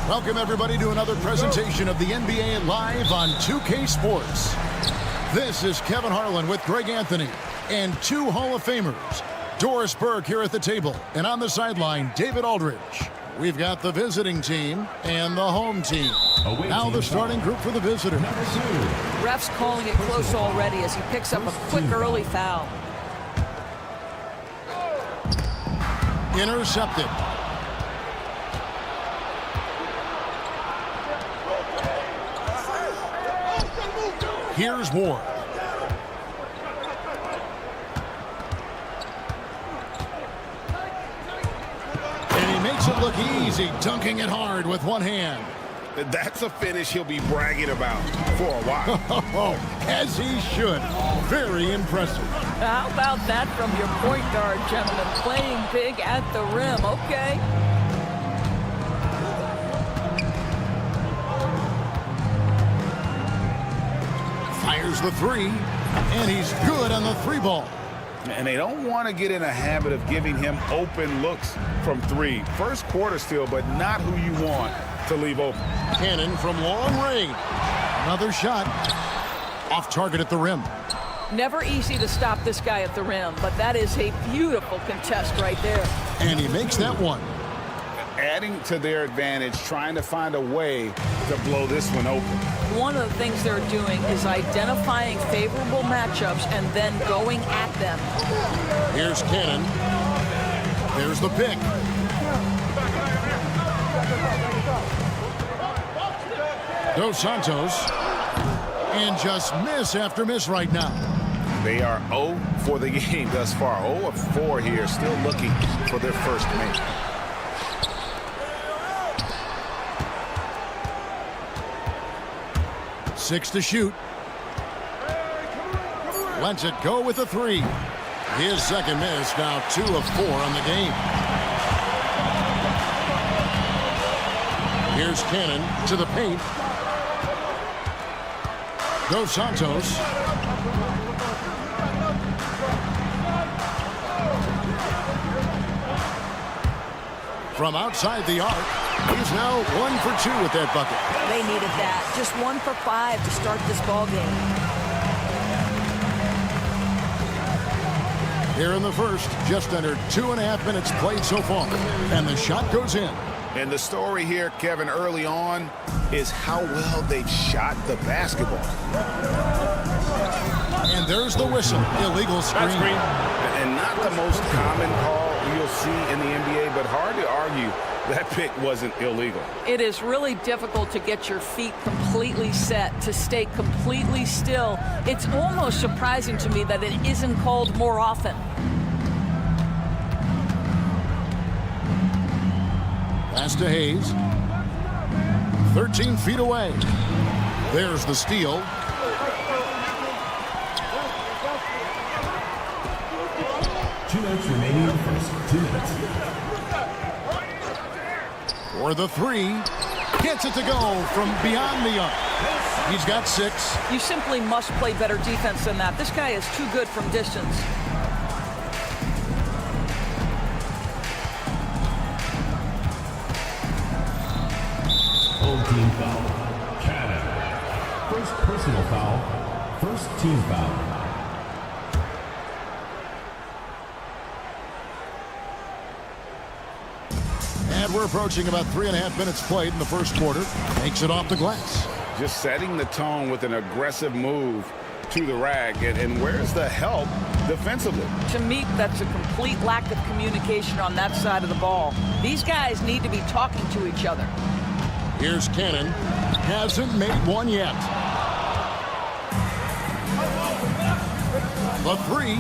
Welcome, everybody, to another presentation of the NBA Live on 2K Sports. This is Kevin Harlan with Greg Anthony and two Hall of Famers, Doris Burke here at the table, and on the sideline, David Aldridge. We've got the visiting team and the home team. Now the starting group for the visitors. Ref's calling it close already as he picks up a quick early foul. Intercepted. Here's Ward. And he makes it look easy, dunking it hard with one hand. That's a finish he'll be bragging about for a while. As he should. Very impressive. How about that from your point guard, gentlemen? Playing big at the rim. Okay. Fires the three, and he's good on the three ball. And they don't want to get in a habit of giving him open looks from three. First quarter still, but not who you want to leave open. Cannon from long range. Another shot. Off target at the rim. Never easy to stop this guy at the rim, but that is a beautiful contest right there. And he makes that one. Adding to their advantage, trying to find a way to blow this one open. One of the things they're doing is identifying favorable matchups and then going at them. Here's Cannon. There's the pick. Dos Santos. And just miss after miss right now. They are 0 for the game thus far. 0 of 4 here, still looking for their first make. Six to shoot. Lets it go with a three. His second miss, now 2 of 4 on the game. Here's Cannon to the paint. Dos Santos. From outside the arc, he's now 1 for 2 with that bucket. They needed that. Just 1 for 5 to start this ball game. Here in the first, just under 2.5 minutes played so far. And the shot goes in. And the story here, Kevin, early on is how well they've shot the basketball. And there's the whistle. Illegal screen. And not the most common call you'll see in the NBA, but hard to argue that pick wasn't illegal. It is really difficult to get your feet completely set, to stay completely still. It's almost surprising to me that it isn't called more often. Pass to Hayes. 13 feet away. There's the steal. Two minutes remaining in the first. 2 minutes. For the three. Gets it to go from beyond the arc. He's got 6. You simply must play better defense than that. This guy is too good from distance. Team foul. Cannon. First personal foul. First team foul. And we're approaching about 3.5 minutes played in the first quarter. Makes it off the glass. Just setting the tone with an aggressive move to the rack. And where's the help defensively? To me, that's a complete lack of communication on that side of the ball. These guys need to be talking to each other. Here's Cannon. Hasn't made one yet. The three.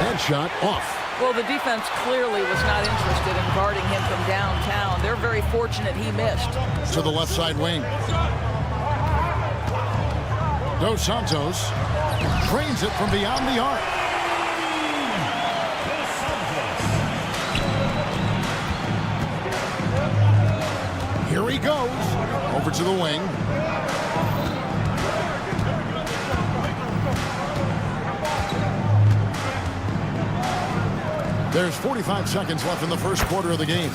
That shot off. Well, the defense clearly was not interested in guarding him from downtown. They're very fortunate he missed. To the left side wing. Dos Santos drains it from beyond the arc. Here he goes. Over to the wing. There's 45 seconds left in the first quarter of the game.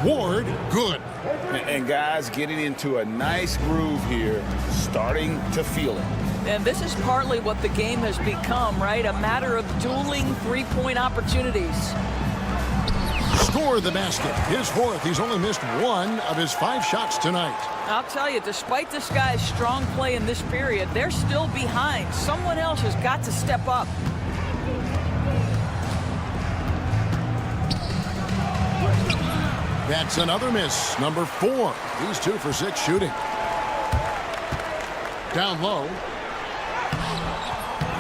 Ward, good. And guys getting into a nice groove here, starting to feel it. And this is partly what the game has become, right? A matter of dueling three-point opportunities. Score the basket. His fourth. He's only missed 1 of his 5 shots tonight. I'll tell you, despite this guy's strong play in this period, they're still behind. Someone else has got to step up. That's another miss. Number 4. He's 2 for 6 shooting. Down low.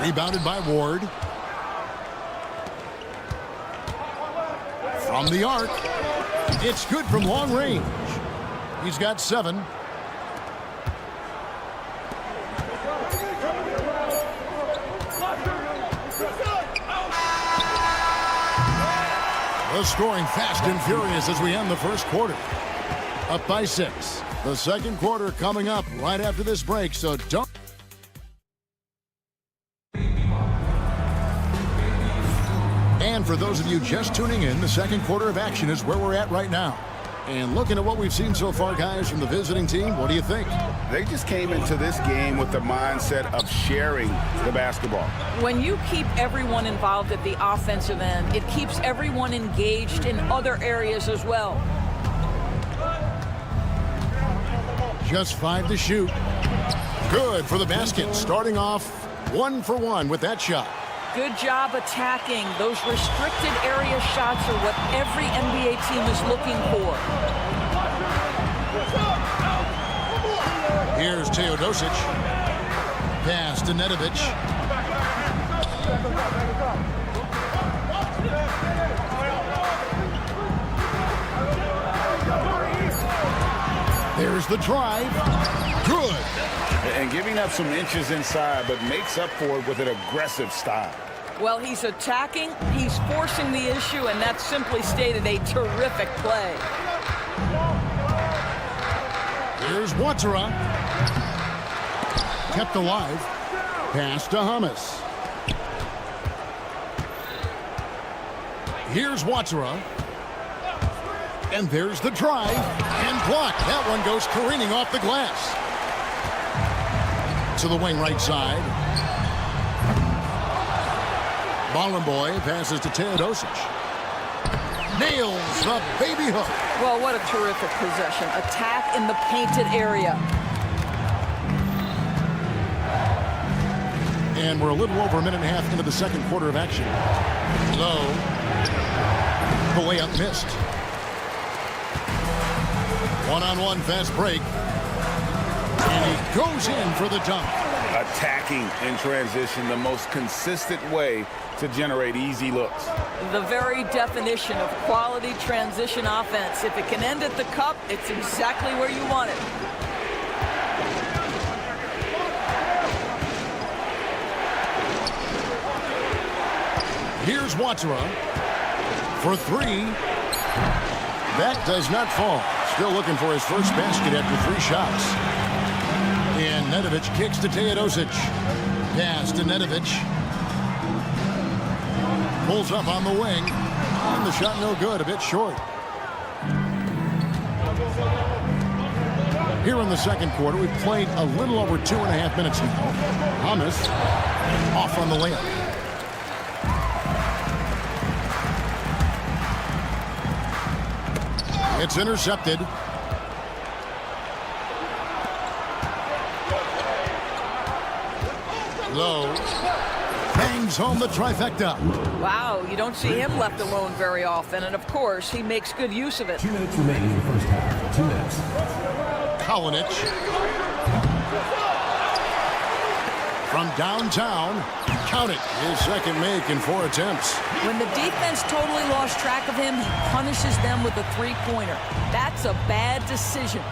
Rebounded by Ward. From the arc. It's good from long range. He's got 7. The scoring fast and furious as we end the first quarter. Up by 6. The second quarter coming up right after this break, so don't. And for those of you just tuning in, the second quarter of action is where we're at right now. And looking at what we've seen so far, guys, from the visiting team, what do you think? They just came into this game with the mindset of sharing the basketball. When you keep everyone involved at the offensive end, it keeps everyone engaged in other areas as well. Just 5 to shoot. Good for the basket. Starting off 1 for 1 with that shot. Good job attacking. Those restricted area shots are what every NBA team is looking for. Here's Teodosic. Pass to Nedovic. There's the drive. Good. And giving up some inches inside, but makes up for it with an aggressive style. Well, he's attacking, he's forcing the issue, and that's simply stated a terrific play. Here's Watsara. Kept alive. Pass to Hummus. Here's Watsara. And there's the drive. And blocked. That one goes careening off the glass. To the wing right side. Bollenboy passes to Teodosic. Nails the baby hook. Well, what a terrific possession. Attack in the painted area. And we're a little over a minute and a half into the second quarter of action. Low. The way up missed. One-on-one fast break. And he goes in for the dunk. Attacking in transition, the most consistent way to generate easy looks. The very definition of quality transition offense. If it can end at the cup, it's exactly where you want it. Here's Watsara for 3. That does not fall. Still looking for his first basket after 3 shots. And Nedovic kicks to Teodosic. Pass to Nedovic. Pulls up on the wing. And the shot no good, a bit short. Here in the second quarter, we've played a little over 2.5 minutes now. Hummus off on the layup. It's intercepted. Low. Bangs home the trifecta. Wow, you don't see him left alone very often. And, of course, he makes good use of it. 2 minutes remaining in the first half. 2 minutes. Kalinic. From downtown. Count it. His second make in 4 attempts. When the defense totally lost track of him, he punishes them with a three-pointer. That's a bad decision.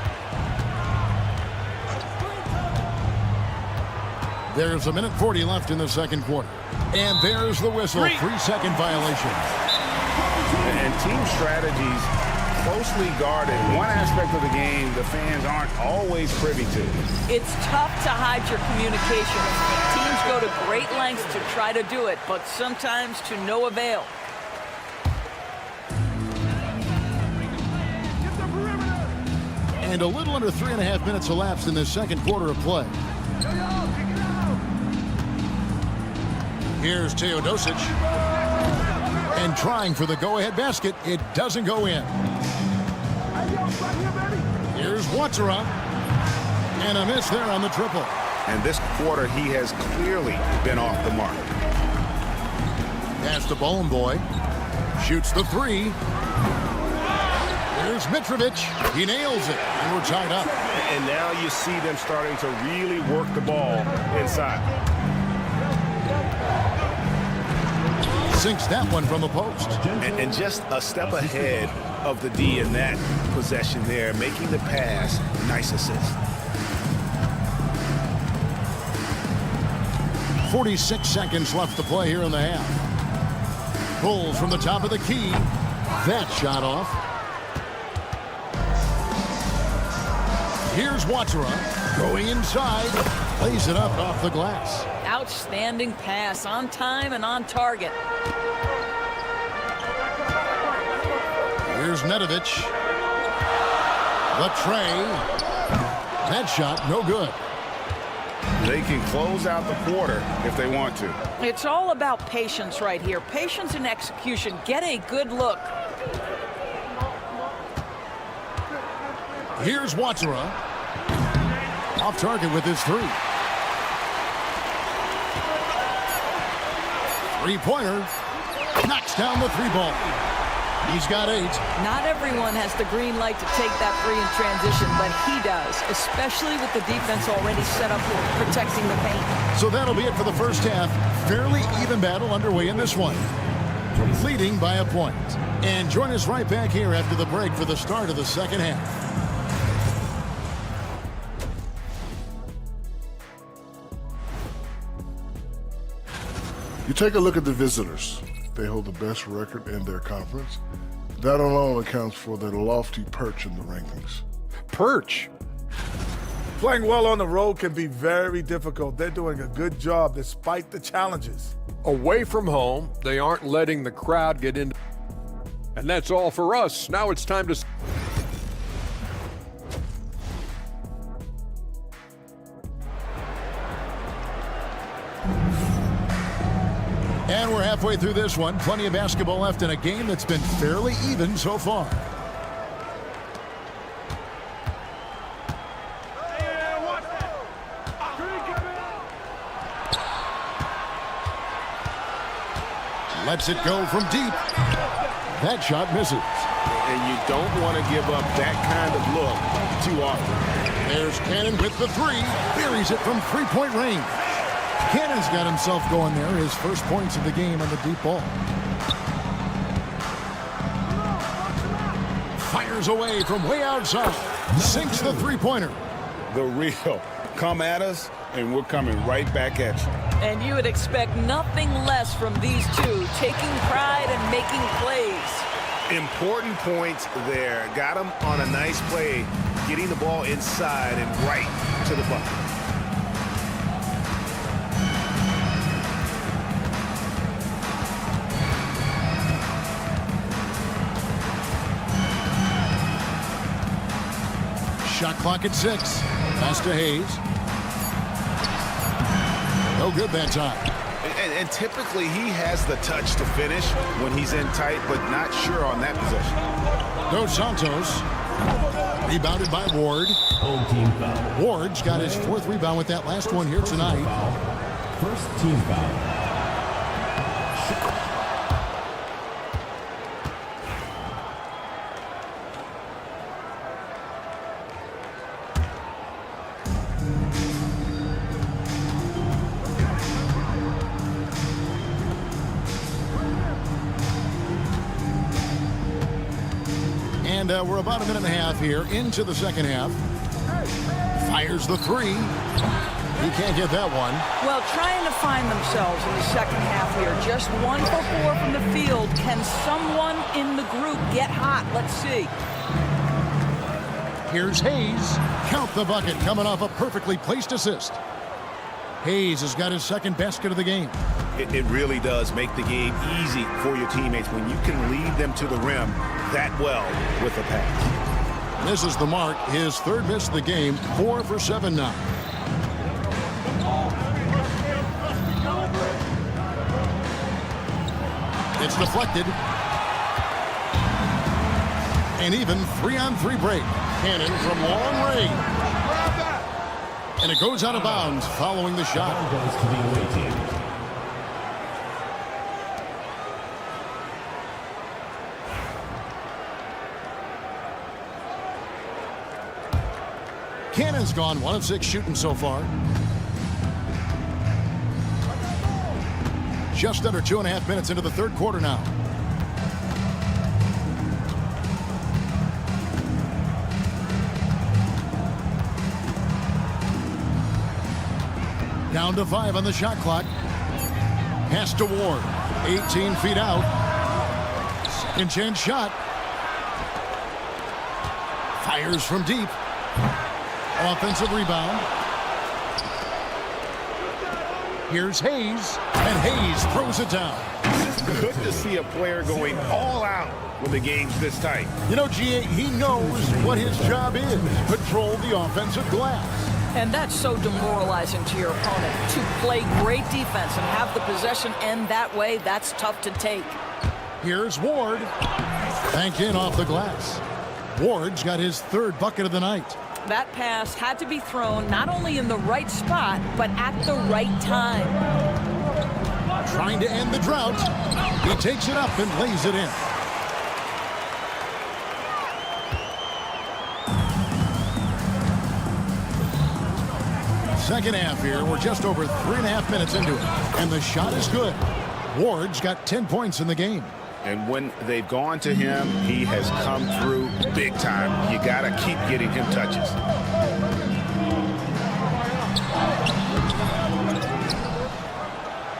There's 1:40 left in the second quarter. And there's the whistle. 3-second violation. And team strategies closely guarded. One aspect of the game the fans aren't always privy to. It's tough to hide your communication. Teams go to great lengths to try to do it, but sometimes to no avail. And a little under 3.5 minutes elapsed in this second quarter of play. Here's Teodosic. And trying for the go-ahead basket. It doesn't go in. Here's Watsara. And a miss there on the triple. And this quarter, he has clearly been off the mark. Pass to Bone Boy. Shoots the three. Here's Mitrovic. He nails it. And we're tied up. And now you see them starting to really work the ball inside. Sinks that one from the post. And just a step ahead of the D in that possession there, making the pass. Nice assist. 46 seconds left to play here in the half. Pulls from the top of the key. That shot off. Here's Watsara going inside. Lays it up off the glass. Outstanding pass, on time and on target. Here's Nedovic. The tray. That shot, no good. They can close out the quarter if they want to. It's all about patience right here. Patience and execution. Get a good look. Here's Watsara. Off target with his three. Three-pointer. Knocks down the three ball. He's got 8. Not everyone has the green light to take that three in transition, but he does, especially with the defense already set up for protecting the paint. So that'll be it for the first half. Fairly even battle underway in this one. Leading by a point. And join us right back here after the break for the start of the second half. You take a look at the visitors. They hold the best record in their conference. That alone accounts for their lofty perch in the rankings. Perch? Playing well on the road can be very difficult. They're doing a good job despite the challenges. Away from home, they aren't letting the crowd get in. And that's all for us. Now it's time to... And we're halfway through this one. Plenty of basketball left in a game that's been fairly even so far. Lets it go from deep. That shot misses. And you don't want to give up that kind of look too often. There's Cannon with the three. Buries it from three-point range. Cannon's got himself going there. His first points of the game on the deep ball. Fires away from way outside. Sinks the three-pointer. The real. Come at us, and we're coming right back at you. And you would expect nothing less from these two, taking pride and making plays. Important points there. Got him on a nice play, getting the ball inside and right to the bucket. Shot clock at 6. Pass to Hayes. No good that time. And typically he has the touch to finish when he's in tight, but not sure on that possession. Dos Santos. Rebounded by Ward. Home team foul. Ward's got his 4th rebound with that last one here tonight. First team foul. And we're about a minute and a half here into the second half. Fires the three. He can't get that one. Well, trying to find themselves in the second half here. Just 1 for 4 from the field. Can someone in the group get hot? Let's see. Here's Hayes. Count the bucket coming off a perfectly placed assist. Hayes has got his second basket of the game. It really does make the game easy for your teammates when you can lead them to the rim that well with a pass. Misses the mark. His third miss of the game. 4 for 7 now. It's deflected. An even 3-on-3 break. Cannon from long range. And it goes out of bounds following the shot. Goes to the away team. Cannon's gone 1 of 6 shooting so far. Just under 2.5 minutes into the third quarter now. Down to 5 on the shot clock. Pass to Ward. 18 feet out. Second chance shot. Fires from deep. Offensive rebound. Here's Hayes. And Hayes throws it down. Good to see a player going all out when the game's this tight. You know, G.A., he knows what his job is. Control the offensive glass. And that's so demoralizing to your opponent. To play great defense and have the possession end that way, that's tough to take. Here's Ward. Banked in off the glass. Ward's got his third bucket of the night. That pass had to be thrown not only in the right spot, but at the right time. Trying to end the drought. He takes it up and lays it in. Second half here. We're just over 3.5 minutes into it. And the shot is good. Ward's got 10 points in the game. And when they've gone to him, he has come through big time. You got to keep getting him touches.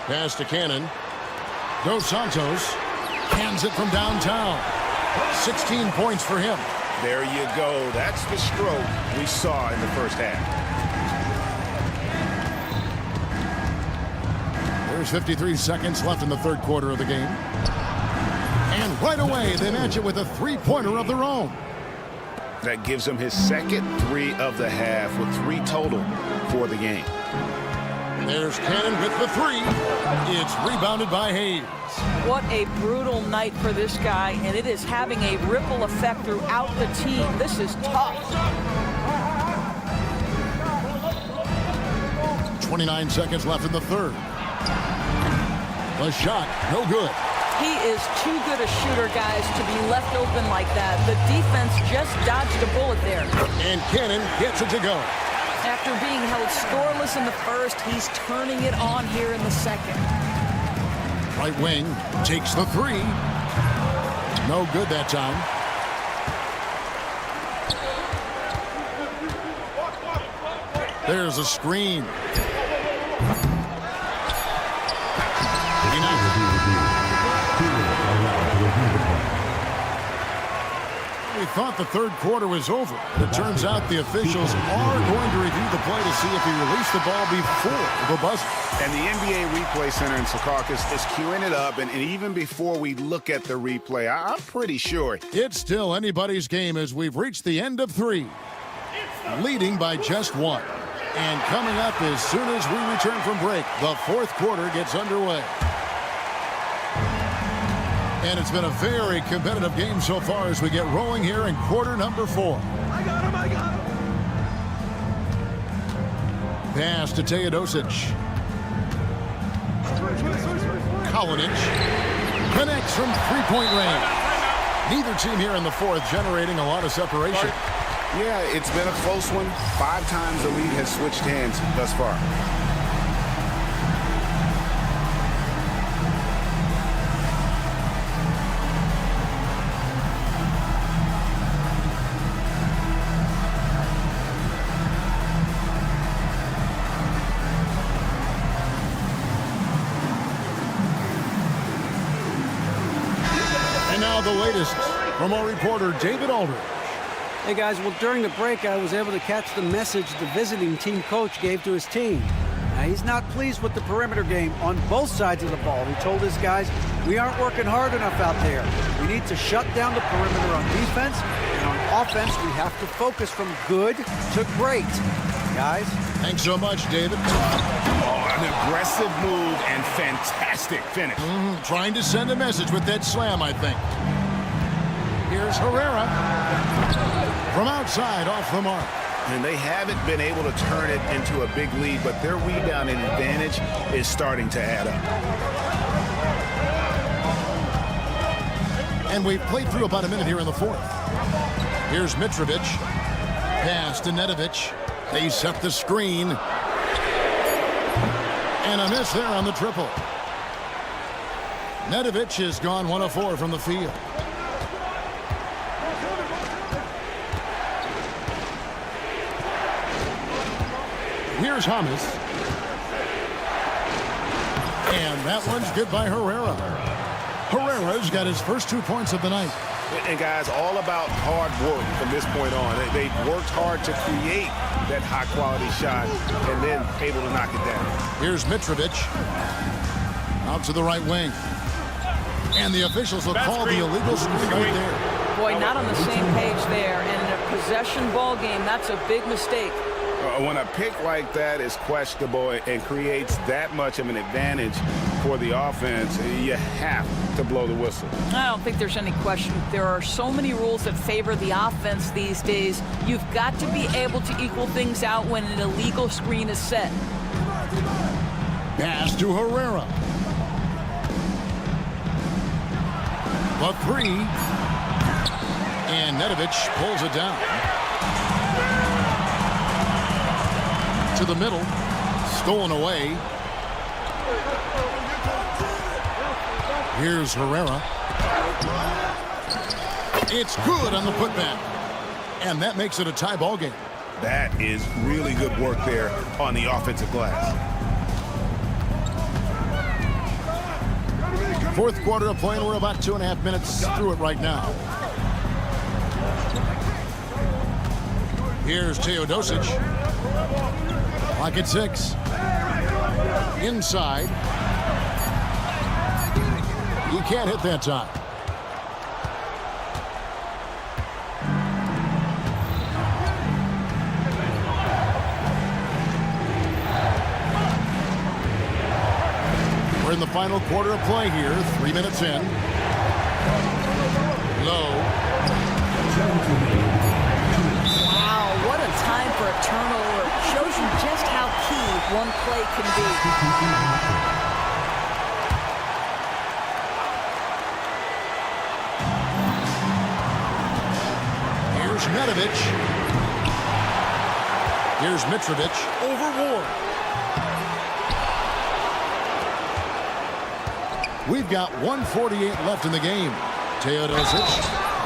Pass to Cannon. Dos Santos hands it from downtown. 16 points for him. There you go. That's the stroke we saw in the first half. There's 53 seconds left in the third quarter of the game. And right away, they match it with a three-pointer of their own. That gives him his second 3 of the half with 3 total for the game. There's Cannon with the 3. It's rebounded by Hayes. What a brutal night for this guy, and it is having a ripple effect throughout the team. This is tough. 29 seconds left in the third. The shot, no good. He is too good a shooter, guys, to be left open like that. The defense just dodged a bullet there. And Cannon gets it to go. After being held scoreless in the first, he's turning it on here in the second. Right wing takes the 3. No good that time. There's a screen. We thought the third quarter was over, but it turns out the officials are going to review the play to see if he released the ball before the buzzer. And the NBA Replay Center in Secaucus is queuing it up, and even before we look at the replay, I'm pretty sure It's still anybody's game as we've reached the end of 3, leading by just 1. And coming up as soon as we return from break, the fourth quarter gets underway. And it's been a very competitive game so far as we get rolling here in quarter number 4. I got him. Pass to Teodosic. Kolinic connects from three-point range. Neither team here in the fourth generating a lot of separation. Yeah, it's been a close one. 5 times the lead has switched hands thus far. And now the latest from our reporter, David Aldridge. Hey guys, well during the break I was able to catch the message the visiting team coach gave to his team. Now he's not pleased with the perimeter game on both sides of the ball. He told his guys, We aren't working hard enough out there. We need to shut down the perimeter on defense, and on offense, we have to focus from good to great. Guys? Thanks so much, David. Oh, an aggressive move and fantastic finish. Trying to send a message with that slam, I think. Here's Herrera. From outside, off the mark. And they haven't been able to turn it into a big lead, but their rebounding advantage is starting to add up. And we've played through about a minute here in the fourth. Here's Mitrovic. Pass to Nedovic. They set the screen. And a miss there on the triple. Nedovic has gone 1 of 4 from the field. Here's James. And that one's good by Herrera. Herrera's got his first 2 points of the night. And guys, all about hard work from this point on. They worked hard to create that high-quality shot and then able to knock it down. Here's Mitrovic. Out to the right wing. And the officials will call the illegal screen right there. Boy, not on the same page there. And in a possession ball game, that's a big mistake. When a pick like that is questionable and creates that much of an advantage for the offense, you have to blow the whistle. I don't think there's any question. There are so many rules that favor the offense these days. You've got to be able to equal things out when an illegal screen is set. Pass to Herrera. The 3. And Nedovic pulls it down. To the middle. Stolen away. Here's Herrera. It's good on the putback. And that makes it a tie ball game. That is really good work there on the offensive glass. Fourth quarter of play, and we're about 2.5 minutes through it right now. Here's Teodosic. Pocket 6. Inside. He can't hit that time. We're in the final quarter of play here. 3 minutes in. Low. Wow, what a time for a turnover. Shows you just how key one play can be. Here's Nedovic. Here's Mitrovic over Ward. We've got 1:48 left in the game. Teodosic.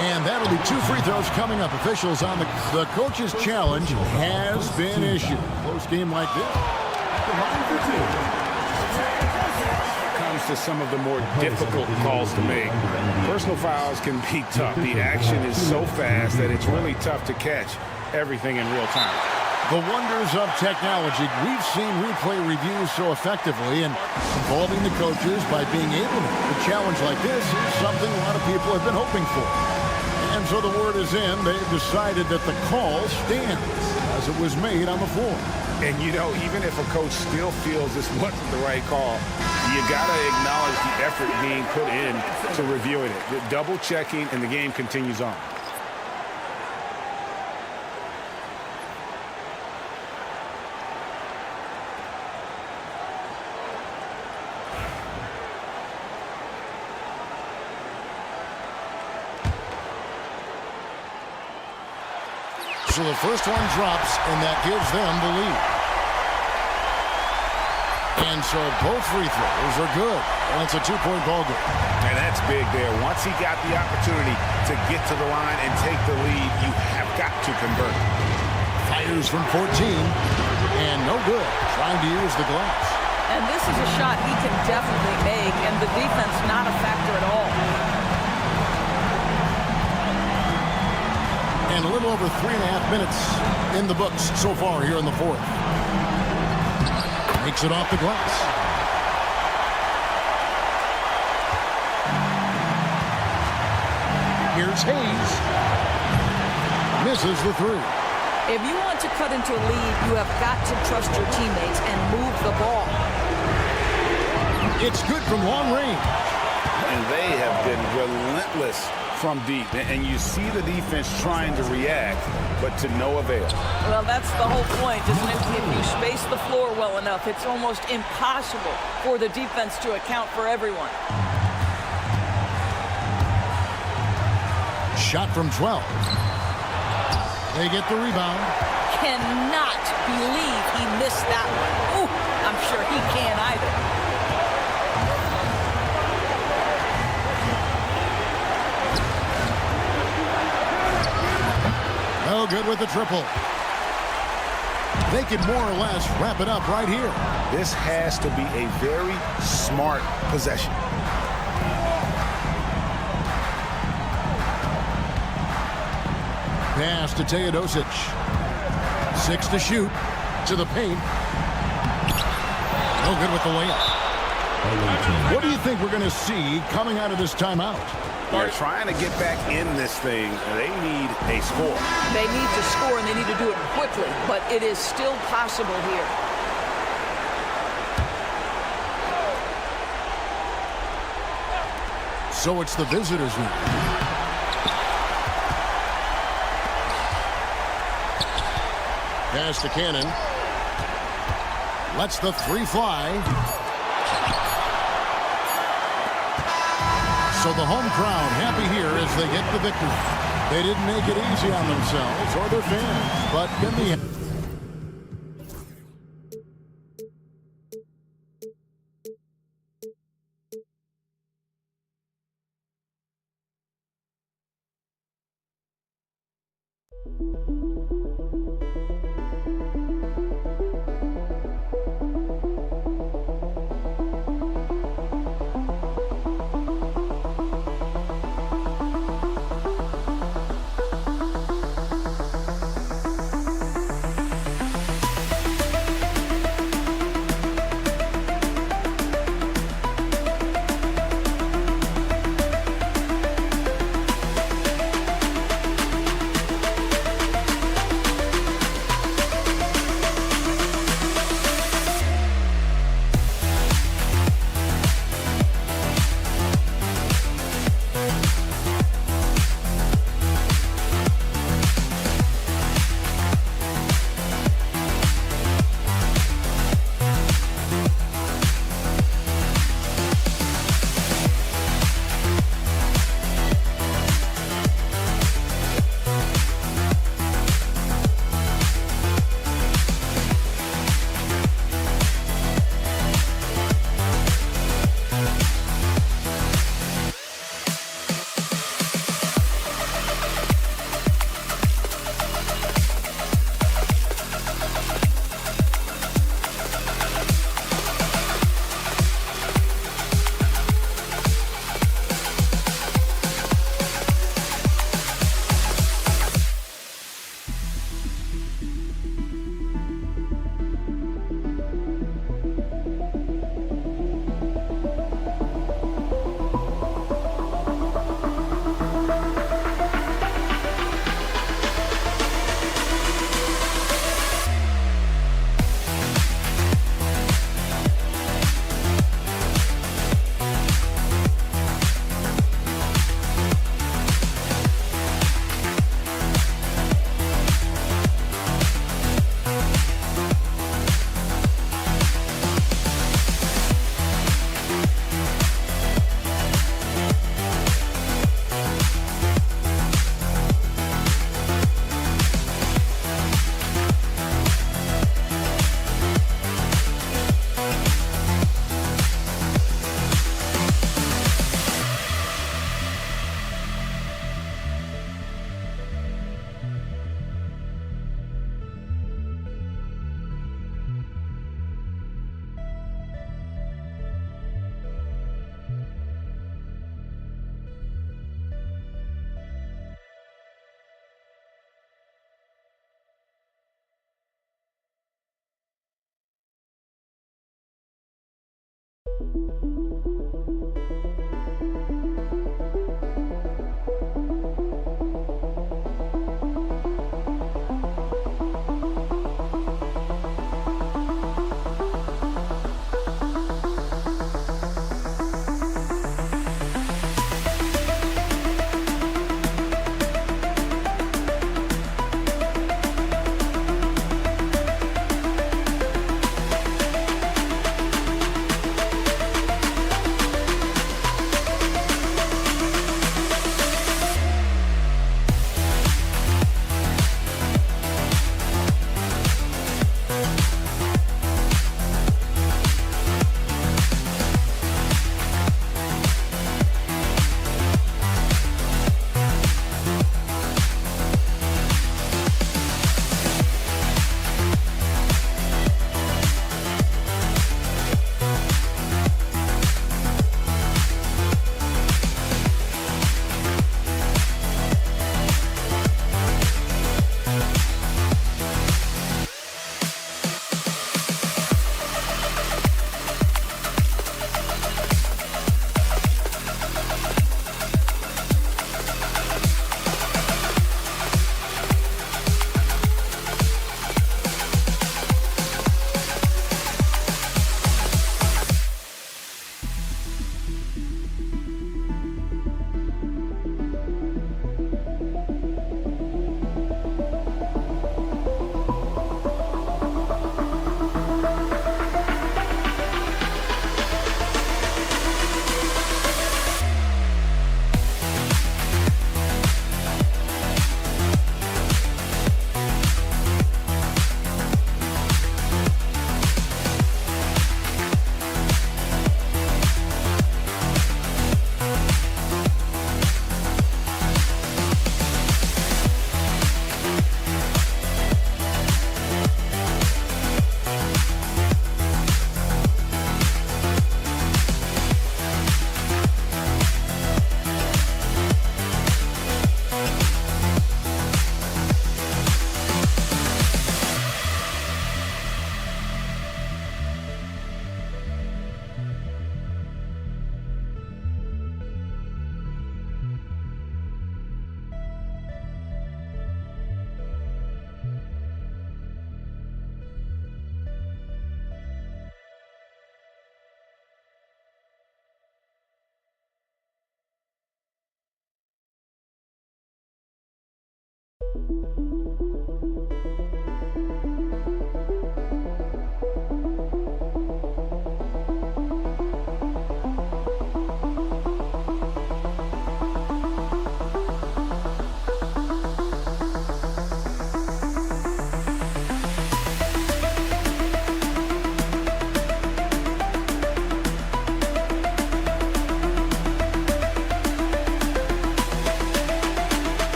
And that'll be 2 free throws coming up. Officials on the coach's challenge has been issued. Close game like this. Comes to some of the more difficult calls to make. Personal fouls can be tough. The action is so fast that it's really tough to catch everything in real time. The wonders of technology. We've seen replay reviews so effectively, and involving the coaches by being able to challenge like this is something a lot of people have been hoping for. And so the word is in. They've decided that the call stands as it was made on the floor. And, you know, even if a coach still feels this wasn't the right call, you got to acknowledge the effort being put in to reviewing it. The double checking, and the game continues on. So the first one drops, and that gives them the lead. And so both free throws are good. And it's a 2-point ball game. And that's big there. Once he got the opportunity to get to the line and take the lead, you have got to convert. Fires from 14. And no good. Trying to use the glass. And this is a shot he can definitely make, and the defense not a factor at all. And a little over 3.5 minutes in the books so far here in the fourth. Makes it off the glass. Here's Hayes. Misses the three. If you want to cut into a lead, you have got to trust your teammates and move the ball. It's good from long range. And they have been relentless from deep. And you see the defense trying to react, but to no avail. Well, that's the whole point, isn't it? If you space the floor well enough, it's almost impossible for the defense to account for everyone. Shot from 12. They get the rebound. Cannot believe he missed that one. Ooh, I'm sure he can't either. No good with the triple. They can more or less wrap it up right here. This has to be a very smart possession. Pass to Teodosic. 6 to shoot. To the paint. No good with the layup. What do you think we're going to see coming out of this timeout? They're trying to get back in this thing. They need a score. They need to score, and they need to do it quickly, but it is still possible here. So it's the visitors now. Pass to Cannon. Lets the three fly. So the home crowd happy here as they get the victory. They didn't make it easy on themselves or their fans, but in the end.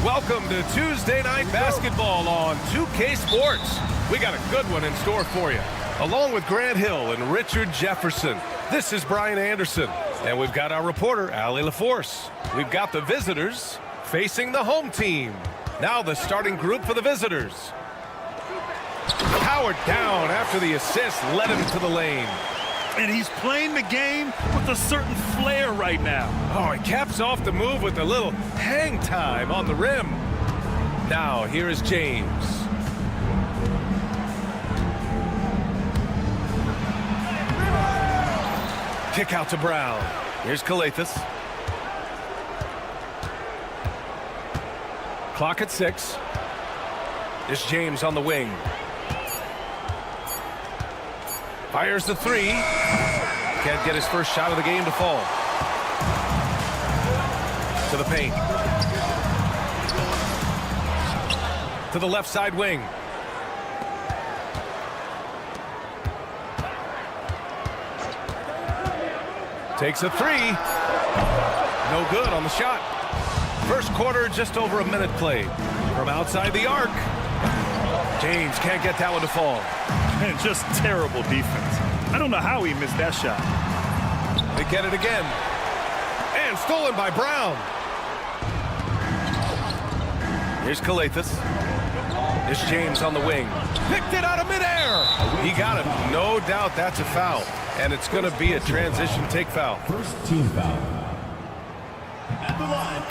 Welcome to Tuesday Night Basketball on 2K Sports. We got a good one in store for you. Along with Grant Hill and Richard Jefferson, this is Brian Anderson. And we've got our reporter, Allie LaForce. We've got the visitors facing the home team. Now the starting group for the visitors. Powered down after the assist led him to the lane. And he's playing the game with a certain flair right now. Oh, he caps off the move with a little hang time on the rim. Now, here is James. Kick out to Brown. Here's Calathis. Clock at 6. It's James on the wing. Fires the 3. Can't get his first shot of the game to fall. To the paint. To the left side wing. Takes a 3. No good on the shot. First quarter, just over a minute played. From outside the arc. James can't get that one to fall. And just terrible defense. I don't know how he missed that shot. They get it again. And stolen by Brown. Here's Calathis. It's James on the wing. Picked it out of midair. He got it. No doubt that's a foul. And it's going to be a transition take foul. First team foul. At the line,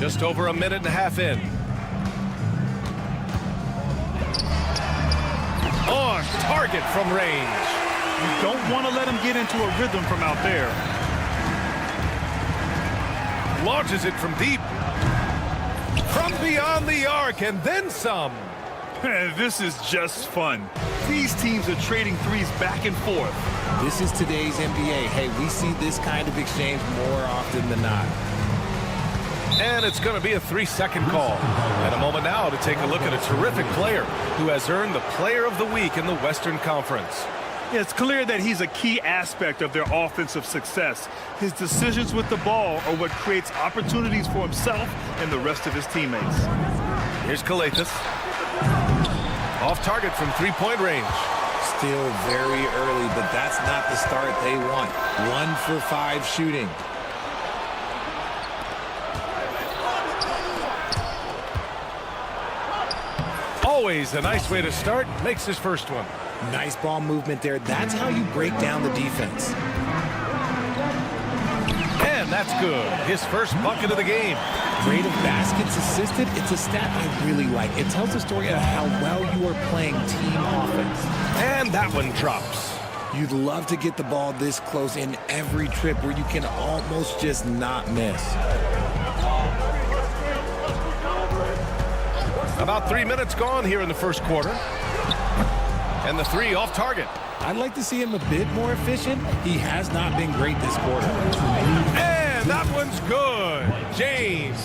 Just over a minute and a half in. On target from range. You don't want to let him get into a rhythm from out there. Launches it from deep. From beyond the arc and then some. This is just fun. These teams are trading threes back and forth. This is today's NBA. Hey, we see this kind of exchange more often than not. And it's going to be a 3-second call. And a moment now to take a look at a terrific player who has earned the Player of the Week in the Western Conference. Yeah, it's clear that he's a key aspect of their offensive success. His decisions with the ball are what creates opportunities for himself and the rest of his teammates. Here's Calathes. Off target from three-point range. Still very early, but that's not the start they want. 1 for 5 shooting. Always a nice way to start. Makes his first one. Nice ball movement there. That's how you break down the defense. And that's good. His first bucket of the game. Rate of baskets assisted, it's a stat I really like. It tells the story of how well you are playing team offense. And that one drops. You'd love to get the ball this close in every trip where you can almost just not miss. About 3 minutes gone here in the first quarter. And the three off target. I'd like to see him a bit more efficient. He has not been great this quarter. And that one's good. James.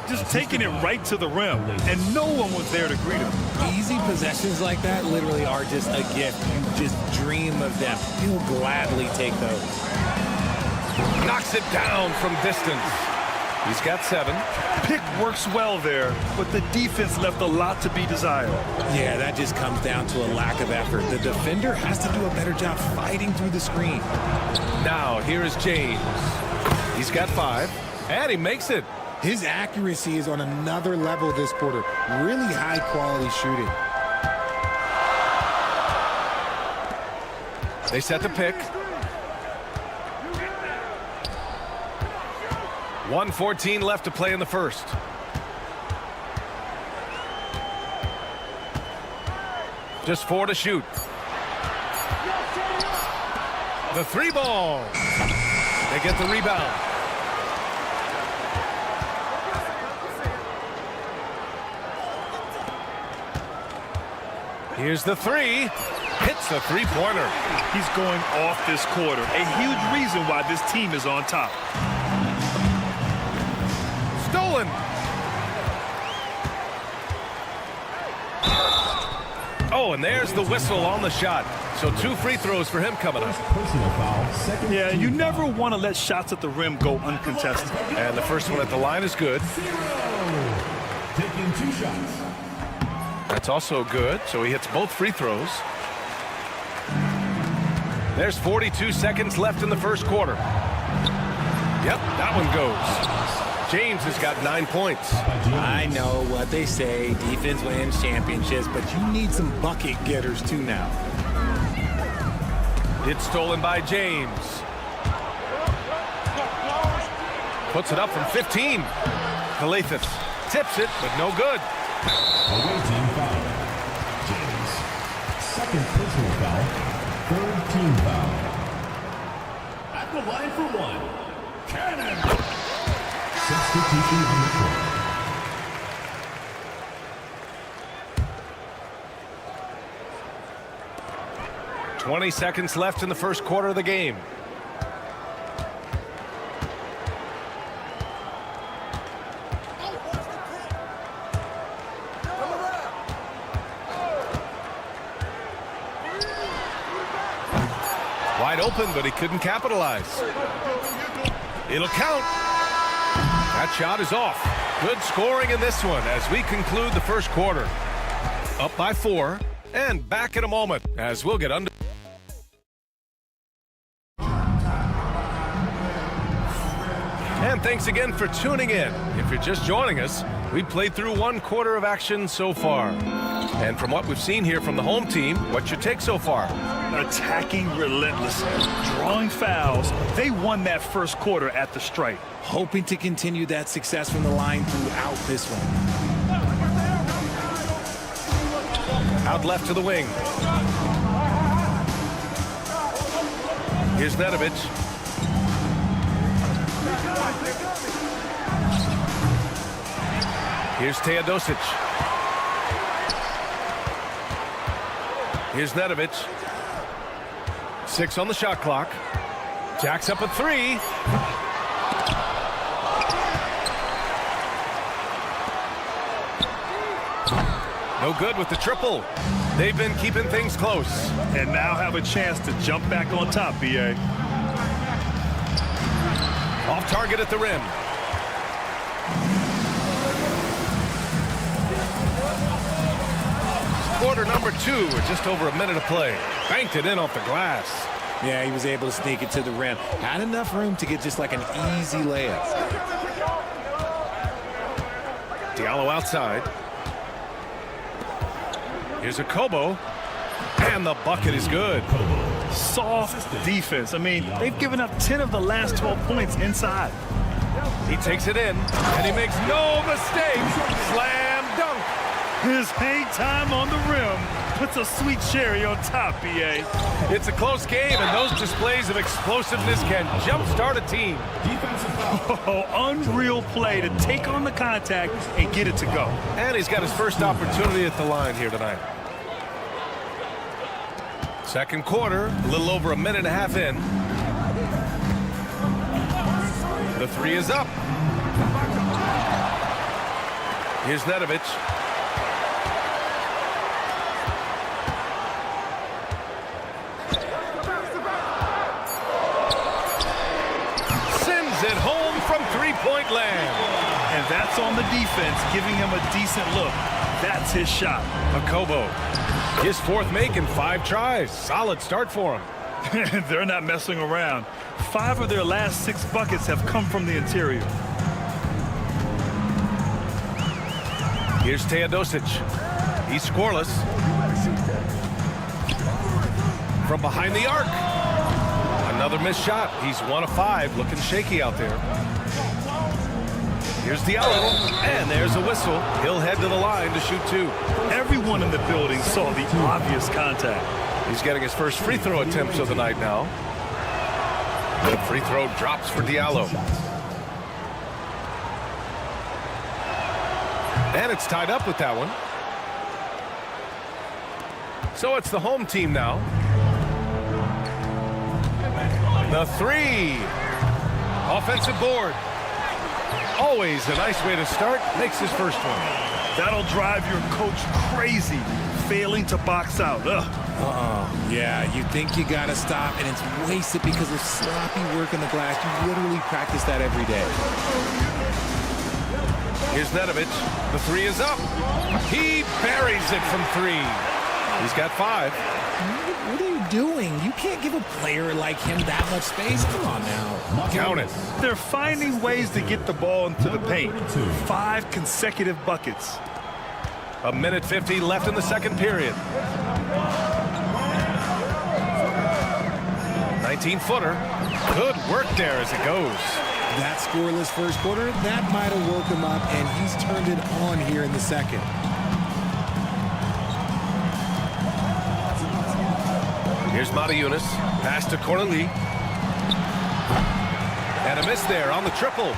Just taking it right to the rim, and no one was there to greet him. Easy possessions like that literally are just a gift. You just dream of them. He'll gladly take those. Knocks it down from distance. He's got 7. Pick works well there, but the defense left a lot to be desired. Yeah, that just comes down to a lack of effort. The defender has to do a better job fighting through the screen. Now, here is James. He's got 5, and he makes it. His accuracy is on another level this quarter. Really high-quality shooting. They set the pick. 1:14 left to play in the first. Just 4 to shoot. The 3 ball. They get the rebound. Here's the 3. Hits the 3-pointer. He's going off this quarter. A huge reason why this team is on top. Stolen. Oh, and there's the whistle on the shot. So 2 free throws for him coming up. Personal foul. Yeah, you never want to let shots at the rim go uncontested. And the first one at the line is good. Taking 2 shots. That's also good, so he hits both free throws. There's 42 seconds left in the first quarter. Yep, that one goes. James has got 9 points. I know what they say, defense wins championships, but you need some bucket getters too now. It's stolen by James. Puts it up from 15. Calathes tips it, but no good. Away team foul. James. Second personal foul. Third team foul. At the line for 1. Cannon. Substitution on the court. 20 seconds left in the first quarter of the game. Wide open, but he couldn't capitalize. It'll count. That shot is off. Good scoring in this one as we conclude the first quarter. Up by 4, and back in a moment as we'll get under. And thanks again for tuning in. If you're just joining us, we played through 1 quarter of action so far. And from what we've seen here from the home team, what's your take so far? Attacking relentlessly, drawing fouls. They won that first quarter at the stripe. Hoping to continue that success from the line throughout this one. Out left to the wing. Here's Nedovic. Here's Teodosic. Here's Nedovic. 6 on the shot clock. Jacks up a 3. No good with the triple. They've been keeping things close. And now have a chance to jump back on top, B.A. Off target at the rim. Quarter number 2, with just over a minute to play. Banked it in off the glass. Yeah, he was able to sneak it to the rim. Had enough room to get just like an easy layup. Diallo outside. Here's a Kobo. And the bucket is good. Soft defense. I mean, they've given up 10 of the last 12 points inside. He takes it in, and he makes no mistake. Slam dunk. His hang time on the rim puts a sweet cherry on top, B.A. It's a close game, and those displays of explosiveness can jumpstart a team. Oh, unreal play to take on the contact and get it to go. And he's got his first opportunity at the line here tonight. Second quarter, a little over a minute and a half in. The 3 is up. Here's Nedovic. Sends it home from three-point land. And that's on the defense, giving him a decent look. That's his shot. Akobo. His 4th make in 5 tries. Solid start for him. They're not messing around. 5 of their last 6 buckets have come from the interior. Here's Teodosic. He's scoreless. From behind the arc. Another missed shot. He's 1 of 5. Looking shaky out there. Here's Diallo. And there's a whistle. He'll head to the line to shoot 2. Everyone in the building saw the obvious contact. He's getting his first free throw attempts of the night now. The free throw drops for Diallo. And it's tied up with that one. So it's the home team now. The 3. Offensive board. Always a nice way to start. Makes his first one. That'll drive your coach crazy, failing to box out. Yeah, you think you got to stop, and it's wasted because of sloppy work in the glass. You literally practice that every day. Here's Nedovic. The 3 is up. He buries it from 3. He's got 5. What are you doing? You can't give a player like him that much space. Come on now. Count it. They're finding ways to get the ball into the paint. 5 consecutive buckets. A minute 50 left in the second period. 19-footer. Good work there as it goes. That scoreless first quarter, that might have woke him up, and he's turned it on here in the second. Here's Mata-Yunus. Pass to Corneli. And a miss there on the triple.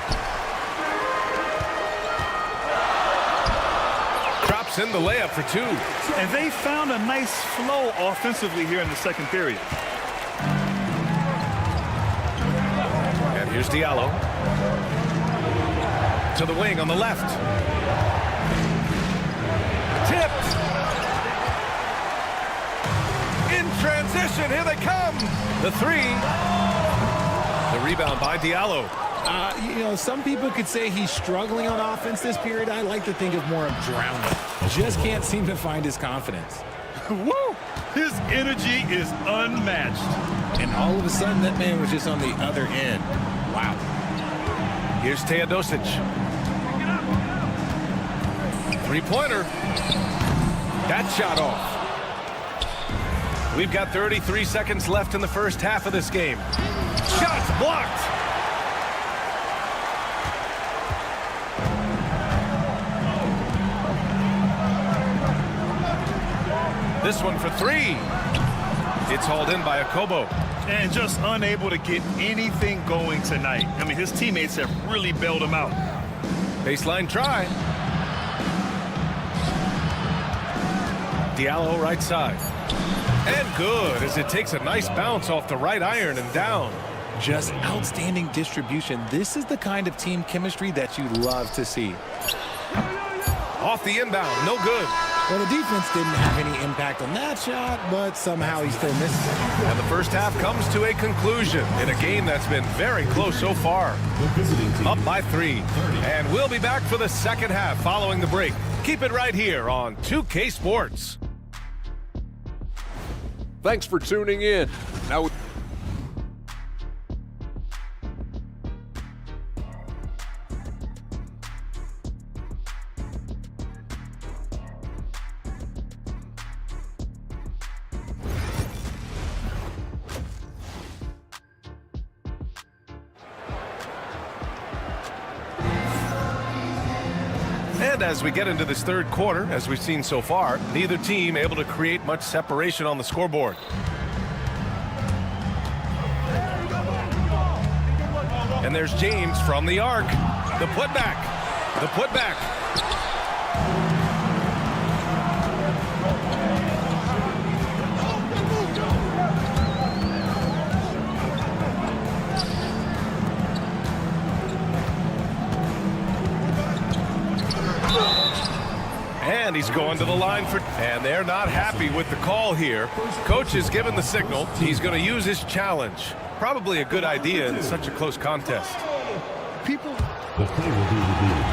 Drops in the layup for 2. And they found a nice flow offensively here in the second period. And here's Diallo. To the wing on the left. Tipped. In transition, here they come. The 3. The rebound by Diallo. You know, some people could say he's struggling on offense this period. I like to think of more of drowning. Just can't seem to find his confidence. Woo! His energy is unmatched. And all of a sudden, that man was just on the other end. Wow. Here's Teodosic. 3-pointer. That shot off. We've got 33 seconds left in the first half of this game. Shots blocked. This one for three. It's hauled in by Akobo. And just unable to get anything going tonight. I mean, his teammates have really bailed him out. Baseline try. Diallo right side. And good, as it takes a nice bounce off the right iron and down. Just outstanding distribution. This is the kind of team chemistry that you love to see. Off the inbound, no good. Well, the defense didn't have any impact on that shot, but somehow he still missed it. And the first half comes to a conclusion in a game that's been very close so far. Up by 3. And we'll be back for the second half following the break. Keep it right here on 2K Sports. Thanks for tuning in. Now, And as we get into this third quarter, as we've seen so far, neither team able to create much separation on the scoreboard. And there's James from the arc. The putback. The putback. And he's going to the line for... And they're not happy with the call here. Coach has given the signal. He's going to use his challenge. Probably a good idea in such a close contest. People... The play will be reviewed.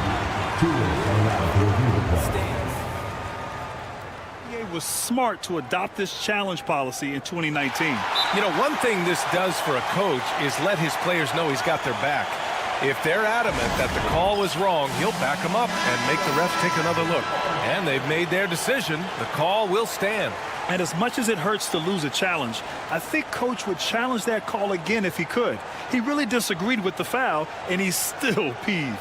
2 minutes are allowed to review the play. He was smart to adopt this challenge policy in 2019. You know, one thing this does for a coach is let his players know he's got their back. If they're adamant that the call was wrong, he'll back them up and make the refs take another look. And they've made their decision. The call will stand. And as much as it hurts to lose a challenge, I think Coach would challenge that call again if he could. He really disagreed with the foul, and he's still peeved.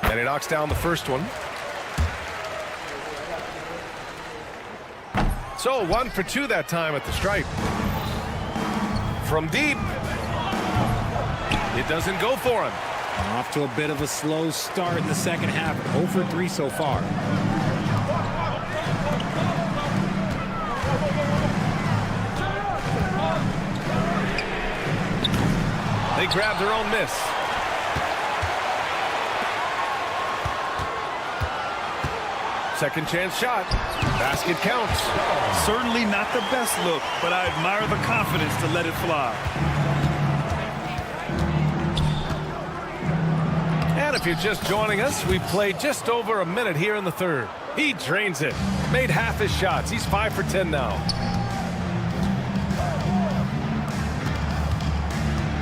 And he knocks down the first one. So 1 for 2 that time at the stripe. From deep. It doesn't go for him. Off to a bit of a slow start in the second half. 0 for 3 so far. They grab their own miss. Second chance shot. Basket counts. Certainly not the best look, but I admire the confidence to let it fly. And if you're just joining us, we've played just over a minute here in the third. He drains it. Made half his shots. He's 5 for 10 now.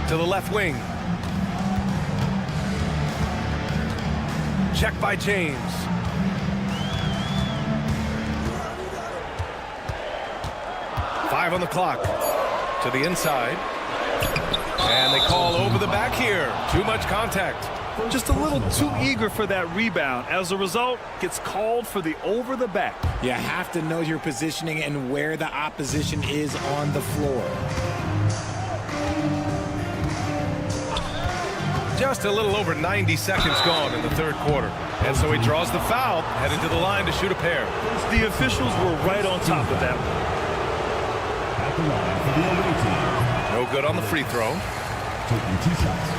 To the left wing. Check by James. Five on the clock. To the inside. And they call over the back here. Too much contact. Just a little too eager for that rebound. As a result, gets called for the over the back. You have to know your positioning and where the opposition is on the floor. Just a little over 90 seconds gone in the third quarter. And so he draws the foul, headed to the line to shoot a pair. The officials were right on top of that one. No good on the free throw. Taking 2 shots.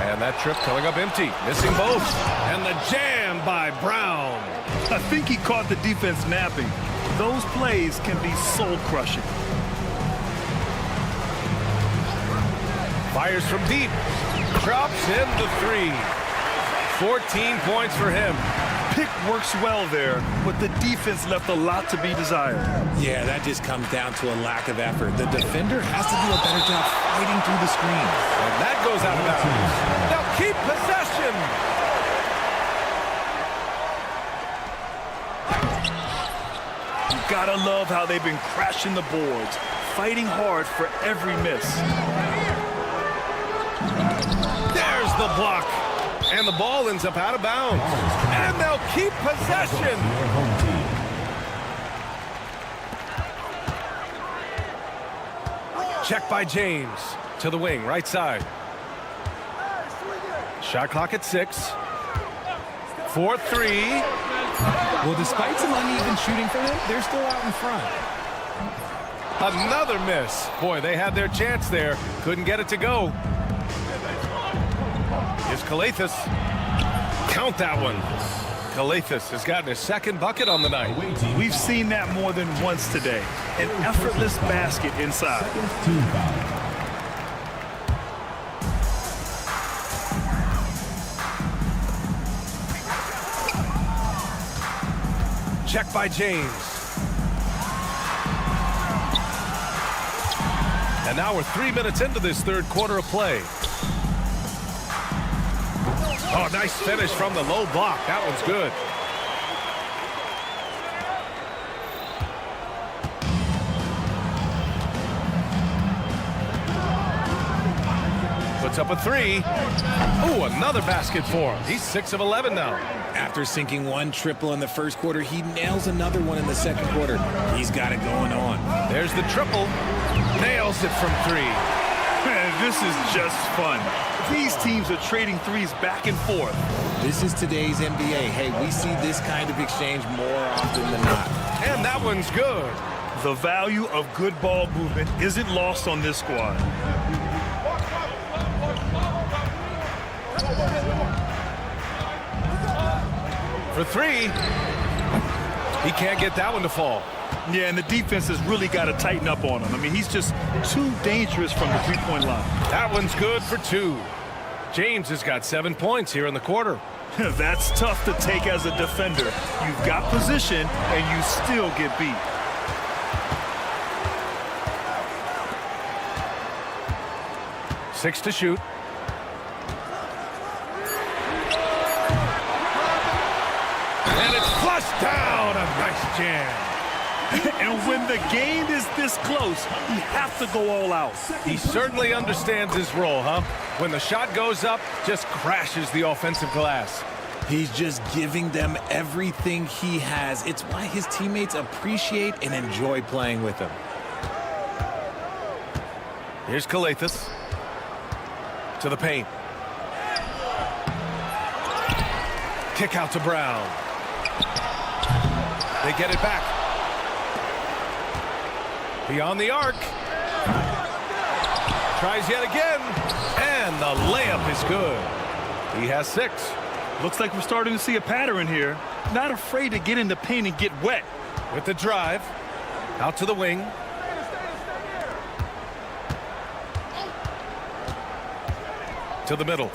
And that trip coming up empty. Missing both. And the jam by Brown. I think he caught the defense napping. Those plays can be soul-crushing. Fires from deep. Drops in the 3. 14 points for him. pick works well there, but the defense left a lot to be desired. Yeah, that just comes down to a lack of effort. The defender has to do a better job fighting through the screen. And that goes out of bounds. Now keep possession. You gotta love how they've been crashing the boards, fighting hard for every miss. There's the block. And the ball ends up out of bounds. And they'll keep possession. Check by James to the wing, right side. Shot clock at 6. 4-3. Well, despite some uneven shooting for them, they're still out in front. Another miss. Boy, they had their chance there. Couldn't get it to go. Here's Calathis. Count that one. Calathis has gotten his second bucket on the night. We've seen that more than once today. An effortless basket inside. Team foul. Check by James. And now we're 3 minutes into this third quarter of play. Oh, nice finish from the low block. That one's good. Puts up a 3. Oh, another basket for him. He's 6 of 11 now. After sinking one triple in the first quarter, he nails another one in the second quarter. He's got it going on. There's the triple. Nails it from 3. Man, this is just fun. These teams are trading threes back and forth. This is today's NBA. Hey, we see this kind of exchange more often than not. And that one's good. The value of good ball movement isn't lost on this squad. For 3. He can't get that one to fall. Yeah, and the defense has really got to tighten up on him. I mean, he's just too dangerous from the three-point line. That one's good for 2. James has got 7 points here in the quarter. That's tough to take as a defender. You've got position, and you still get beat. Six to shoot. And it's flushed down. A nice jam. And when the game is this close, you have to go all out. He certainly understands his role, huh? When the shot goes up, just crashes the offensive glass. He's just giving them everything he has. It's why his teammates appreciate and enjoy playing with him. Here's Calathis. To the paint. Kick out to Brown. They get it back. Beyond the arc. Tries yet again. And the layup is good. He has 6. Looks like we're starting to see a pattern here. Not afraid to get in the paint and get wet. With the drive. Out to the wing. To the middle.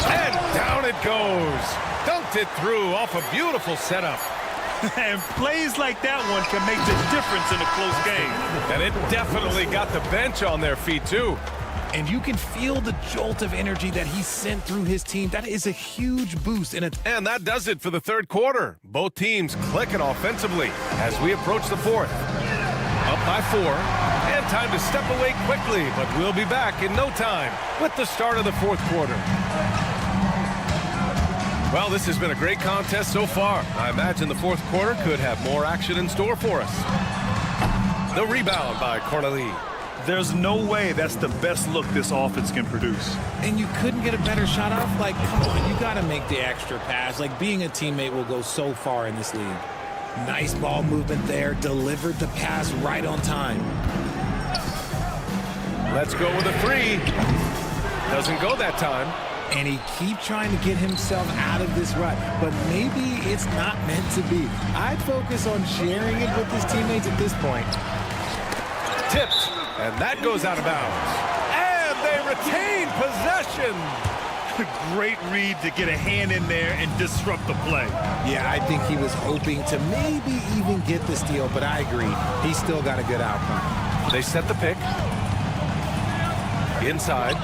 And down it goes. Dunked it through off a beautiful setup. And plays like that one can make the difference in a close game. And it definitely got the bench on their feet, too. And you can feel the jolt of energy that he sent through his team. That is a huge boost. And that does it for the third quarter. Both teams clicking offensively as we approach the fourth. Up by 4. And time to step away quickly, but we'll be back in no time with the start of the fourth quarter. Well, this has been a great contest so far. I imagine the fourth quarter could have more action in store for us. The rebound by Cornelie. There's no way that's the best look this offense can produce. And you couldn't get a better shot off? Like, come on, you got to make the extra pass. Like, being a teammate will go so far in this league. Nice ball movement there. Delivered the pass right on time. Let's go with a 3. Doesn't go that time. And he keeps trying to get himself out of this rut, but maybe it's not meant to be. I'd focus on sharing it with his teammates at this point. Tipped, and that goes out of bounds. And they retain possession. Great read to get a hand in there and disrupt the play. Yeah, I think he was hoping to maybe even get the steal, but I agree. He still got a good outcome. They set the pick. Inside.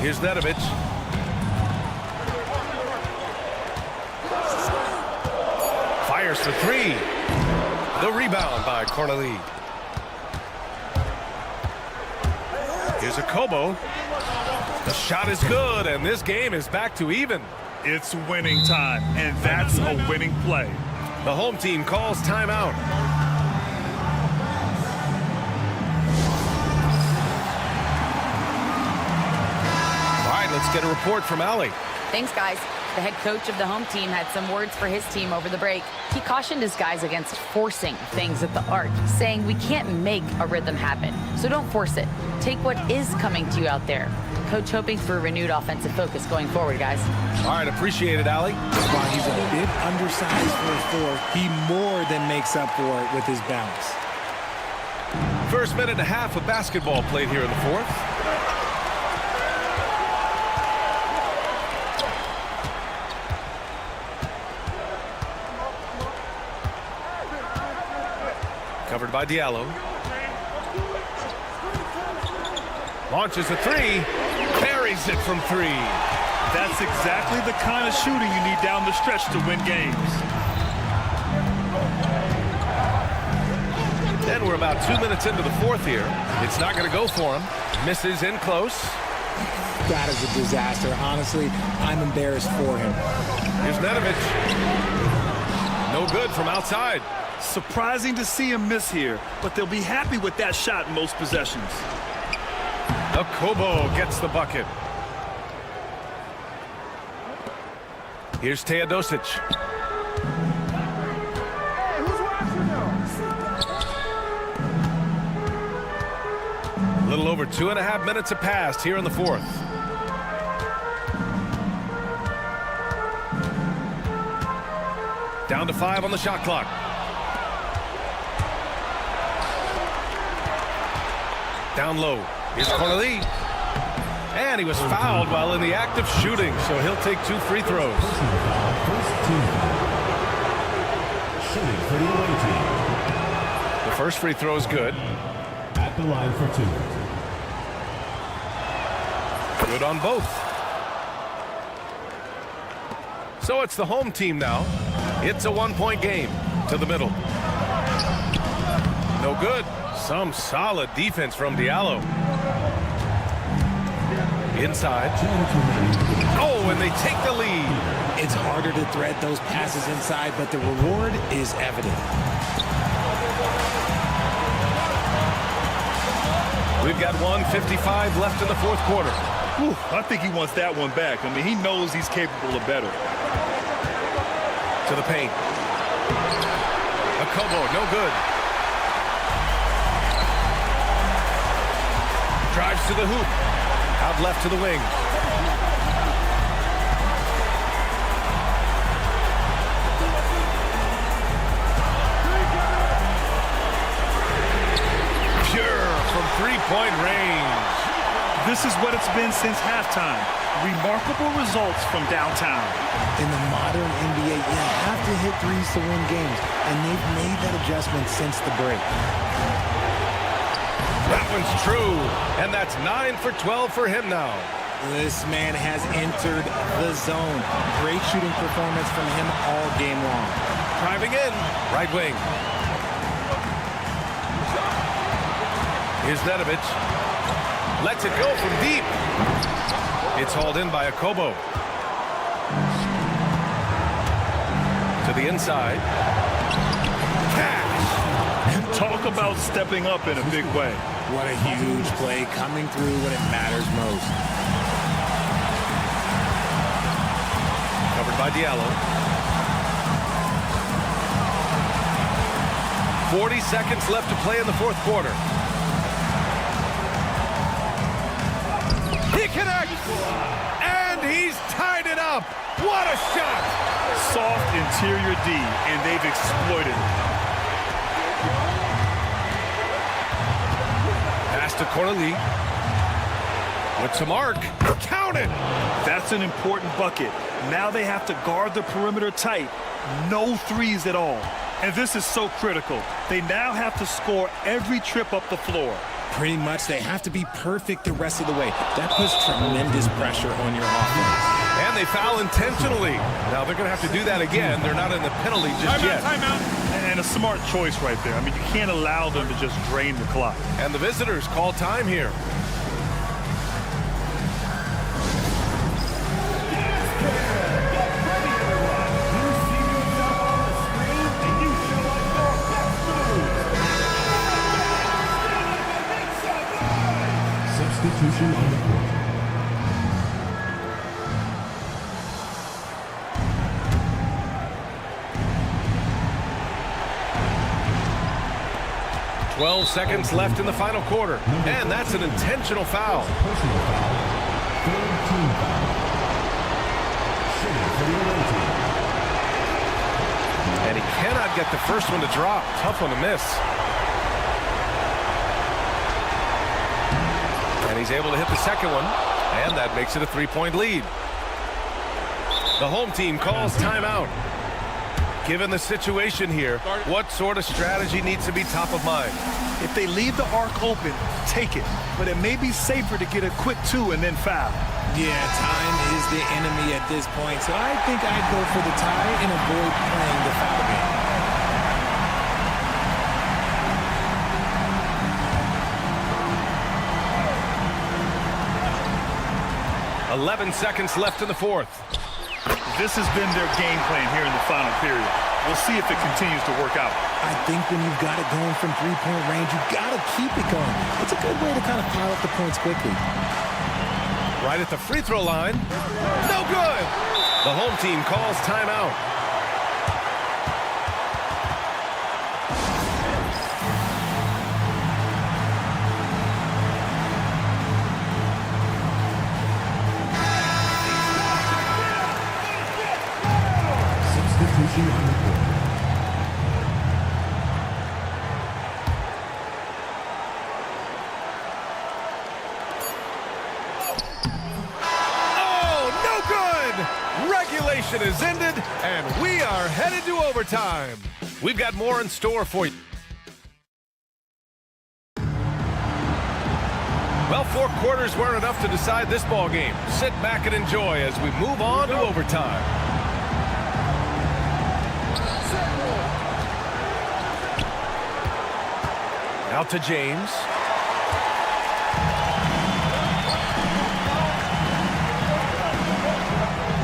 Here's Nedovic. Fires for three. The rebound by Corneli. Here's a Kobo. The shot is good, and this game is back to even. It's winning time, and that's a winning play. The home team calls timeout. All right, let's get a report from Allie. Thanks, guys. The head coach of the home team had some words for his team over the break. He cautioned his guys against forcing things at the arc, saying we can't make a rhythm happen, so don't force it. Take what is coming to you out there. Coach hoping for a renewed offensive focus going forward, guys. All right, appreciate it, Allie. While he's a bit undersized for a four, he more than makes up for it with his bounce. First minute and a half of basketball played here in the fourth. Covered by Diallo. Launches a three. Buries it from three. That's exactly the kind of shooting you need down the stretch to win games. Then we're about 2 minutes into the fourth here. It's not going to go for him. Misses in close. That is a disaster. Honestly, I'm embarrassed for him. Here's Nedovic. No good from outside. Surprising to see him miss here, but they'll be happy with that shot in most possessions. Kobo gets the bucket. Here's Teodosic. A little over 2.5 minutes have passed here in the fourth. Down to 5 on the shot clock. Down low. Here's Corneli. And he was fouled while in the act of shooting, so he'll take 2 free throws. The first free throw is good. At the line for 2. Good on both. So it's the home team now. It's a 1-point game to the middle. No good. Some solid defense from Diallo. Inside. Oh, and they take the lead. It's harder to thread those passes inside, but the reward is evident. We've got 1:55 left in the fourth quarter. Whew, I think he wants that one back. I mean, he knows he's capable of better. To the paint. A Kobo, no good. Drives to the hoop. Out left to the wing. Pure from three-point range. This is what it's been since halftime. Remarkable results from downtown. In the modern NBA, you have to hit threes to win games, and they've made that adjustment since the break. That one's true, and that's 9 for 12 for him now. This man has entered the zone. Great shooting performance from him all game long. Driving in, right wing. Here's Nedovic. Lets it go from deep. It's hauled in by a Kobo. To the inside. Cash. Talk about stepping up in a big way. What a huge play, coming through when it matters most. Covered by Diallo. 40 seconds left to play in the fourth quarter. He connects! And he's tied it up! What a shot! Soft interior D, and they've exploited it. Pass to Corneli. With some arc. Count it! That's an important bucket. Now they have to guard the perimeter tight. No threes at all. And this is so critical. They now have to score every trip up the floor. Pretty much, they have to be perfect the rest of the way. That puts tremendous pressure on your offense. And they foul intentionally. Now they're going to have to do that again. They're not in the penalty just yet. Timeout. And a smart choice right there. I mean, you can't allow them to just drain the clock. And the visitors call time here. Substitution on the court. "12 seconds left in the final quarter." And that's an intentional foul. Personal foul. Third team foul. Shooting for the away team. And he cannot get the first one to drop. Tough one to miss. And he's able to hit the second one. And that makes it a 3-point lead. The home team calls timeout. Given the situation here, what sort of strategy needs to be top of mind? If they leave the arc open, take it. But it may be safer to get a quick 2 and then foul. Yeah, time is the enemy at this point, so I think I'd go for the tie and avoid playing the foul game. 11 seconds left in the fourth. This has been their game plan here in the final period. We'll see if it continues to work out. I think when you've got it going from three-point range, you've got to keep it going. It's a good way to kind of pile up the points quickly. Right at the free throw line. No good! The home team calls timeout. Substitution on the court. Regulation is ended, and we are headed to overtime. We've got more in store for you. Well, 4 quarters weren't enough to decide this ball game. Sit back and enjoy as we move on to overtime. Out to James.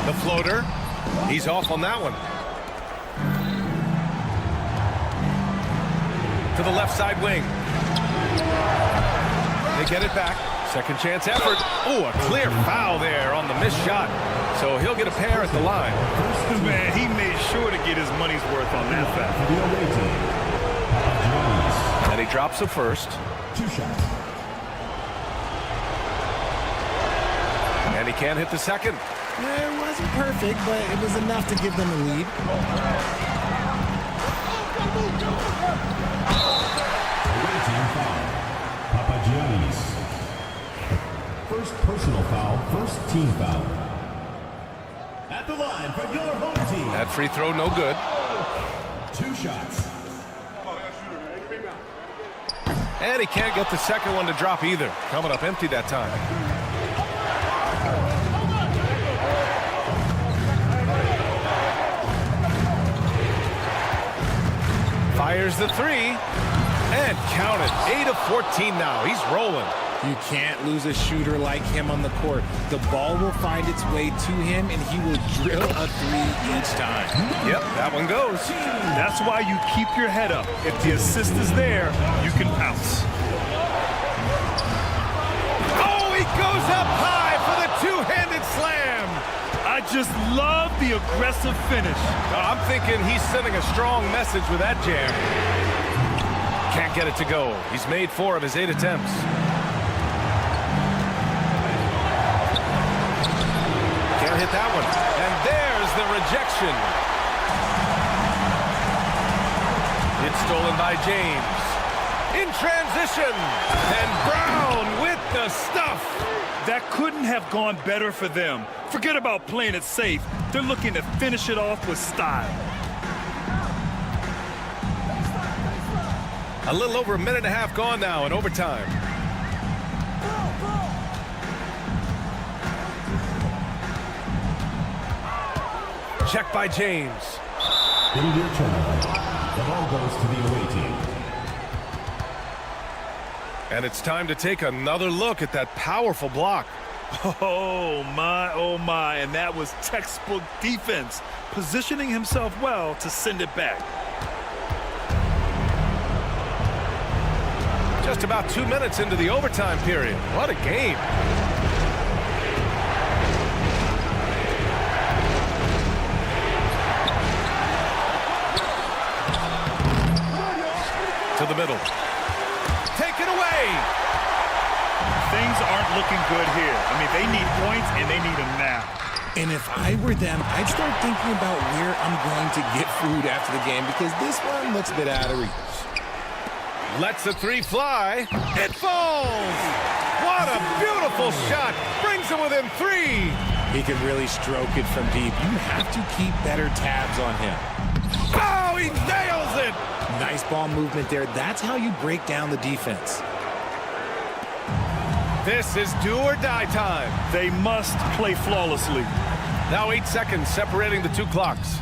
The floater. He's off on that one. To the left side wing. They get it back. Second chance effort. Oh, a clear foul there on the missed shot. So he'll get a pair at the line. Man, he made sure to get his money's worth on that foul. And he drops the first. 2 shots. And he can't hit the second. It wasn't perfect, but it was enough to give them a lead. Away team foul. Papagiannis. First personal foul, first team foul. At the line for your home team. That free throw no good. 2 shots. And he can't get the second one to drop either. Coming up empty that time. Fires the three. And count it. 8 of 14 now. He's rolling. You can't lose a shooter like him on the court. The ball will find its way to him, and he will drill a 3 each time. Yep, that one goes. That's why you keep your head up. If the assist is there, you can pounce. Oh, he goes up high for the two-handed slam. I just love the aggressive finish. I'm thinking he's sending a strong message with that jam. Can't get it to go. He's made 4 of his 8 attempts. Can't hit that one. And there's the rejection. It's stolen by James. In transition. And Brown with the stuff. That couldn't have gone better for them. Forget about playing it safe. They're looking to finish it off with style. A little over a minute and a half gone now in overtime. Check by James. It'll be a turnover. The ball goes to the away team. And it's time to take another look at that powerful block. Oh my, and that was textbook defense, positioning himself well to send it back. Just about 2 minutes into the overtime period. What a game. To the middle. Taken away. Things aren't looking good here. I mean, they need points, and they need them now. And if I were them, I'd start thinking about where I'm going to get food after the game because this one looks a bit out of reach. Lets the three fly. It falls. What a beautiful shot. Brings him within 3. He can really stroke it from deep. You have to keep better tabs on him. Oh, he nails it. Nice ball movement there. That's how you break down the defense. This is do or die time. They must play flawlessly. Now 8 seconds separating the two clocks.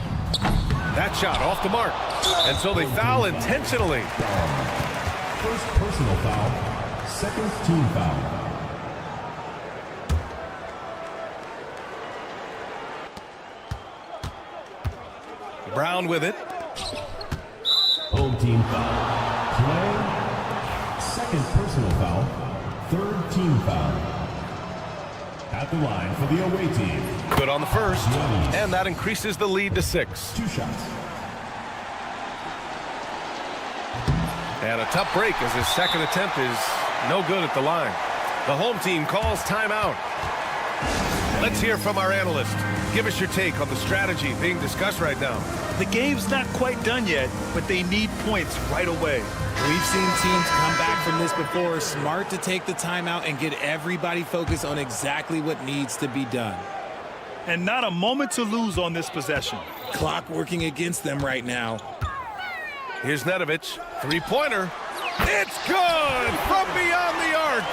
That shot off the mark. And so they foul intentionally. First personal foul, second team foul. Brown with it. Home team foul. Play. Second personal foul. Third team foul. At the line for the away team. Good on the first. And that increases the lead to 6. 2 shots. And a tough break as his second attempt is no good at the line. The home team calls timeout. Let's hear from our analyst. Give us your take on the strategy being discussed right now. The game's not quite done yet, but they need points right away. We've seen teams come back from this before. Smart to take the timeout and get everybody focused on exactly what needs to be done. And not a moment to lose on this possession. Clock working against them right now. Here's Nedovic. Three-pointer. It's good from beyond the arc.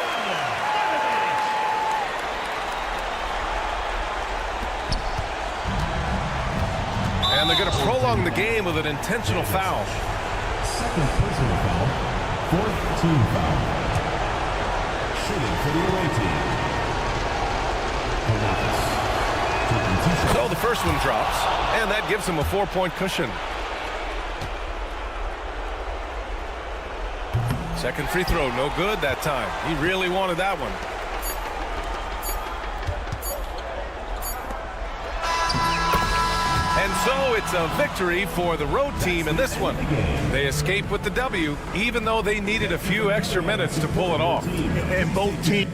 And they're going to prolong the game with an intentional foul. Second personal foul. Fourth team foul. Shooting for the away team. So the first one drops, and that gives him a 4-point cushion. Second free throw, no good that time. He really wanted that one. And so it's a victory for the road team in this one. They escape with the W, even though they needed a few extra minutes to pull it off. And both teams.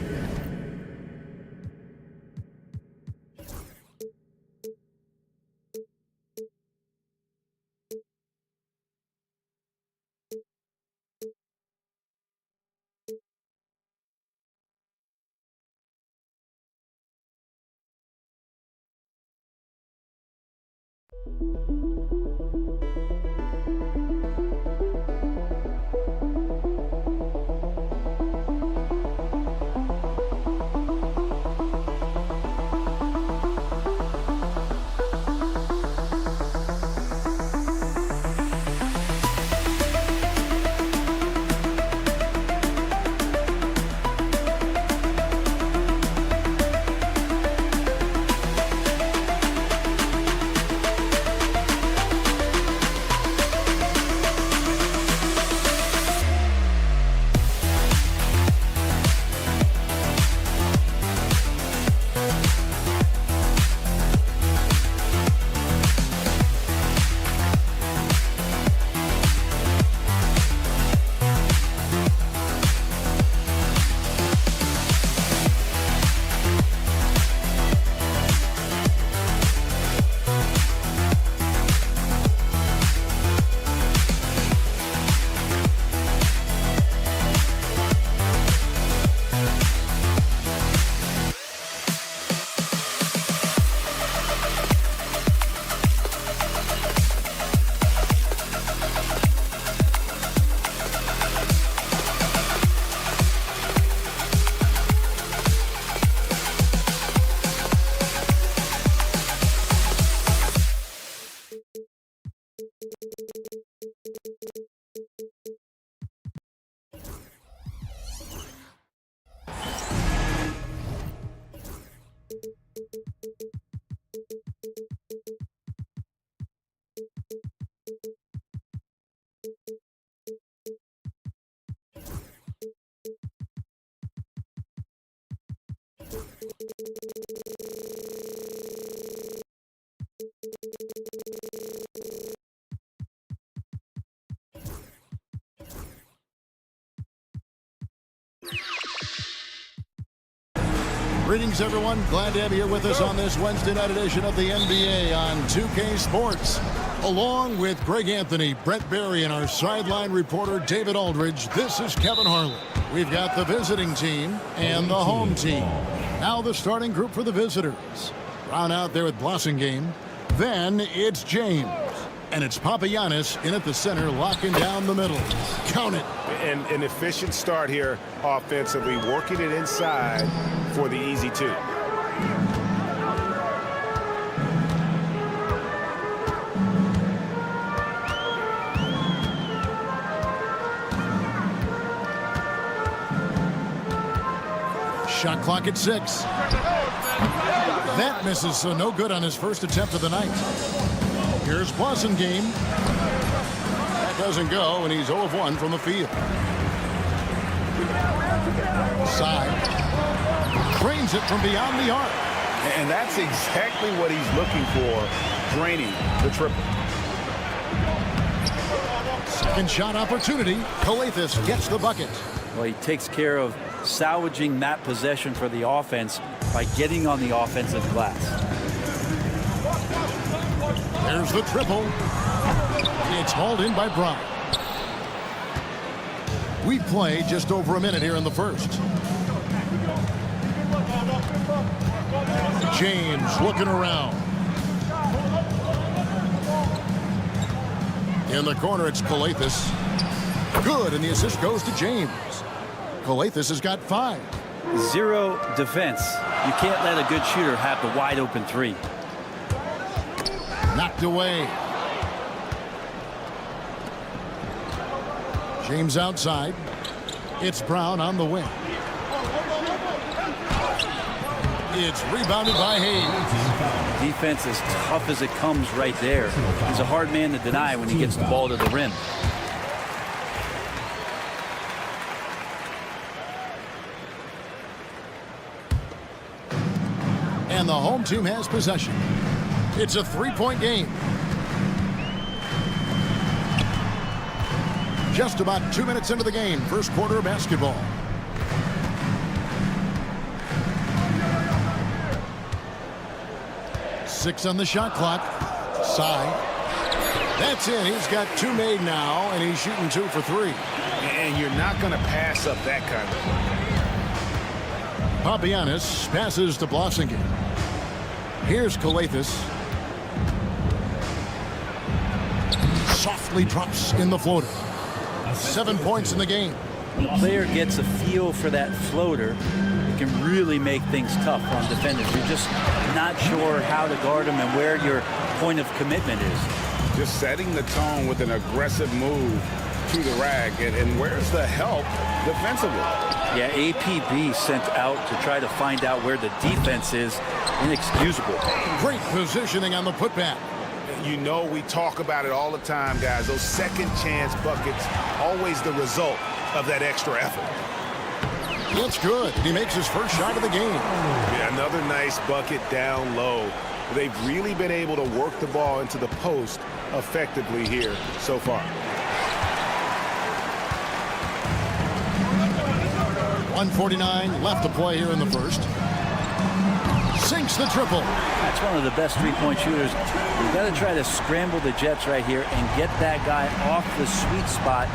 Greetings, everyone. Glad to have you here with us on this Wednesday night edition of the NBA on 2K Sports. Along with Greg Anthony, Brett Barry, and our sideline reporter, David Aldridge, this is Kevin Harlan. We've got the visiting team and the home team. Now the starting group for the visitors. Brown out there with Blossingame. Then it's James. And it's Papagiannis in at the center, locking down the middle. Count it. And an efficient start here offensively, working it inside for the easy two. Shot clock at 6. That misses, so no good on his first attempt of the night. Here's Blossingame. That doesn't go, and he's 0 of 1 from the field. Side. Drains it from beyond the arc. And that's exactly what he's looking for, draining the triple. Second shot opportunity. Calathes gets the bucket. Well, he takes care of salvaging that possession for the offense by getting on the offensive glass. There's the triple. It's hauled in by Brown. We play just over a minute here in the first. James looking around. In the corner, it's Calathes. Good, and the assist goes to James. Calathes has got 5. Zero defense. You can't let a good shooter have the wide open 3. Knocked away. James outside. It's Brown on the wing. It's rebounded by Hayes. Defense as tough as it comes right there. He's a hard man to deny when he gets the ball to the rim. And the home team has possession. It's a 3-point game. Just about 2 minutes into the game, first quarter of basketball. Six on the shot clock. Side. That's it. He's got 2 made now, and he's shooting 2 for 3. And you're not going to pass up that kind of. Papagiannis passes to Blossingame. Here's Calathes. Softly drops in the floater. 7 points in the game. When a player gets a feel for that floater, it can really make things tough on defenders. You're just not sure how to guard them and where your point of commitment is. Just setting the tone with an aggressive move to the rack. And where's the help defensively? Yeah, APB sent out to try to find out where the defense is. Inexcusable. Great positioning on the putback. You know, we talk about it all the time, guys. Those second chance buckets, always the result of that extra effort. That's good. He makes his first shot of the game. Yeah, another nice bucket down low. They've really been able to work the ball into the post effectively here so far. 1:49 left to play here in the first. Sinks the triple. That's one of the best three-point shooters. You've got to try to scramble the Jets right here and get that guy off the sweet spot.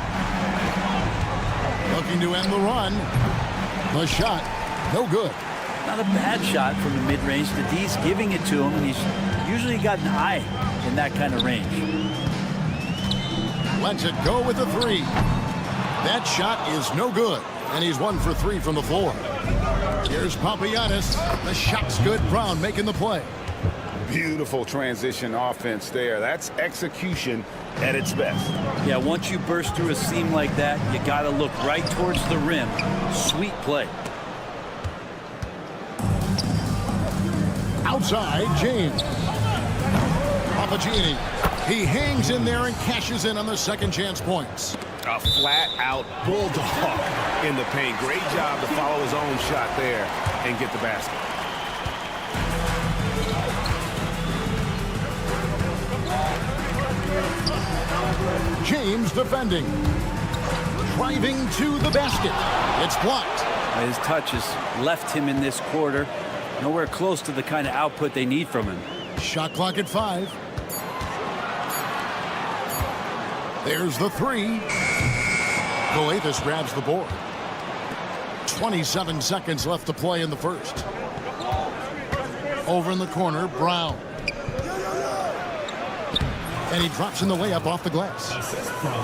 Looking to end the run. The shot, no good. Not a bad shot from the mid-range. The D's giving it to him, and he's usually got an eye in that kind of range. Lets it go with a 3. That shot is no good, and he's 1 for 3 from the floor. Here's Papagiannis. The shot's good. Brown making the play. Beautiful transition offense there. That's execution at its best. Yeah, once you burst through a seam like that, you got to look right towards the rim. Sweet play. Outside, James. Papagiannis. He hangs in there and cashes in on the second chance points. A flat-out bulldog in the paint. Great job to follow his own shot there and get the basket. James defending. Driving to the basket. It's blocked. His touch has left him in this quarter. Nowhere close to the kind of output they need from him. Shot clock at 5. There's the 3. Coathis grabs the board. 27 seconds left to play in the first. Over in the corner, Brown. And he drops in the layup off the glass.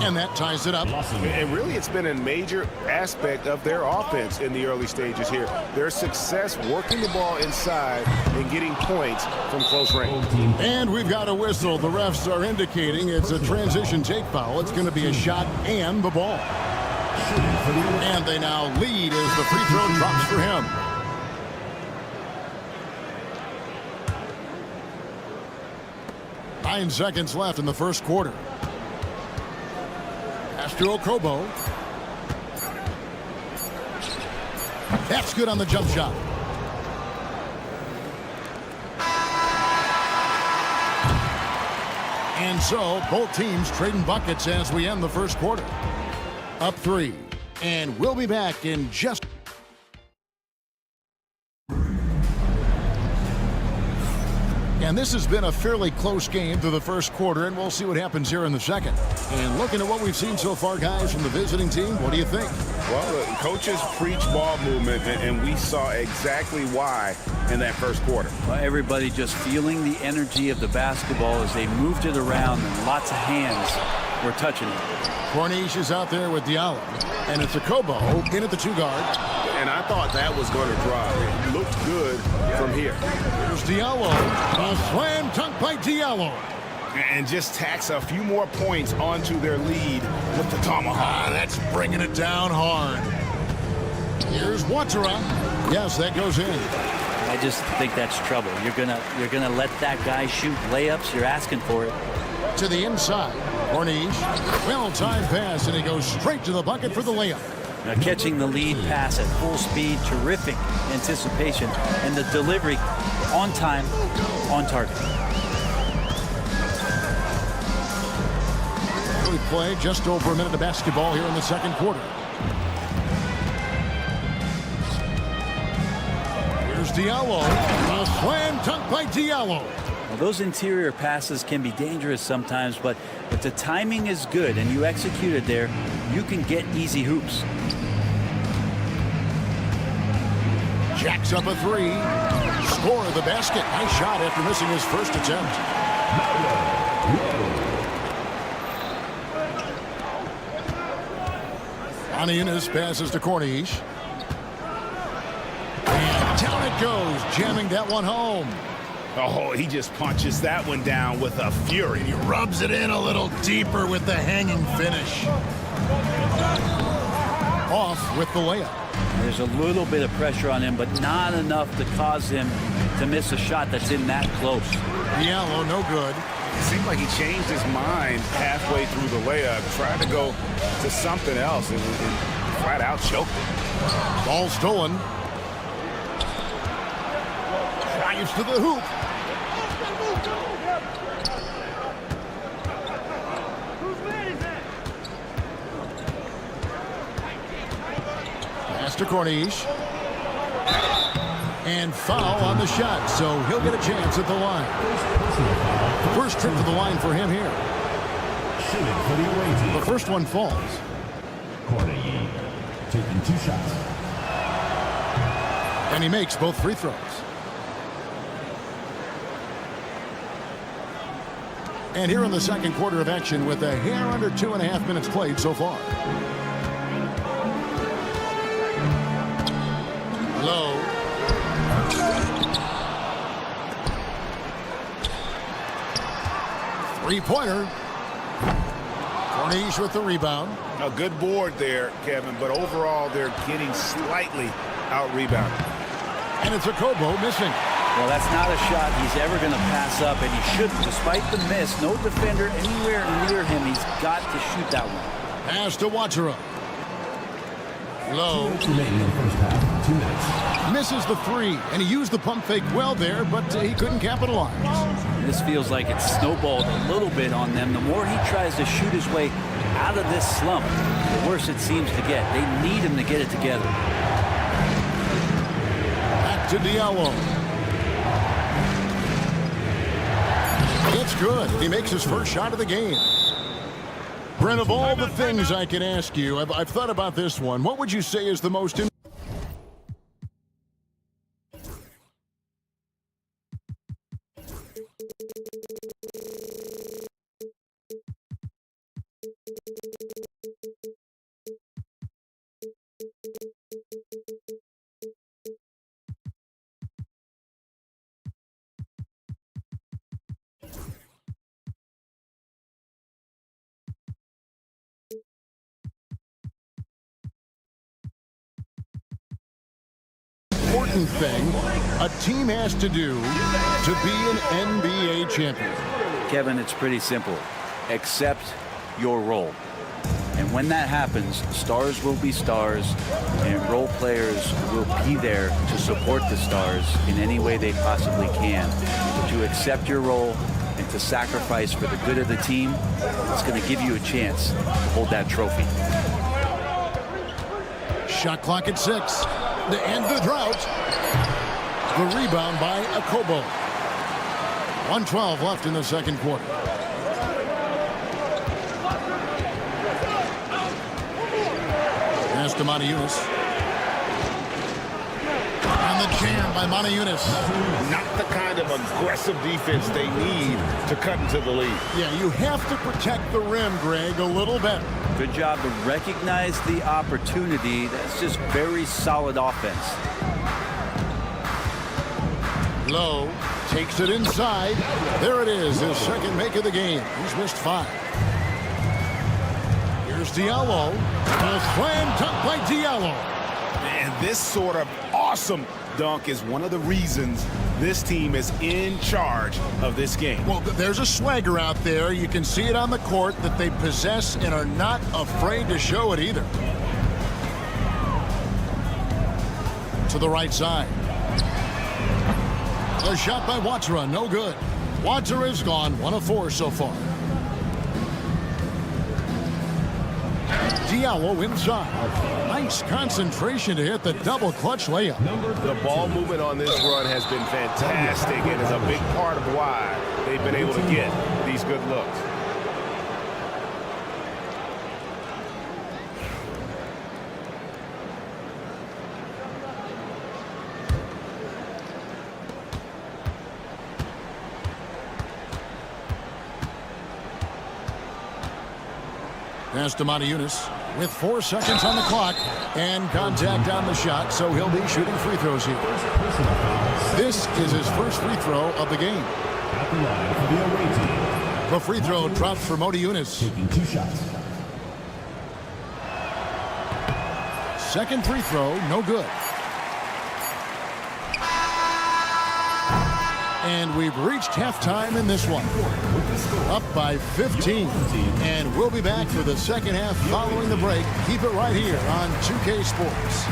And that ties it up. And really, it's been a major aspect of their offense in the early stages here. Their success working the ball inside and getting points from close range. And we've got a whistle. The refs are indicating it's a transition take foul. It's going to be a shot and the ball. And they now lead as the free throw drops for him. Nine seconds left in the first quarter. Pass to Okobo. That's good on the jump shot. And so both teams trading buckets as we end the first quarter. Up 3. And we'll be back in just... And this has been a fairly close game through the first quarter, and we'll see what happens here in the second. And looking at what we've seen so far, guys, from the visiting team, what do you think? Well, the coaches preach ball movement, and we saw exactly why in that first quarter. Well, everybody just feeling the energy of the basketball as they moved it around, and lots of hands were touching it. Corniche is out there with Diallo, and it's Okobo in at the 2 guard. And I thought that was going to drop. It looked good from here. Here's Diallo. A slam dunk by Diallo. And just tacks a few more points onto their lead with the tomahawk. That's bringing it down hard. Here's Watera. Yes, that goes in. I just think that's trouble. You're gonna let that guy shoot layups. You're asking for it. To the inside. Corniche. Well-timed pass, and he goes straight to the bucket for the layup. Now catching the lead pass at full speed, terrific anticipation, and the delivery on time, on target. We play just over a minute of basketball here in the second quarter. Here's Diallo. A slam dunk by Diallo. Well, those interior passes can be dangerous sometimes, but if the timing is good and you execute it there, you can get easy hoops. Jacks up a 3. Score of the basket. Nice shot after missing his first attempt. Aniunas passes to Corniche. And down it goes, jamming that one home. Oh, he just punches that one down with a fury. He rubs it in a little deeper with the hanging finish. Off with the layup. There's a little bit of pressure on him, but not enough to cause him to miss a shot that's in that close. Diallo, no good. It seemed like he changed his mind halfway through the layup, tried to go to something else, and flat out choked it. Ball stolen. Drives to the hoop. Pass to Corniche. And foul on the shot, so he'll get a chance at the line. First trip to the line for him here. The first one falls. Corniche taking 2 shots. And he makes both free throws. And here in the second quarter of action with a hair under 2.5 minutes played so far. Low. Three-pointer. Corniche with the rebound. A good board there, Kevin, but overall they're getting slightly out-rebounded. And it's Okobo missing. Well, that's not a shot he's ever going to pass up, and he shouldn't. Despite the miss, no defender anywhere near him. He's got to shoot that one. Pass to Watera. Low. Remaining in the first half, 2 minutes. Misses the 3, and he used the pump fake well there, but he couldn't capitalize. This feels like it's snowballed a little bit on them. The more he tries to shoot his way out of this slump, the worse it seems to get. They need him to get it together. Back to Diallo. It's good. He makes his first shot of the game. Brent, of all the things I can ask you, I've thought about this one. What would you say is the most important thing a team has to do to be an NBA champion? Kevin, it's pretty simple. Accept your role. And when that happens, stars will be stars, and role players will be there to support the stars in any way they possibly can. To accept your role and to sacrifice for the good of the team, it's going to give you a chance to hold that trophy. Shot clock at 6. To end the drought. The rebound by Akobo. 1:12 left in the second quarter. Pass to Motiejunas. And the jam by Motiejunas. Not the kind of aggressive defense they need to cut into the lead. Yeah, you have to protect the rim, Greg, a little better. Good job to recognize the opportunity. That's just very solid offense. Lowe takes it inside. There it is, his second make of the game. He's missed 5. Here's Diallo. A slam dunk by Diallo. And this sort of awesome dunk is one of the reasons this team is in charge of this game. Well, there's a swagger out there. You can see it on the court that they possess and are not afraid to show it either. To the right side. A shot by Watsara, no good. Watsara is gone, 1 of 4 so far. Diallo inside. Nice concentration to hit the double clutch layup. The ball movement on this run has been fantastic and is a big part of why they've been able to get these good looks. Pass to Motiejunas with 4 seconds on the clock and contact on the shot, so he'll be shooting free throws here. This is his first free throw of the game. The free throw drops for Motiejunas. Taking 2 shots. Second free throw, no good. And we've reached halftime in this one. Up by 15. And we'll be back for the second half following the break. Keep it right here on 2K Sports.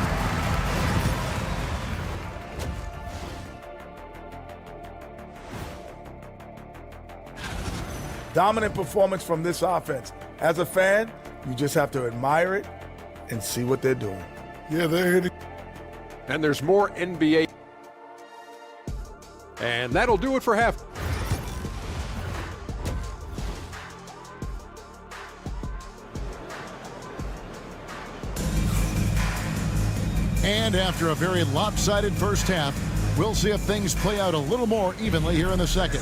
Dominant performance from this offense. As a fan, you just have to admire it and see what they're doing. Yeah, they're hitting. And there's more NBA. And that'll do it for half. And after a very lopsided first half, we'll see if things play out a little more evenly here in the second.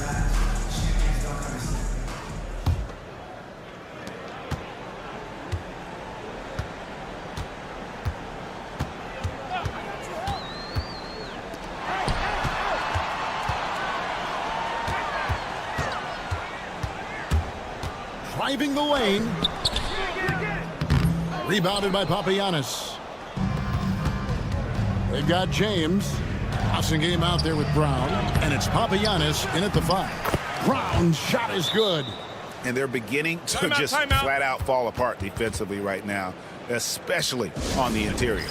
Driving the lane. Rebounded by Papagiannis. They've got James. Passing game out there with Brown. And it's Papagiannis in at the 5. Brown's shot is good. And they're beginning to just flat out fall apart defensively right now, especially on the interior.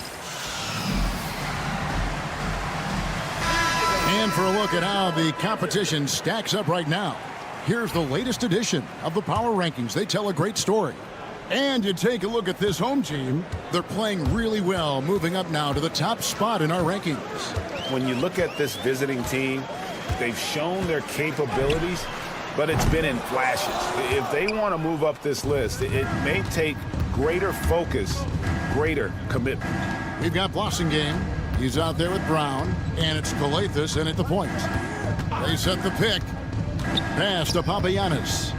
And Time for a look at how the competition stacks up right now. Here's the latest edition of the Power Rankings. They tell a great story. And you take a look at this home team. They're playing really well, moving up now to the top spot in our rankings. When you look at this visiting team, they've shown their capabilities, but it's been in flashes. If they want to move up this list, it may take greater focus, greater commitment. We've got Blossingame. He's out there with Brown, and it's Calathis in at the point. They set the pick. Pass to Papagiannis.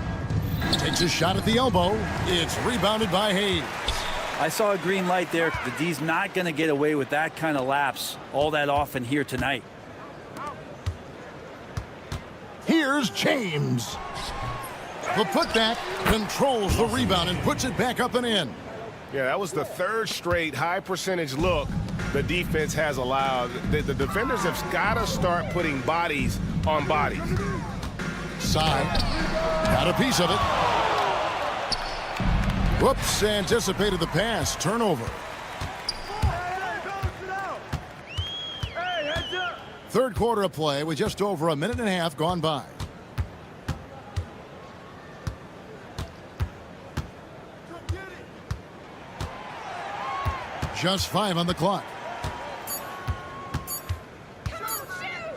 Takes a shot at the elbow. It's rebounded by Hayes. I saw a green light there. The D's not going to get away with that kind of lapse all that often here tonight. Here's James. The putback controls the rebound and puts it back up and in. Yeah, that was the third straight high percentage look the defense has allowed. The defenders have got to start putting bodies on bodies. Side. Got a piece of it. Whoops, anticipated the pass. Turnover. Third quarter of play with just over a minute and a half gone by. Just 5 on the clock.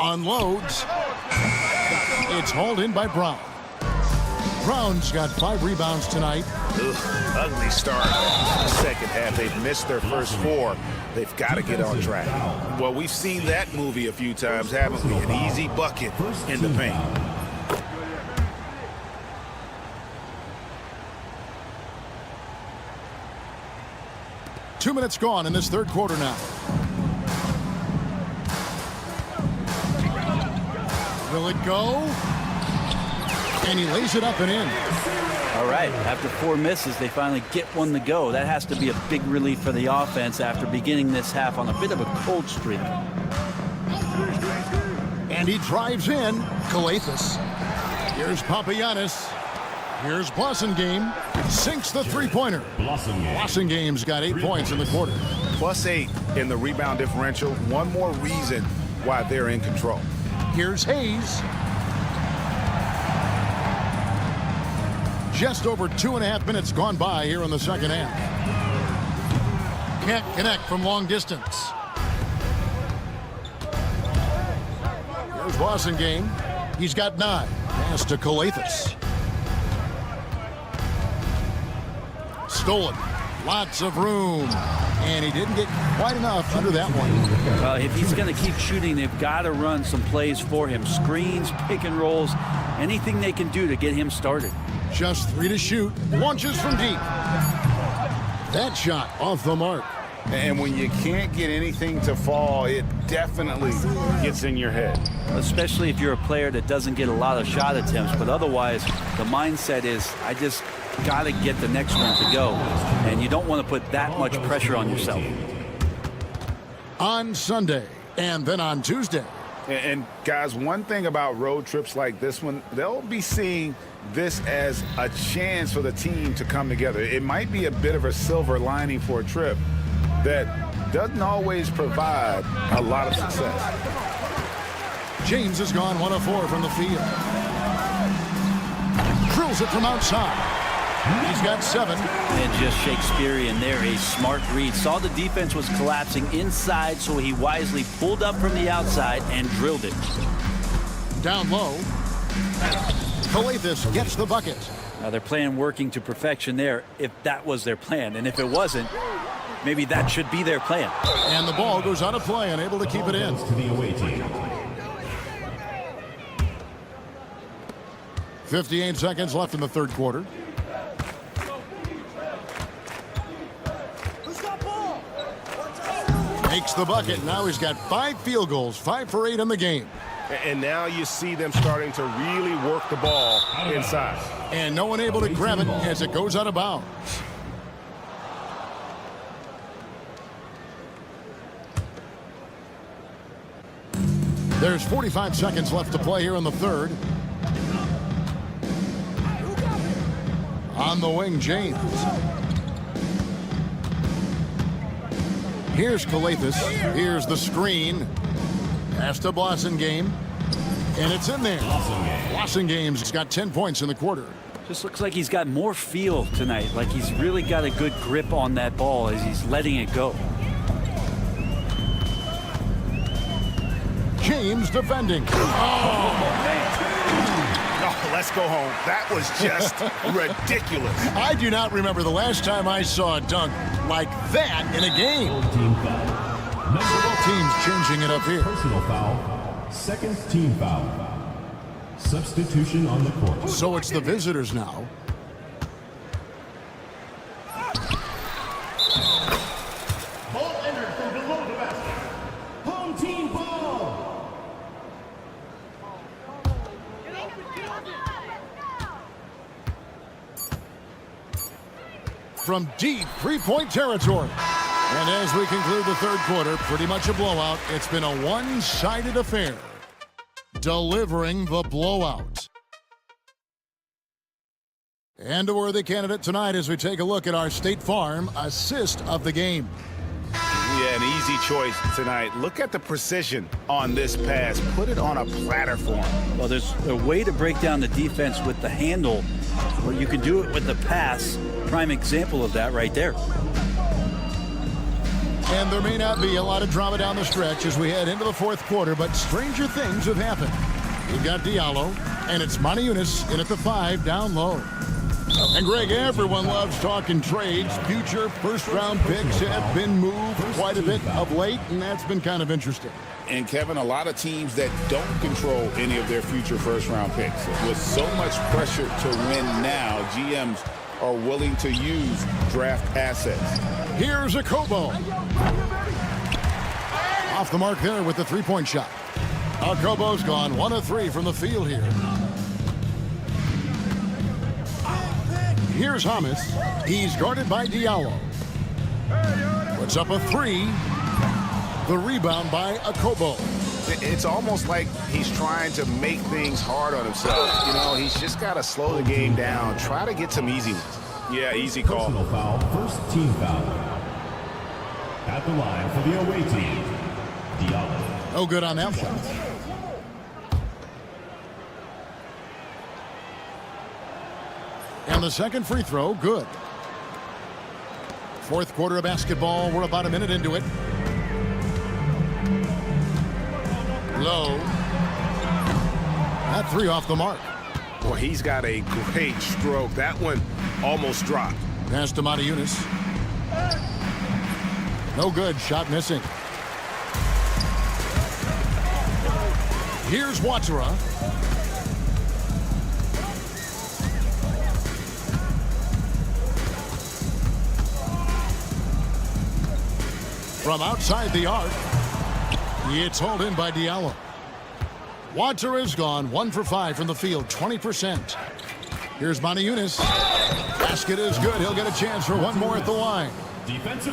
Unloads. It's hauled in by Brown. Brown's got 5 rebounds tonight. Ugly start. Second half, they've missed their first 4. They've got to get on track. Well, we've seen that movie a few times, haven't we? An easy bucket in the paint. Two minutes gone in this third quarter now. Will it go? And he lays it up and in. All right, after 4 misses, they finally get one to go. That has to be a big relief for the offense after beginning this half on a bit of a cold streak. And he drives in. Calathis. Here's Papagiannis. Here's Blossingame. Sinks the three-pointer. Blossingame's got 8 points in the quarter. +8 in the rebound differential. One more reason why they're in control. Here's Hayes. Just over 2.5 minutes gone by here in the second half. Can't connect from long distance. Here's Blossingame. He's got 9. Pass to Calathis. Stolen. Lots of room. And he didn't get quite enough under that one. Well, if he's going to keep shooting, they've got to run some plays for him. Screens, pick and rolls, anything they can do to get him started. Just 3 to shoot. Launches from deep. That shot off the mark. And when you can't get anything to fall, it definitely gets in your head. Especially if you're a player that doesn't get a lot of shot attempts. But otherwise, the mindset is, I just got to get the next one to go. And you don't want to put that much pressure on yourself. On Sunday and then on Tuesday. And guys, one thing about road trips like this one, they'll be seeing this as a chance for the team to come together. It might be a bit of a silver lining for a trip that doesn't always provide a lot of success. James has gone 1 of 4 from the field. Drills it from outside. He's got 7. And just Shakespearean there, a smart read. Saw the defense was collapsing inside, so he wisely pulled up from the outside and drilled it. Down low. Calathis gets the bucket. Now their plan working to perfection there, if that was their plan. And if it wasn't, maybe that should be their plan. And the ball goes out of play, unable to keep it in. To the away team. 58 seconds left in the third quarter. Makes the bucket. Now he's got 5 field goals, 5 for 8 in the game. And now you see them starting to really work the ball inside. And no one able to grab it as it goes out of bounds. There's 45 seconds left to play here in the third. On the wing, James. Here's Calathis. Here's the screen. Pass to Blossingame. And it's in there. Games got 10 points in the quarter. Just looks like he's got more feel tonight, like he's really got a good grip on that ball as he's letting it go. James defending. Oh, let's go home. That was just ridiculous. I do not remember the last time I saw a dunk like that in a game. Team foul. Both teams changing it up here. Personal foul. Second team foul. Substitution on the court. So it's the visitors now. Ball entered from below the basket. Home team ball. From deep three-point territory. And as we conclude the third quarter, pretty much a blowout. It's been a one-sided affair. Delivering the blowout. And a worthy candidate tonight as we take a look at our State Farm assist of the game. Yeah, an easy choice tonight. Look at the precision on this pass. Put it on a platter for him. Well, there's a way to break down the defense with the handle where you can do it with the pass. Prime example of that right there. And there may not be a lot of drama down the stretch as we head into the fourth quarter, but stranger things have happened. We've got Diallo, and it's Moniunas in at the 5 down low. And Greg, everyone loves talking trades. Future first-round picks have been moved quite a bit of late, and that's been kind of interesting. And Kevin, a lot of teams that don't control any of their future first-round picks. With so much pressure to win now, GMs are willing to use draft assets. Here's a Kobo. Off the mark there with the three-point shot. Kobo's gone 1 of 3 from the field here. Here's Hamas. He's guarded by Diallo. Puts up a 3. The rebound by Kobo. It's almost like he's trying to make things hard on himself. You know, he's just got to slow the game down. Try to get some easy ones. Yeah, easy call. Personal foul. First team foul. At the line for the away team, Diallo. No good on that one. And the second free throw, good. Fourth quarter of basketball. We're about a minute into it. Low. That 3 off the mark. Boy, he's got a great stroke. That one almost dropped. Pass to Moniunas. No good. Shot missing. Here's Watera. From outside the arc. It's hauled in by Diallo. Watera's gone 1 for 5 from the field, 20%. Here's Moniunas. Basket is good. He'll get a chance for one more at the line.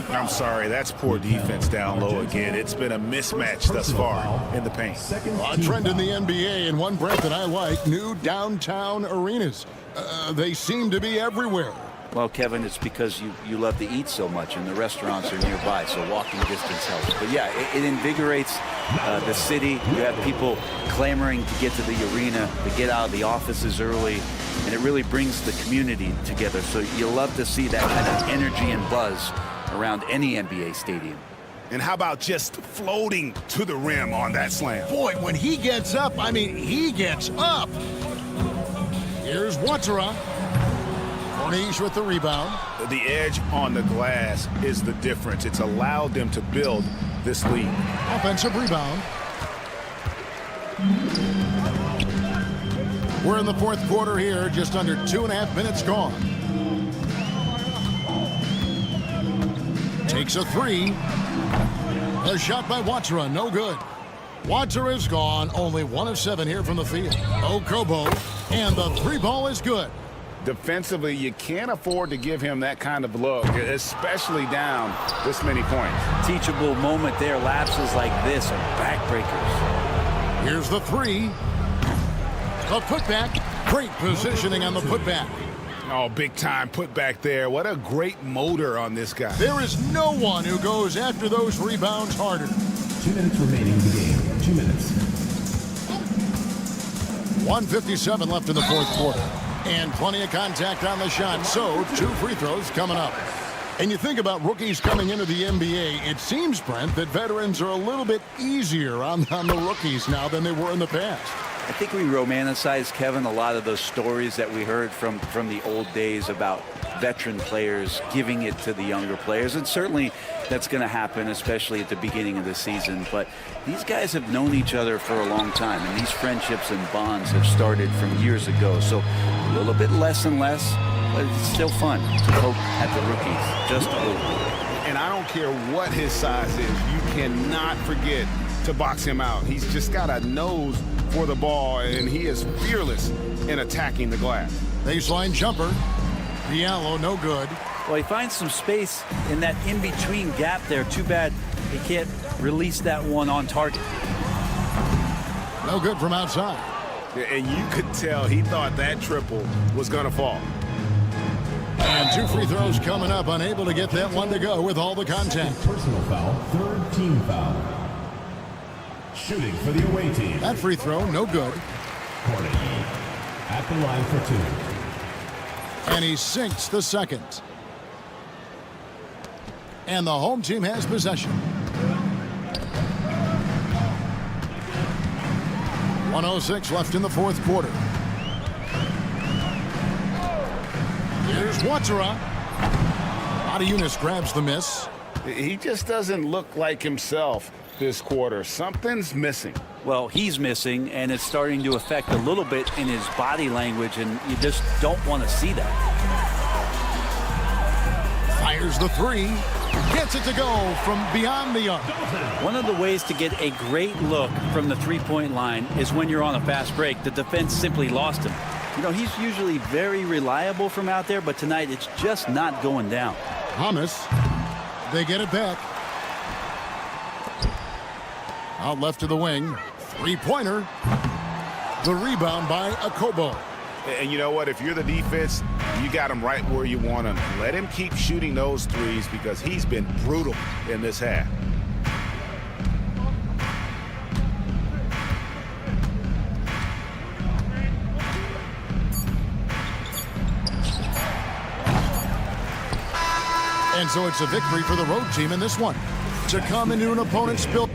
I'm sorry, that's poor defense down low again. It's been a mismatch thus far in the paint. A trend in the NBA, and one breath that I like, new downtown arenas. They seem to be everywhere. Well, Kevin, it's because you love to eat so much, and the restaurants are nearby, so walking distance helps. But yeah, it invigorates the city. You have people clamoring to get to the arena, to get out of the offices early, and it really brings the community together. So you love to see that kind of energy and buzz around any NBA stadium. And how about just floating to the rim on that slam? Boy, when he gets up, I mean, he gets up. Here's Watera. Corniche with the rebound. The edge on the glass is the difference. It's allowed them to build this lead. Offensive rebound. We're in the fourth quarter here, just under 2.5 minutes gone. Takes a 3. A shot by Watera, no good. Watera is gone, only 1 of 7 here from the field. Kobo, and the 3 ball is good. Defensively, you can't afford to give him that kind of look, especially down this many points. Teachable moment there. Lapses like this are backbreakers. Here's the 3. The putback. Great positioning on the putback. Oh, big time putback there. What a great motor on this guy. There is no one who goes after those rebounds harder. 2 minutes remaining in the game. 2 minutes. 1:57 left in the fourth quarter. And plenty of contact on the shot, so 2 free throws coming up. And you think about rookies coming into the NBA, it seems, Brent, that veterans are a little bit easier on the rookies now than they were in the past. I think we romanticize, Kevin, a lot of those stories that we heard from the old days about veteran players giving it to the younger players. And certainly that's going to happen, especially at the beginning of the season. But these guys have known each other for a long time, and these friendships and bonds have started from years ago. So a little bit less and less, but it's still fun to poke at the rookies, just a little bit. And I don't care what his size is, you cannot forget to box him out. He's just got a nose for the ball, and he is fearless in attacking the glass. Baseline jumper. Diallo, no good. Well, he finds some space in that in-between gap there. Too bad he can't release that one on target. No good from outside. And you could tell he thought that triple was going to fall. And 2 free throws coming up, unable to get that one to go with all the contact. Personal foul, third team foul. Shooting for the away team. That free throw, no good. Corning at the line for 2. And he sinks the second. And the home team has possession. 1:06 left in the fourth quarter. Here's Watsara. Adiunas grabs the miss. He just doesn't look like himself this quarter. Something's missing. Well, he's missing, and it's starting to affect a little bit in his body language, and you just don't want to see that. Fires the 3. Gets it to go from beyond the arc. One of the ways to get a great look from the three-point line is when you're on a fast break. The defense simply lost him. You know, he's usually very reliable from out there, but tonight it's just not going down. Thomas. They get it back. Out left to the wing. 3-pointer. The rebound by Akobo. And you know what? If you're the defense, you got him right where you want him. Let him keep shooting those threes because he's been brutal in this half. And so it's a victory for the road team in this one. To come into an opponent's build.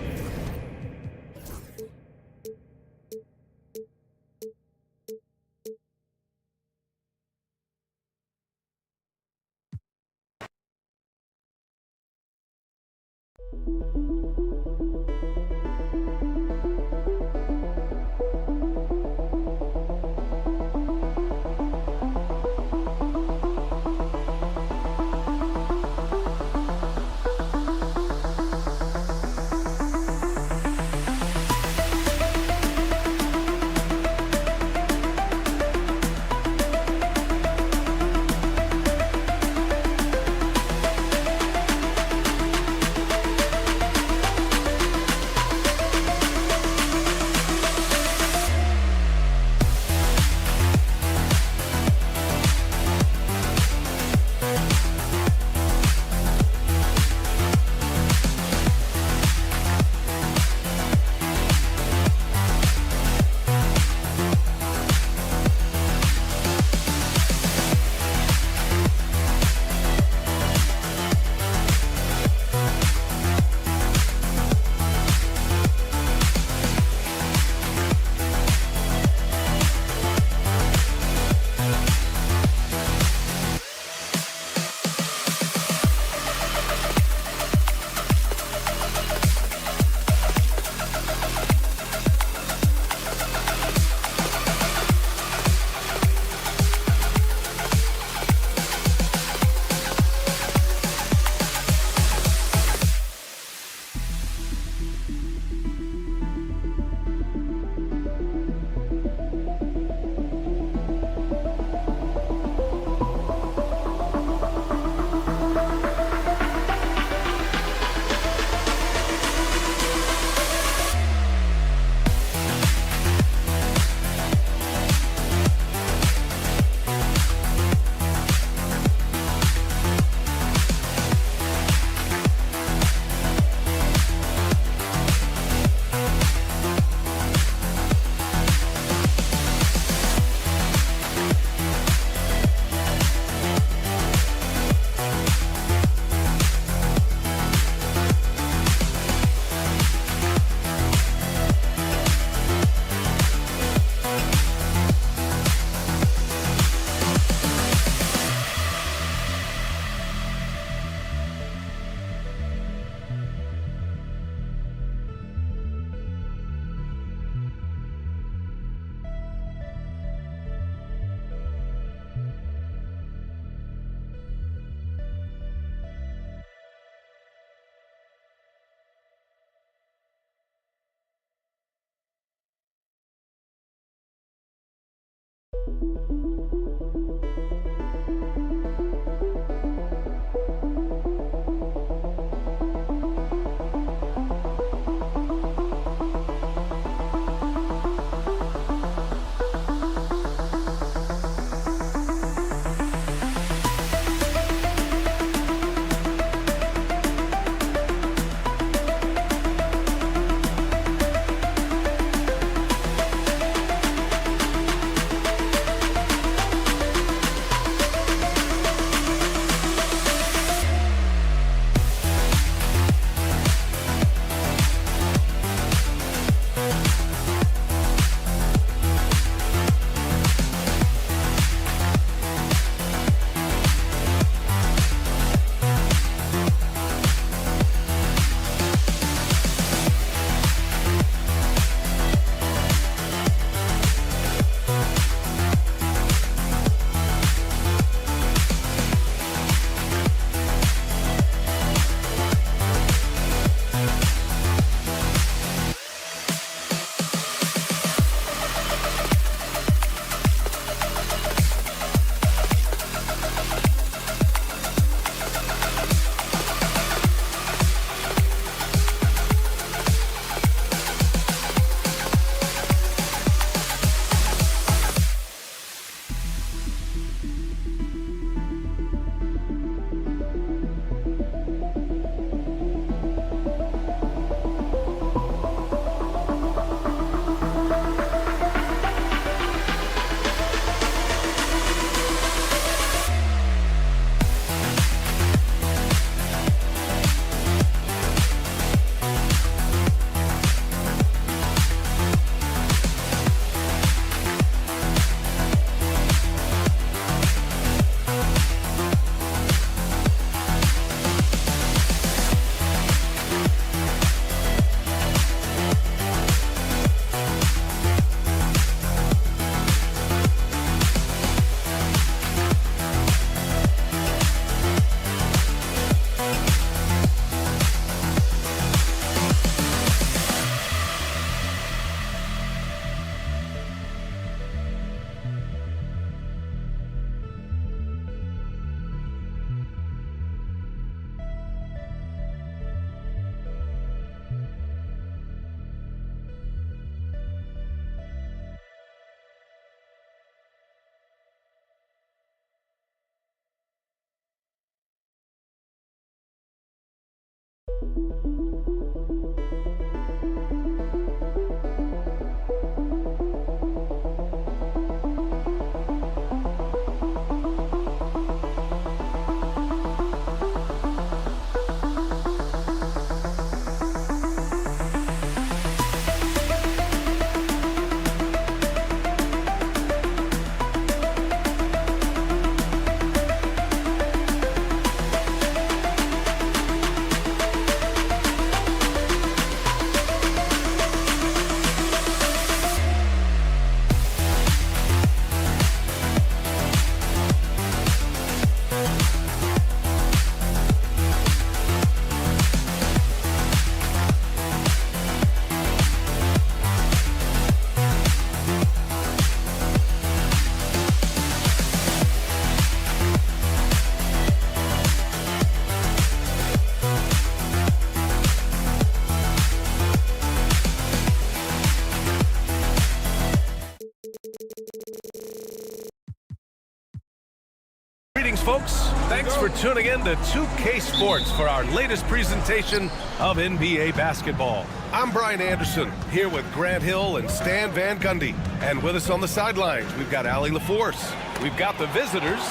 Greetings, folks. Thanks for tuning in to 2K Sports for our latest presentation of NBA basketball. I'm Brian Anderson, here with Grant Hill and Stan Van Gundy. And with us on the sidelines, we've got Allie LaForce. We've got the visitors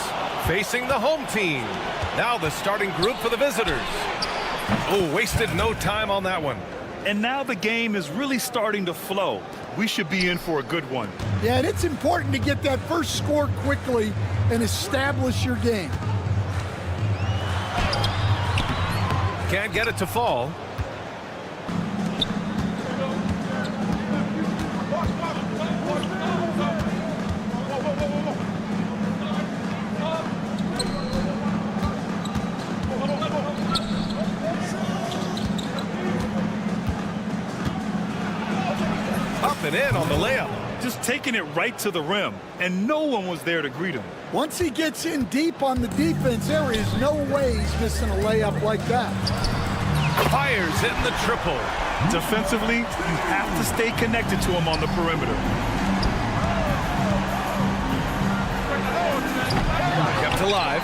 facing the home team. Now the starting group for the visitors. Oh, wasted no time on that one. And now the game is really starting to flow. We should be in for a good one. Yeah, and it's important to get that first score quickly and establish your game. Can't get it to fall. Up and in on the layup. Just taking it right to the rim, and no one was there to greet him. Once he gets in deep on the defense, there is no way he's missing a layup like that. Fires hitting the triple. Defensively, you have to stay connected to him on the perimeter. Kept alive.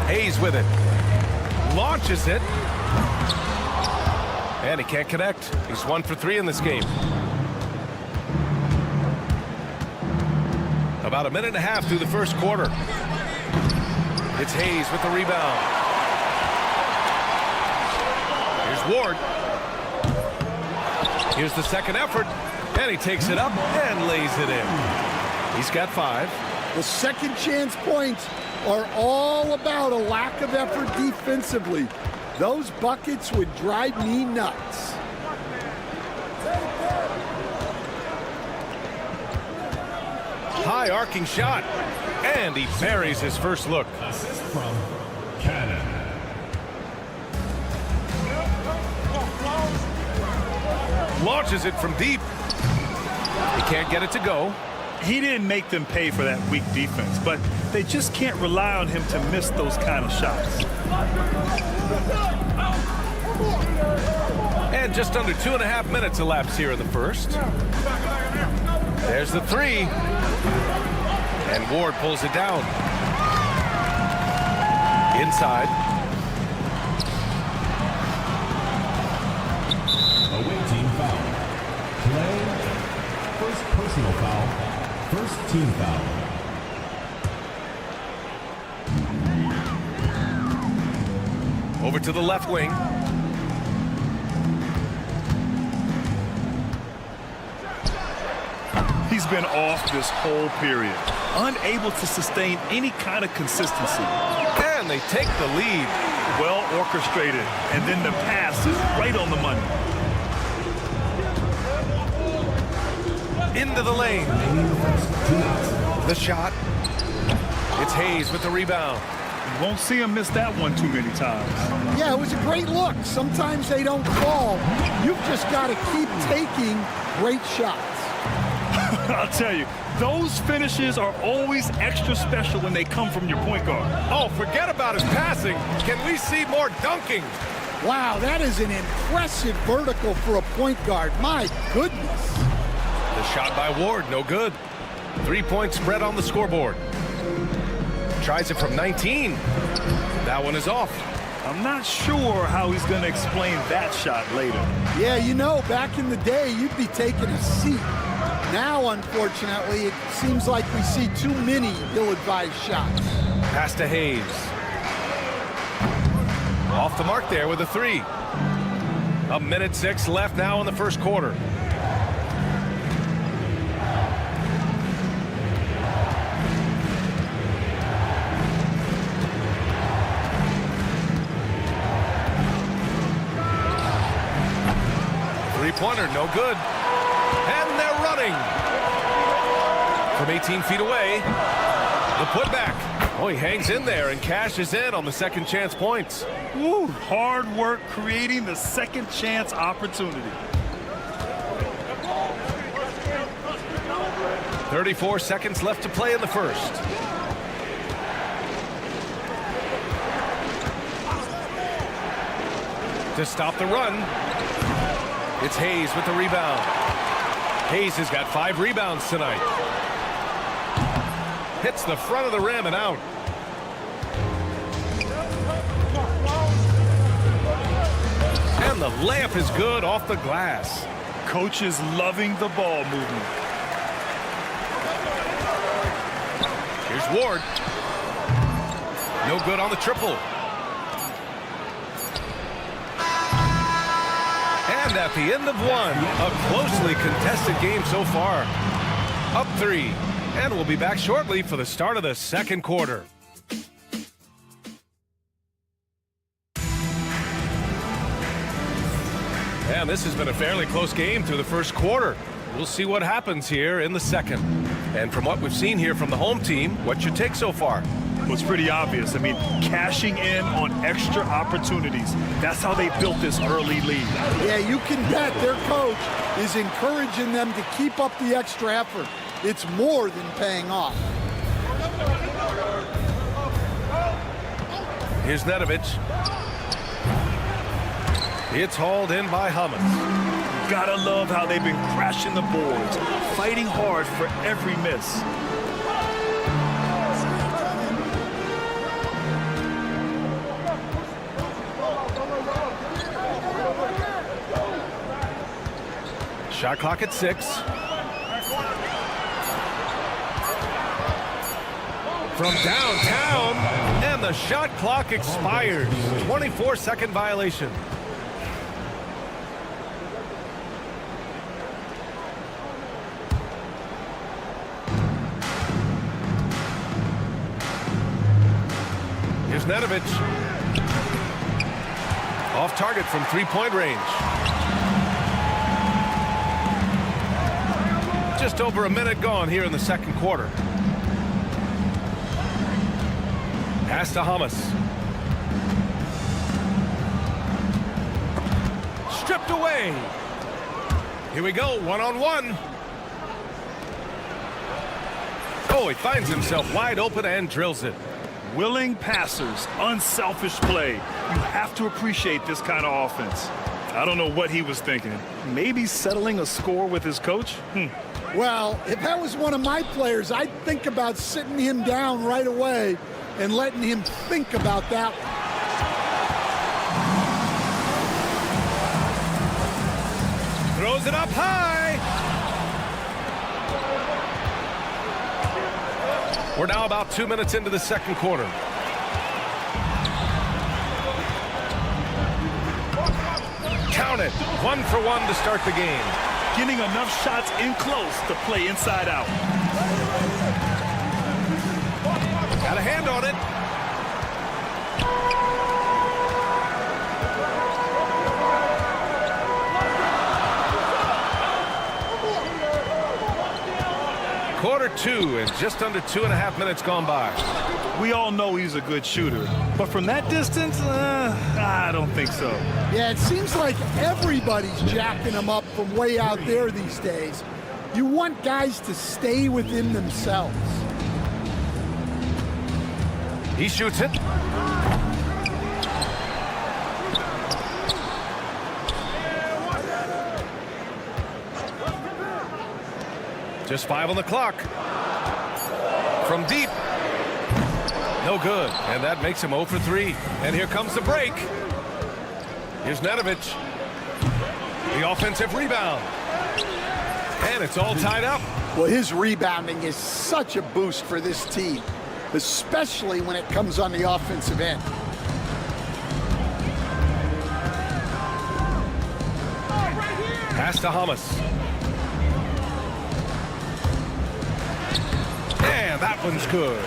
Hayes with it. Launches it. And he can't connect. He's 1 for 3 in this game. About a minute and a half through the first quarter. It's Hayes with the rebound. Here's Ward. Here's the second effort. And he takes it up and lays it in. He's got 5. The second chance points are all about a lack of effort defensively. Those buckets would drive me nuts. High arcing shot. And he buries his first look. Assist from Cannon. Launches it from deep. He can't get it to go. He didn't make them pay for that weak defense, but they just can't rely on him to miss those kind of shots. And just under 2.5 minutes elapsed here in the first. There's the 3. And Ward pulls it down. Inside. Away team foul. Play. First personal foul. First team foul. Over to the left wing. He's been off this whole period, unable to sustain any kind of consistency. And they take the lead. Well orchestrated, and then the pass is right on the money. Into the lane. The shot. It's Hayes with the rebound. You won't see him miss that one too many times. Yeah, it was a great look. Sometimes they don't fall. You've just got to keep taking great shots. I'll tell you, those finishes are always extra special when they come from your point guard. Oh, forget about his passing. Can we see more dunking? Wow, that is an impressive vertical for a point guard. My goodness. The shot by Ward, no good. 3-point spread on the scoreboard. Tries it from 19. That one is off. I'm not sure how he's going to explain that shot later. Yeah, you know, back in the day, you'd be taking a seat. Now, unfortunately, it seems like we see too many ill-advised shots. Pass to Hayes. Off the mark there with a 3. 1:06 left now in the first quarter. Three-pointer, no good. And they're running. From 18 feet away, the putback. Oh, he hangs in there and cashes in on the second chance points. Woo, hard work creating the second chance opportunity. 34 seconds left to play in the first. To stop the run, it's Hayes with the rebound. Hayes has got 5 rebounds tonight. Hits the front of the rim and out. And the layup is good off the glass. Coach is loving the ball movement. Here's Ward. No good on the triple. And at the end of one, a closely contested game so far. Up 3. And we'll be back shortly for the start of the second quarter. And this has been a fairly close game through the first quarter. We'll see what happens here in the second. And from what we've seen here from the home team, what's your take so far? Well, it's pretty obvious. I mean, cashing in on extra opportunities. That's how they built this early lead. Yeah, you can bet their coach is encouraging them to keep up the extra effort. It's more than paying off. Here's Nedovic. It's hauled in by Hummus. Gotta love how they've been crashing the boards, fighting hard for every miss. Shot clock at 6. From downtown, and the shot clock expires. 24-second violation. Here's Nedovic. Off target from three-point range. Just over a minute gone here in the second quarter. Pass to Hummus. Stripped away. Here we go, one-on-one. Oh, he finds himself wide open and drills it. Willing passers, unselfish play. You have to appreciate this kind of offense. I don't know what he was thinking. Maybe settling a score with his coach? Well, if that was one of my players, I'd think about sitting him down right away and letting him think about that one. Throws it up high. We're now about 2 minutes into the second quarter. Count it. 1 for 1 to start the game. Getting enough shots in close to play inside out. Got a hand on it. Quarter 2 and just under 2.5 minutes gone by. We all know he's a good shooter, but from that distance, I don't think so. Yeah, it seems like everybody's jacking him up from way out there these days. You want guys to stay within themselves. He shoots it. Just 5 on the clock. From deep. No good, and that makes him 0 for 3. And here comes the break. Here's Nedovic. The offensive rebound. And it's all tied up. Well, his rebounding is such a boost for this team, especially when it comes on the offensive end. Pass to Hamas. And that one's good.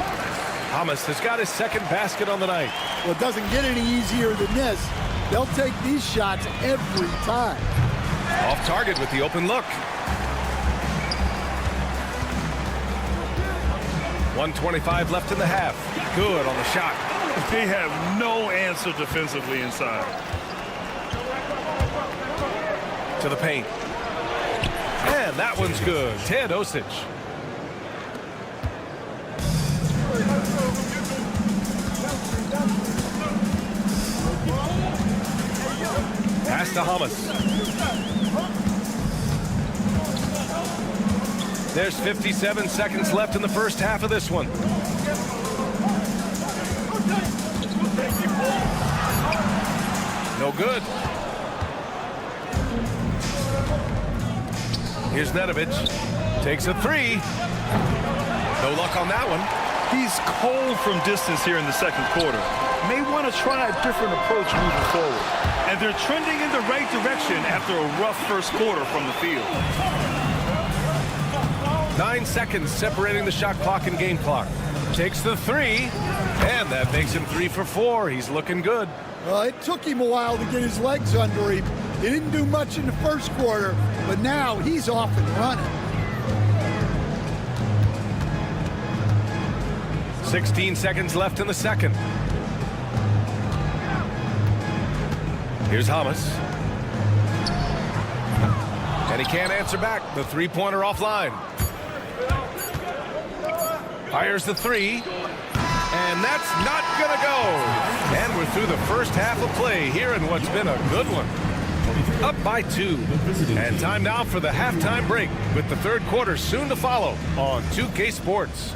Hamas has got his second basket on the night. Well, it doesn't get any easier than this. They'll take these shots every time. Off target with the open look. 1:25 left in the half. Good on the shot. They have no answer defensively inside. To the paint. And that one's good. Teodosic. Pass to Hamas. There's 57 seconds left in the first half of this one. No good. Here's Nedovic. Takes a 3. No luck on that one. He's cold from distance here in the second quarter. May want to try a different approach moving forward. And they're trending in the right direction after a rough first quarter from the field. 9 seconds separating the shot clock and game clock. Takes the 3, and that makes him 3 for 4. He's looking good. Well, it took him a while to get his legs under him. He didn't do much in the first quarter, but now he's off and running. 16 seconds left in the second. Here's Hamas. And he can't answer back. The three-pointer offline. Fires the 3. And that's not going to go. And we're through the first half of play here in what's been a good one. Up by 2. And time now for the halftime break with the third quarter soon to follow on 2K Sports.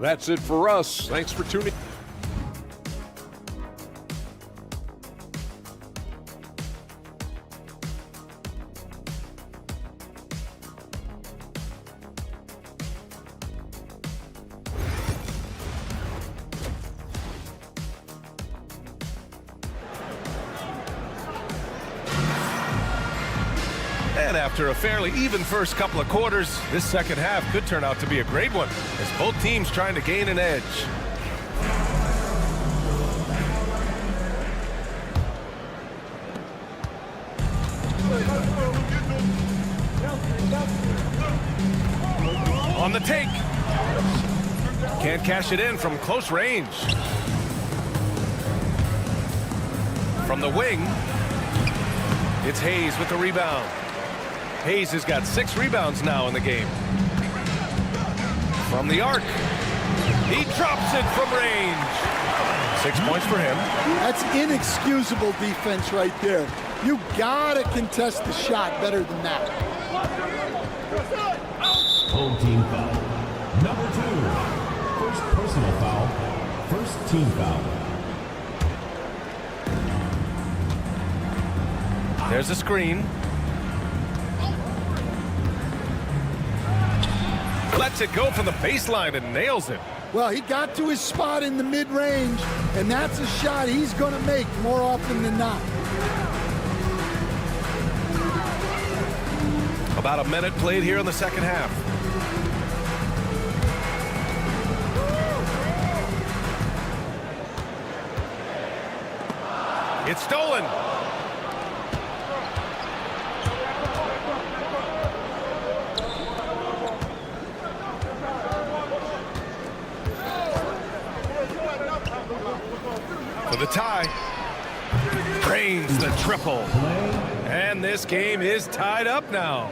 That's it for us. Thanks for tuning. And after a fairly even first couple of quarters, this second half could turn out to be a great one as both teams trying to gain an edge. On the take. Can't cash it in from close range. From the wing, it's Hayes with the rebound. Hayes has got 6 rebounds now in the game. From the arc. He drops it from range. 6 points for him. That's inexcusable defense right there. You gotta contest the shot better than that. Home team foul. Number 2. First personal foul. First team foul. There's a screen. Lets it go from the baseline and nails it. Well, he got to his spot in the mid-range, and that's a shot he's going to make more often than not. About a minute played here in the second half. It's stolen. For the tie. Drains the triple. And this game is tied up now.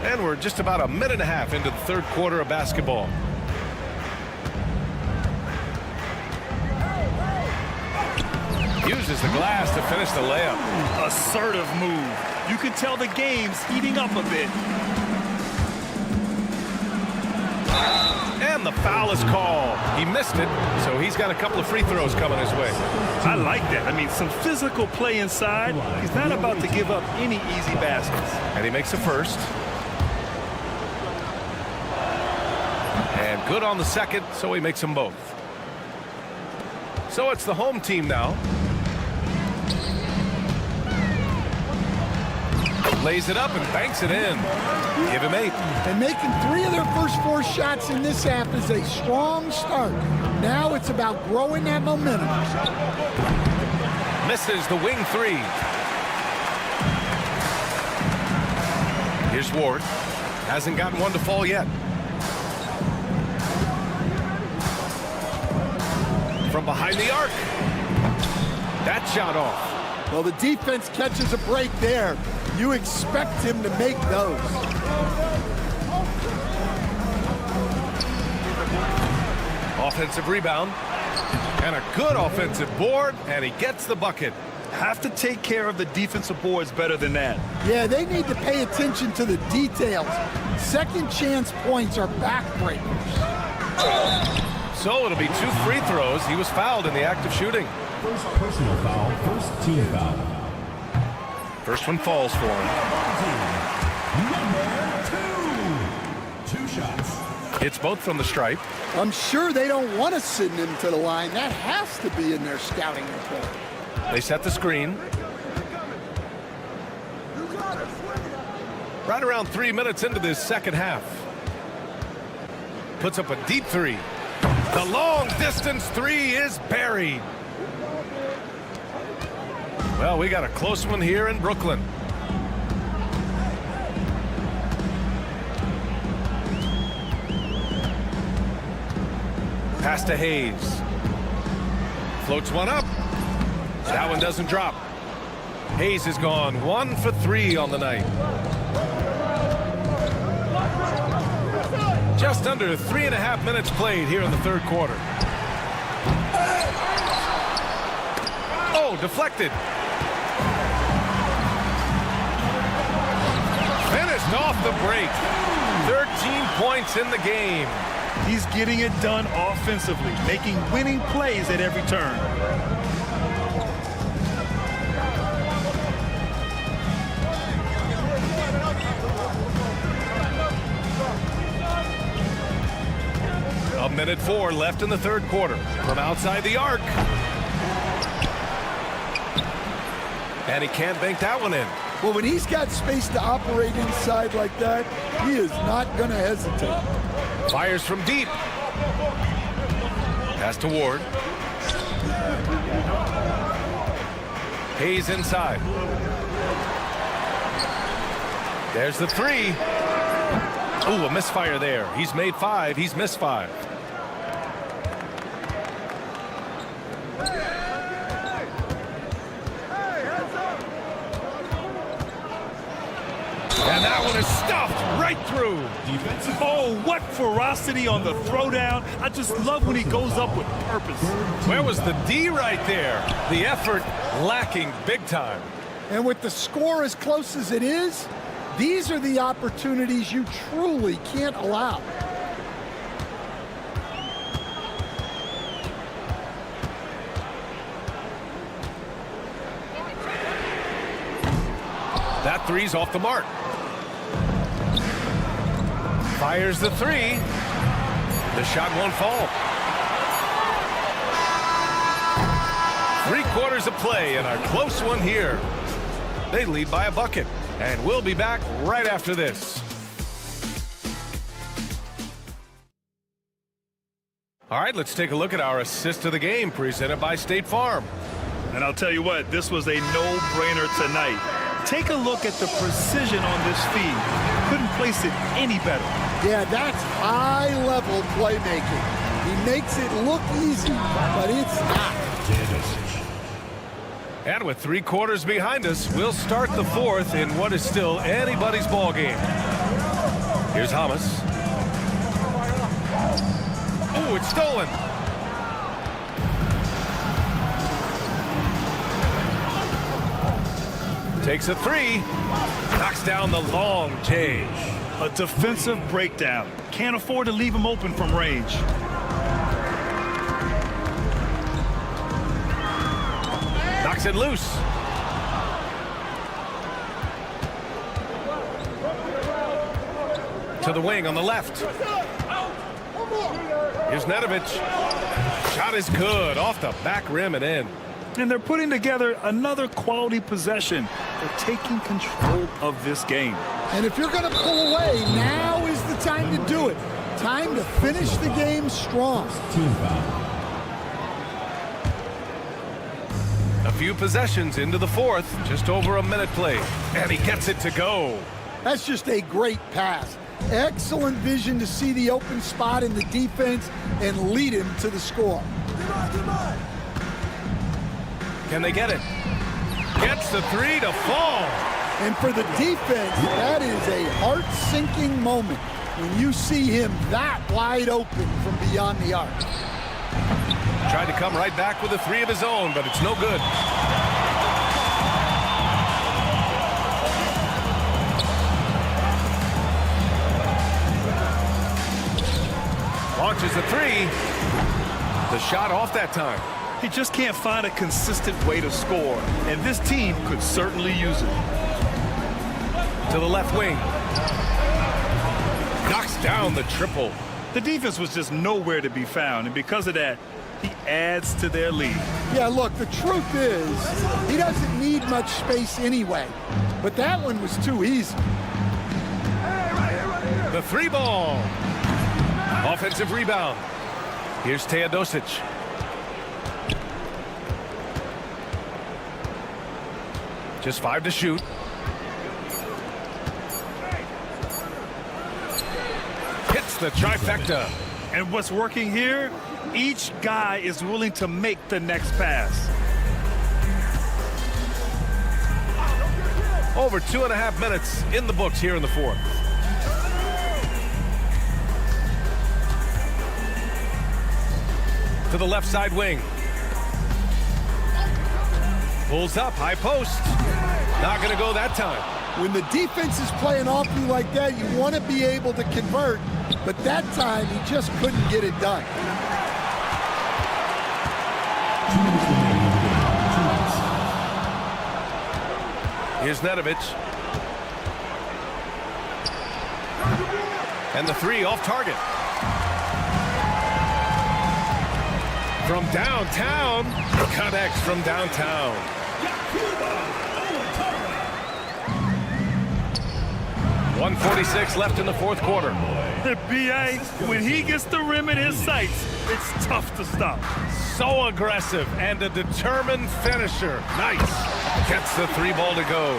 And we're just about a minute and a half into the third quarter of basketball. Uses the glass to finish the layup. Assertive move. You can tell the game's heating up a bit. And the foul is called. He missed it, so he's got a couple of free throws coming his way. I like that. I mean, some physical play inside. He's not about to give up any easy baskets. And he makes a first. And good on the second, so he makes them both. So it's the home team now. Lays it up and banks it in. Give him 8. And making 3 of their first 4 shots in this half is a strong start. Now it's about growing that momentum. Misses the wing 3. Here's Ward. Hasn't gotten one to fall yet. From behind the arc. That shot off. Well, the defense catches a break there. You expect him to make those. Offensive rebound. And a good offensive board, and he gets the bucket. Have to take care of the defensive boards better than that. Yeah, they need to pay attention to the details. Second chance points are backbreakers. So it'll be 2 free throws. He was fouled in the act of shooting. First personal foul, first team foul. First one falls for him. Number 2. 2 shots. It's both from the stripe. I'm sure they don't want to send him to the line. That has to be in their scouting report. They set the screen. Right around 3 minutes into this second half. Puts up a deep 3. The long distance 3 is buried. Well, we got a close one here in Brooklyn. Pass to Hayes. Floats one up. That one doesn't drop. Hayes is gone 1 for 3 on the night. Just under 3.5 minutes played here in the third quarter. Oh, deflected. Finished off the break. 13 points in the game. He's getting it done offensively, making winning plays at every turn. A minute 4 left in the third quarter. From outside the arc. And he can't bank that one in. Well, when he's got space to operate inside like that, he is not going to hesitate. Fires from deep. Pass to Ward. Hayes inside. There's the 3. Ooh, a misfire there. He's made 5. He's missed 5. And that one is stuffed right through. Oh, what ferocity on the throwdown. I just love when he goes up with purpose. Where was the D right there? The effort lacking big time. And with the score as close as it is, these are the opportunities you truly can't allow. That 3's off the mark. Fires the 3. The shot won't fall. 3 quarters of play and a close one here. They lead by a bucket. And we'll be back right after this. All right, let's take a look at our assist of the game presented by State Farm. And I'll tell you what, this was a no-brainer tonight. Take a look at the precision on this feed. Couldn't place it any better. Yeah, that's high-level playmaking. He makes it look easy, but it's not. And with 3 quarters behind us, we'll start the fourth in what is still anybody's ball game. Here's Hamas. Oh, it's stolen. Takes a three. Knocks down the long J. A defensive breakdown. Can't afford to leave him open from range. Knocks it loose. To the wing on the left. Here's Nedovic. Shot is good. Off the back rim and in. And they're putting together another quality possession. They're taking control of this game. And if you're going to pull away, now is the time to do it. Time to finish the game strong. Team foul. A few possessions into the fourth. Just over a minute played. And he gets it to go. That's just a great pass. Excellent vision to see the open spot in the defense and lead him to the score. Can they get it? Gets the three to fall. And for the defense, that is a heart-sinking moment when you see him that wide open from beyond the arc. Tried to come right back with a three of his own, but it's no good. Launches a three. The shot off that time. He just can't find a consistent way to score, and this team could certainly use it. To the left wing. Knocks down the triple. The defense was just nowhere to be found, and because of that, he adds to their lead. Yeah, look, the truth is, he doesn't need much space anyway, but that one was too easy. The three ball. Offensive rebound. Here's Teodosic. Just 5 to shoot. Hits the trifecta. And what's working here, each guy is willing to make the next pass. Over 2.5 minutes in the books here in the fourth. To the left side wing. Pulls up, high post. Not going to go that time. When the defense is playing off you like that, you want to be able to convert, but that time he just couldn't get it done. Here's Nedovic. And the three off target. From downtown, connects from downtown. 1:46 left in the fourth quarter. B.A., when he gets the rim in his sights, it's tough to stop. So aggressive and a determined finisher. Nice. Gets the three ball to go.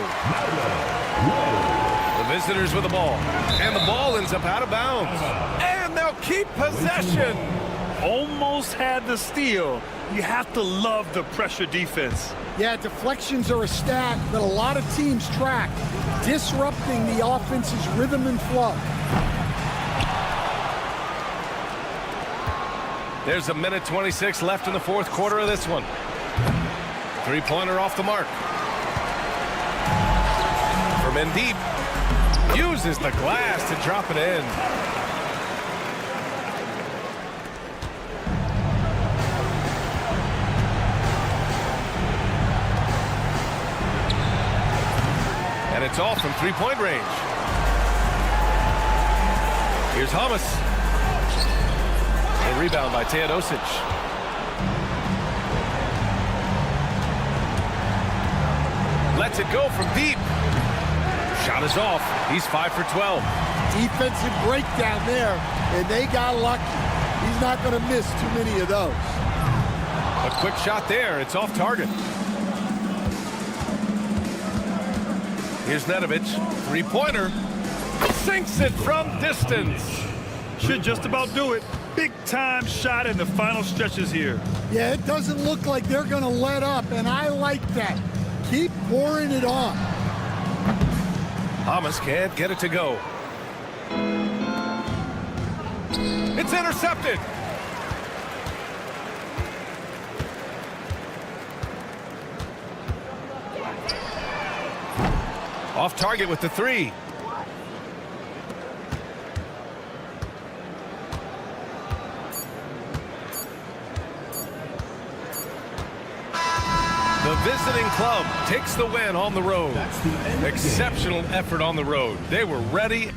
The visitors with the ball. And the ball ends up out of bounds. And they'll keep possession. Almost had the steal. You have to love the pressure defense. Yeah, deflections are a stat that a lot of teams track, disrupting the offense's rhythm and flow. There's a minute 26 left in the fourth quarter of this one. Three-pointer off the mark. From in deep. Uses the glass to drop it in. And it's off from three-point range. Here's Hamas. A rebound by Teodosic. Lets it go from deep. Shot is off. He's 5 for 12. Defensive breakdown there, and they got lucky. He's not going to miss too many of those. A quick shot there. It's off target. Here's Nedovic. Three-pointer. Sinks it from distance. Should just about do it. Big-time shot in the final stretches here. Yeah, it doesn't look like they're going to let up, and I like that. Keep pouring it on. Hamas can't get it to go. It's intercepted. Off target with the three. The visiting club takes the win on the road. Exceptional effort on the road. They were ready.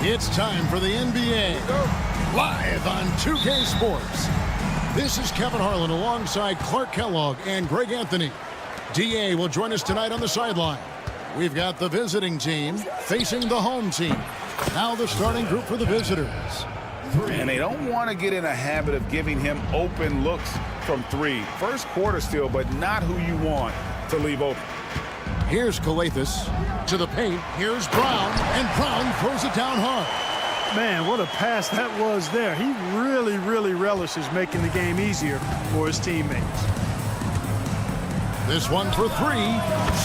It's time for the NBA, live on 2K Sports. This is Kevin Harlan alongside Clark Kellogg and Greg Anthony. DA will join us tonight on the sideline. We've got the visiting team facing the home team. Now the starting group for the visitors. And they don't want to get in a habit of giving him open looks from three. First quarter still, but not who you want to leave open. Here's Calathes to the paint. Here's Brown, and Brown throws it down hard. Man, what a pass that was there. He really relishes making the game easier for his teammates. This one for three.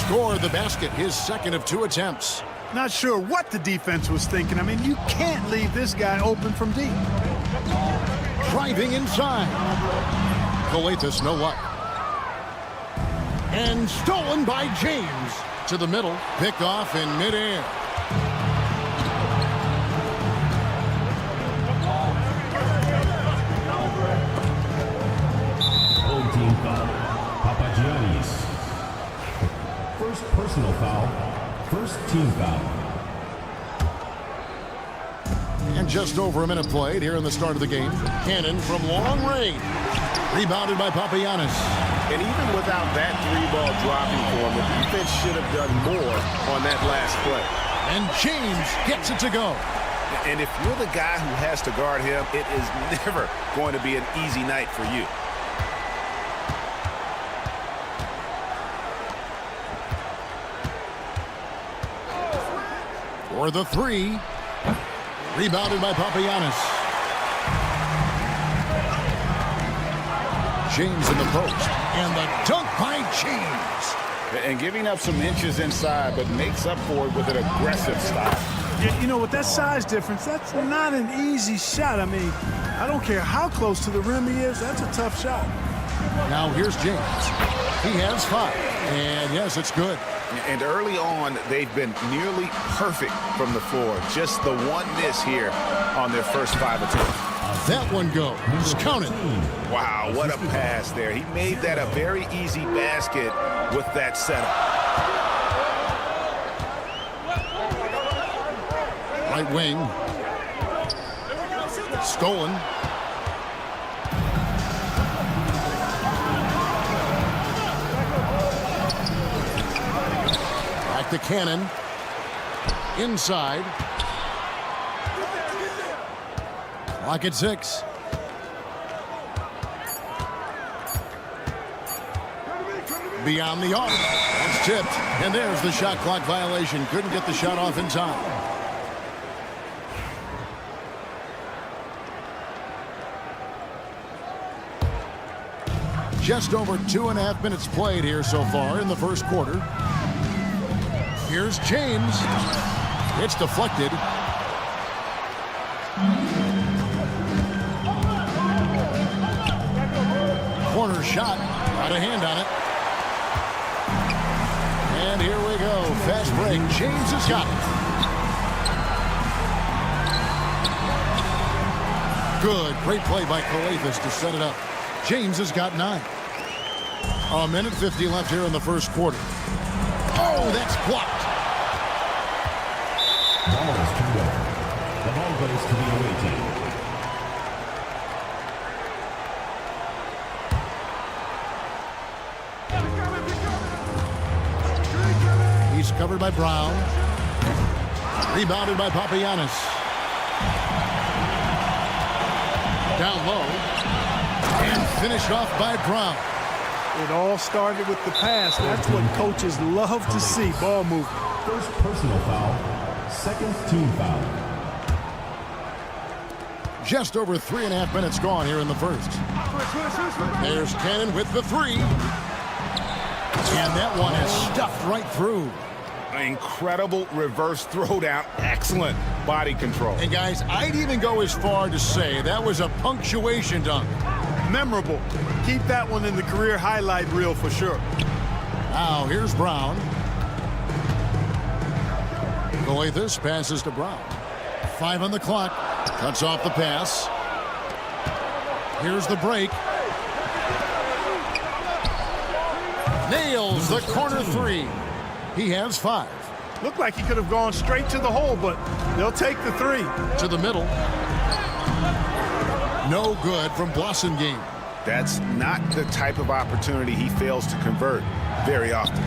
Scored the basket, his second of 2 attempts. Not sure what the defense was thinking. I mean, you can't leave this guy open from deep. Driving inside. Calathes, no luck. And stolen by James. To the middle. Picked off in midair. Home team foul. Papagiannis. First personal foul. First team foul. And just over a minute played here in the start of the game. Cannon from long range. Rebounded by Papagiannis. And even without that three-ball dropping for him, the defense should have done more on that last play. And James gets it to go. And if you're the guy who has to guard him, it is never going to be an easy night for you. For the three. Rebounded by Papagiannis. James in the post. And the dunk by James. And giving up some inches inside, but makes up for it with an aggressive style. You know, with that size difference, that's not an easy shot. I mean, I don't care how close to the rim he is. That's a tough shot. Now here's James. He has 5. And yes, it's good. And early on, they've been nearly perfect from the floor. Just the one miss here on their first 5 attempts. That one goes. Counted. Wow, what a pass there. He made that a very easy basket with that setup. Right wing. Stolen. Back to Cannon. Inside. Clock at 6. Beyond the arc. It's tipped. And there's the shot clock violation. Couldn't get the shot off in time. Just over 2.5 minutes played here so far in the first quarter. Here's James. It's deflected. Corner shot. Got a hand on it. And here we go. Fast break. James has got it. Good. Great play by Calathes to set it up. James has got 9. A minute 50 left here in the first quarter. Oh, that's blocked. Ball is turned over. The ball goes to the away team. He's covered by Brown. Rebounded by Papagiannis. Down low. And finished off by Brown. It all started with the pass. That's what coaches love to see, ball movement. First personal foul, second team foul. Just over 3.5 minutes gone here in the first. There's Cannon with the 3. And that one is stuffed right through. Incredible reverse throwdown. Excellent body control. And guys, I'd even go as far to say that was a punctuation dunk. memorable. Keep that one in the career highlight reel for sure. Now here's Brown. Goethis passes to Brown. 5 on the clock. Cuts off the pass. Here's the break. Nails the corner 3. He has 5. Looked like he could have gone straight to the hole, but they'll take the 3. To the middle. No good from Blossomgame. That's not the type of opportunity he fails to convert very often.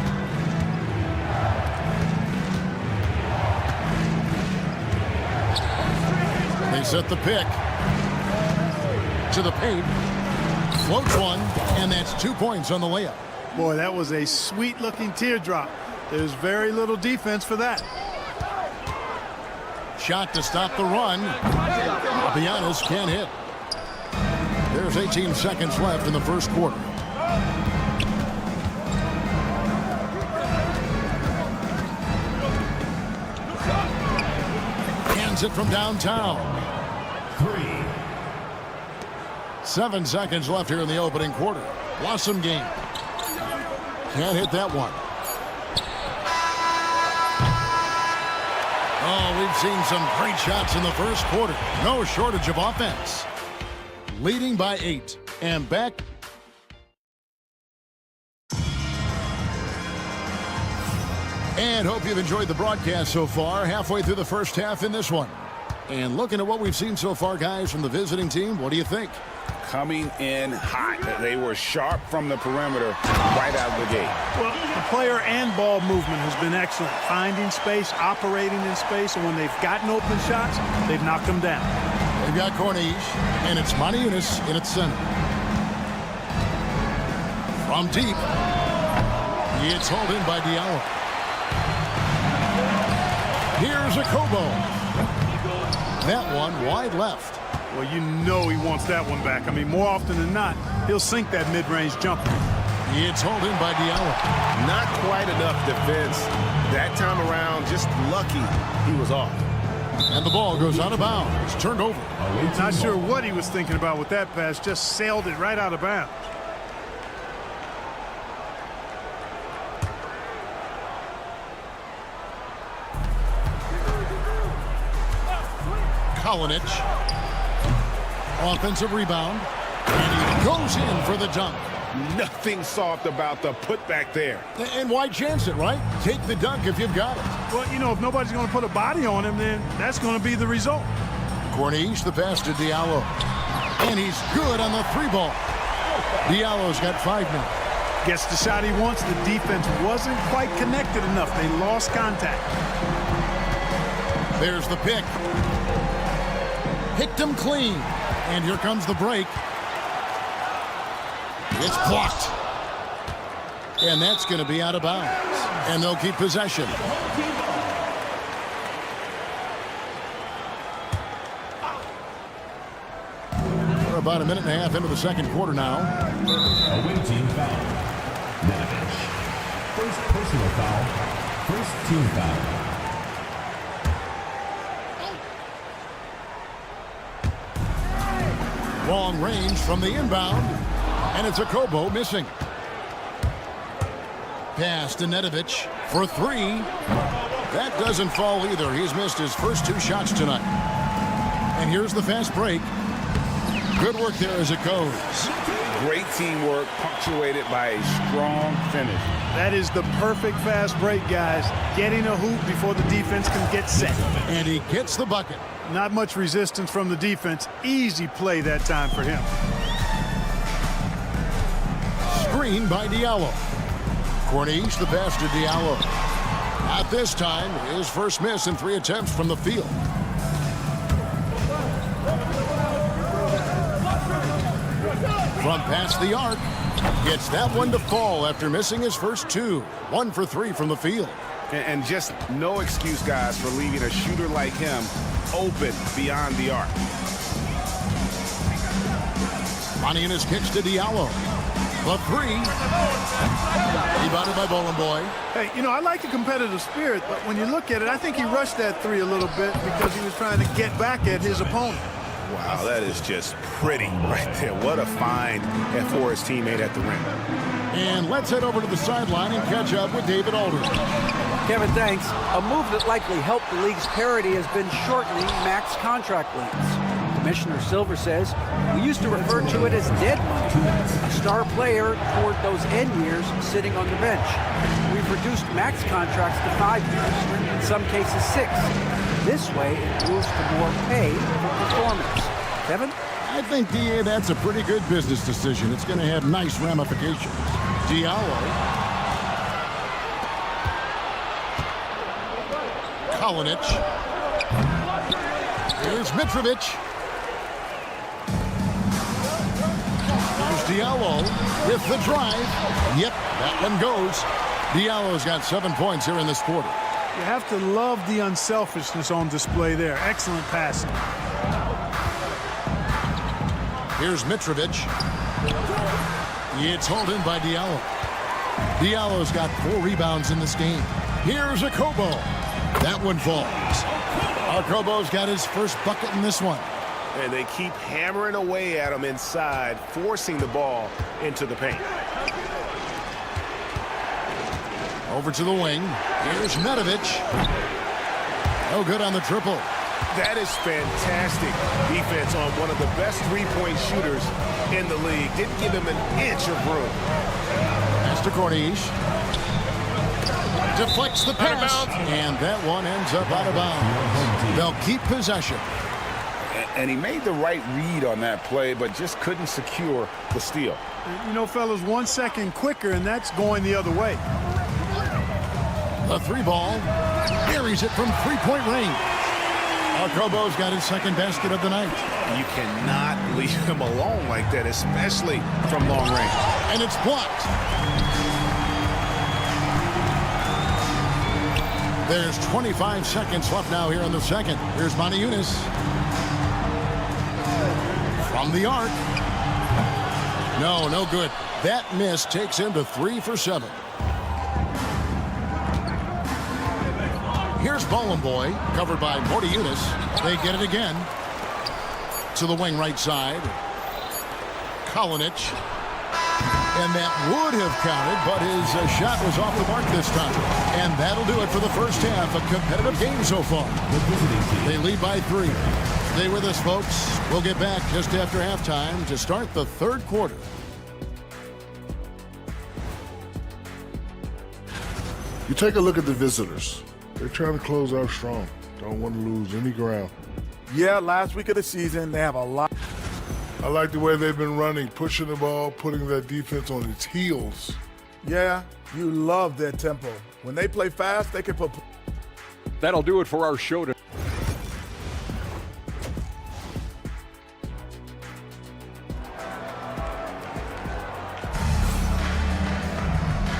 They set the pick. To the paint. Floats one, and that's 2 points on the layup. Boy, that was a sweet-looking teardrop. There's very little defense for that. Shot to stop the run. Giannis can't hit. There's 18 seconds left in the first quarter. Hands it from downtown. 3. 7 seconds left here in the opening quarter. Blossomgame. Can't hit that one. Oh, we've seen some great shots in the first quarter. No shortage of offense. Leading by 8. And back. And hope you've enjoyed the broadcast so far. Halfway through the first half in this one. And looking at what we've seen so far, guys, from the visiting team, what do you think? Coming in hot. They were sharp from the perimeter right out of the gate. Well, the player and ball movement has been excellent. Finding space, operating in space, and when they've gotten open shots, they've knocked them down. They've got Corniche, and it's Maniunas in its center. From deep, it's hauled in by Diallo. Here's a Kobo. That one wide left. Well, you know he wants that one back. I mean, more often than not, he'll sink that mid-range jumper. It's hauled in by Diallo. Not quite enough defense. That time around, just lucky he was off. And the ball goes out of bounds. Turned over. Not sure what he was thinking about with that pass. Just sailed it right out of bounds. Kalinic. Offensive rebound. And he goes in for the dunk. Nothing soft about the putback there. And why chance it, right? Take the dunk if you've got it. Well, you know, if nobody's going to put a body on him, then that's going to be the result. Corniche, the pass to Diallo. And he's good on the 3-ball. Diallo's got 5 now. Gets the shot he wants. The defense wasn't quite connected enough. They lost contact. There's the pick. Picked him clean. And here comes the break. It's blocked. And that's going to be out of bounds. And they'll keep possession. We're about a minute and a half into the second quarter now. Away team foul. Nedovic. First personal foul. First team foul. Long range from the inbound. And it's a Kobo missing. Pass to Nedovic for 3. That doesn't fall either. He's missed his first 2 shots tonight. And here's the fast break. Good work there as it goes. Great teamwork punctuated by a strong finish. That is the perfect fast break, guys. Getting a hoop before the defense can get set. And he gets the bucket. Not much resistance from the defense. Easy play that time for him. Screen by Diallo. Corniche, the pass to Diallo. Not this time. His first miss in 3 attempts from the field. From past the arc. Gets that one to fall after missing his first 2. 1 for 3 from the field. And just no excuse, guys, for leaving a shooter like him open beyond the arc. Maniunas kicks to Diallo. The 3. Rebounded by Bowling Boy. Hey, you know, I like the competitive spirit, but when you look at it, I think he rushed that 3 a little bit because he was trying to get back at his opponent. Wow, that is just pretty right there. What a find for his teammate at the rim. And let's head over to the sideline and catch up with David Aldridge. Kevin, thanks. A move that likely helped the league's parity has been shortening max contract lengths. Commissioner Silver says, we used to refer to it as dead money, a star player toward those end years sitting on the bench. We've reduced max contracts to 5 years, in some cases 6. This way, it moves to more pay for performance. Kevin? I think, DA, that's a pretty good business decision. It's going to have nice ramifications. Diallo. Kalinic. Here's Mitrovic. Here's Diallo with the drive. Yep, that one goes. Diallo's got 7 points here in this quarter. You have to love the unselfishness on display there. Excellent passing. Here's Mitrovic. It's hauled in by Diallo. Diallo's got 4 rebounds in this game. Here's Akobo. That one falls. Akobo's got his first bucket in this one. And they keep hammering away at him inside, forcing the ball into the paint. Over to the wing. Here's Nedovic. No good on the triple. That is fantastic defense on one of the best three-point shooters in the league. Didn't give him an inch of room. Pass to Corniche. Deflects the pass. And that one ends up out of bounds. They'll keep possession. And he made the right read on that play, but just couldn't secure the steal. You know, fellas, 1 second quicker, and that's going the other way. The 3-ball. Buries it from 3-point range. Akobo's got his second basket of the night. You cannot leave him alone like that, especially from long range. And it's blocked. There's 25 seconds left now here in the second. Here's Moniunas. From the arc. No good. That miss takes him to 3 for 7. Here's Boy, covered by Moniunas. They get it again. To the wing right side. Kalinic. And that would have counted, but his shot was off the mark this time. And that'll do it for the first half. A competitive game so far. They lead by 3. Stay with us, folks. We'll get back just after halftime to start the third quarter. You take a look at the visitors. They're trying to close out strong. Don't want to lose any ground. Yeah, last week of the season, they have a lot. I like the way they've been running, pushing the ball, putting that defense on its heels. Yeah, you love their tempo. When they play fast, they can put... That'll do it for our show today.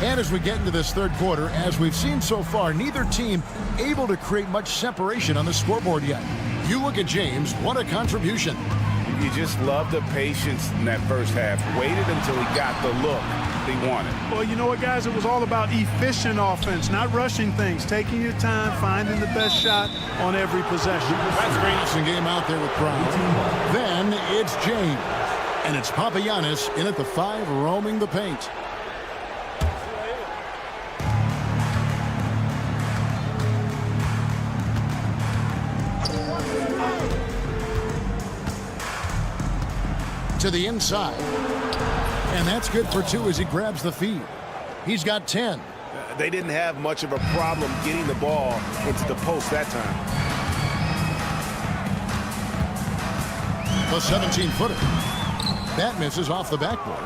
And as we get into this third quarter, as we've seen so far, neither team able to create much separation on the scoreboard yet. You look at James, what a contribution. You just love the patience in that first half. Waited until he got the look he wanted. Well, you know what, guys? It was all about efficient offense, not rushing things, taking your time, finding the best shot on every possession. That's a great game out there with Brown. Then it's James. And it's Papagiannis in at the 5, roaming the paint. To the inside. And that's good for 2 as he grabs the feed. He's got 10. They didn't have much of a problem getting the ball into the post that time. The 17-footer. That misses off the backboard.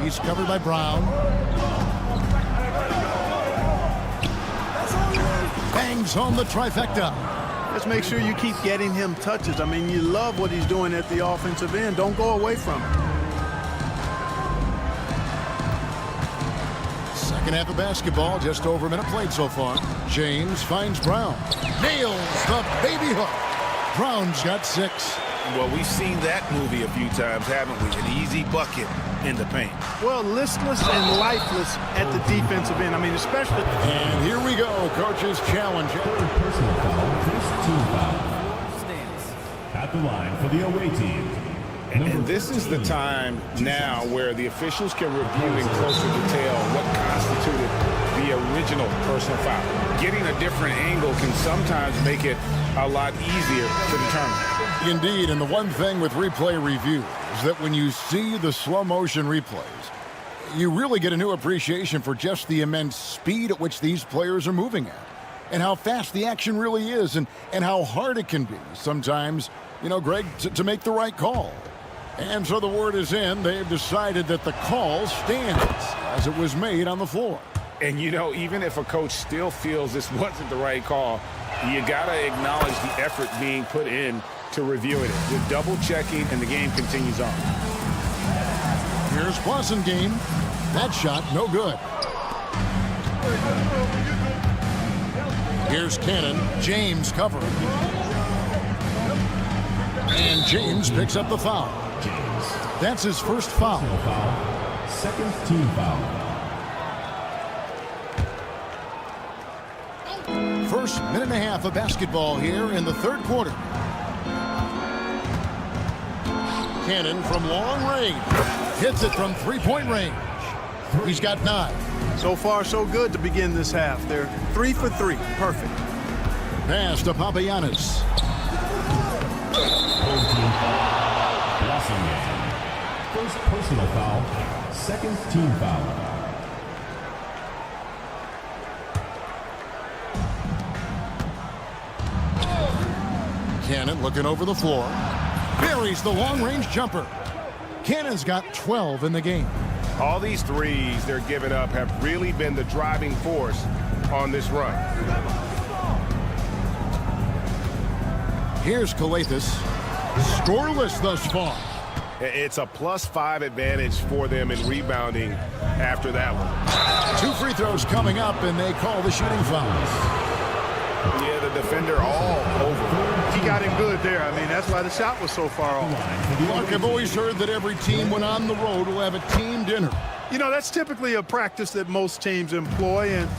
He's covered by Brown. Bangs home the trifecta. Let's make sure you keep getting him touches. I mean, you love what he's doing at the offensive end. Don't go away from it. Second half of basketball, just over a minute played so far. James finds Brown. Nails the baby hook. Brown's got 6. Well, we've seen that movie a few times, haven't we? An easy bucket in the paint. Well, listless and lifeless at the defensive end. I mean, especially. And here we go, coaches challenge. Personal foul, first team foul. Stands. At the line for the away team. And this is the time now where the officials can review in closer detail what constituted the original personal foul. Getting a different angle can sometimes make it a lot easier to determine. Indeed, and the one thing with replay review is that when you see the slow motion replays, you really get a new appreciation for just the immense speed at which these players are moving at, and how fast the action really is, and how hard it can be sometimes, Greg, to make the right call. And so the word is in. They've decided that the call stands as it was made on the floor. And, even if a coach still feels this wasn't the right call, you got to acknowledge the effort being put in to reviewing it. You're double-checking, and the game continues on. Here's Game. That shot, no good. Here's Cannon. James covering. And James picks up the foul. That's his first foul. Second team foul. First minute and a half of basketball here in the third quarter. Cannon from long range. Hits it from three-point range. He's got 9. So far, so good to begin this half. They're 3 for 3. Perfect. Pass to Papagiannis. First personal foul, second team foul. Cannon looking over the floor. Buries the long-range jumper. Cannon's got 12 in the game. All these threes they're giving up have really been the driving force on this run. Here's Calathes. Scoreless thus far. It's a +5 advantage for them in rebounding after that one. 2 free throws coming up, and they call the shooting foul. Yeah, the defender all over. He got him good there. I mean, that's why the shot was so far off. Look, I've always heard that every team when on the road will have a team dinner. That's typically a practice that most teams employ, and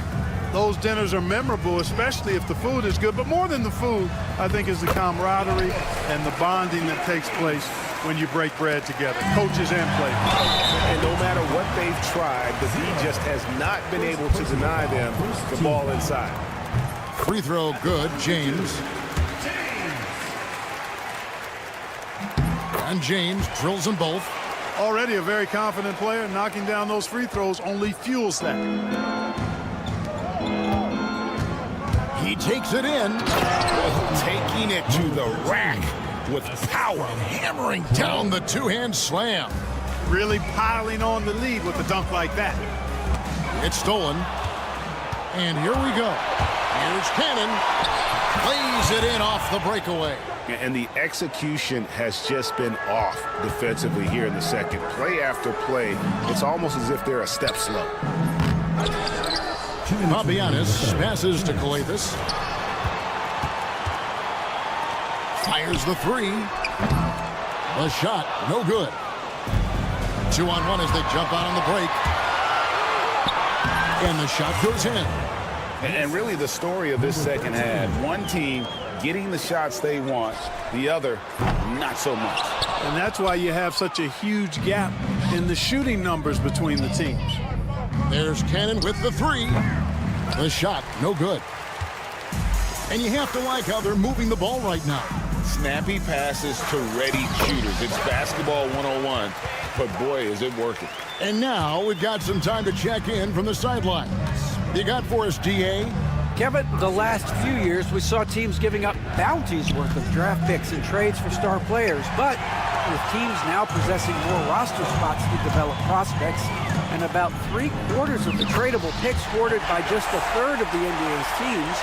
those dinners are memorable, especially if the food is good. But more than the food, I think, is the camaraderie and the bonding that takes place when you break bread together, coaches and players. And no matter what they've tried, the D just has not been able to deny them the ball inside. Free throw good, James. And James drills them both. Already a very confident player. Knocking down those free throws only fuels that. He takes it in. Taking it to the rack with power. Hammering down the two-hand slam. Really piling on the lead with a dunk like that. It's stolen. And here we go. Here's Cannon. Plays it in off the breakaway. And the execution has just been off defensively here in the second. Play after play, it's almost as if they're a step slow. Papagiannis passes to Calathes. Fires the 3. The shot, no good. 2-on-1 as they jump out on the break. And the shot goes in. And really the story of this second half, one team getting the shots they want, the other not so much. And that's why you have such a huge gap in the shooting numbers between the teams. There's Cannon with the 3. The shot, no good. And you have to like how they're moving the ball right now. Snappy passes to ready shooters. It's basketball 101, but boy, is it working. And now we've got some time to check in from the sidelines. You got for us, DA? Kevin, the last few years we saw teams giving up bounties worth of draft picks and trades for star players, but with teams now possessing more roster spots to develop prospects and about 3/4 of the tradable picks hoarded by just a third of the NBA's teams,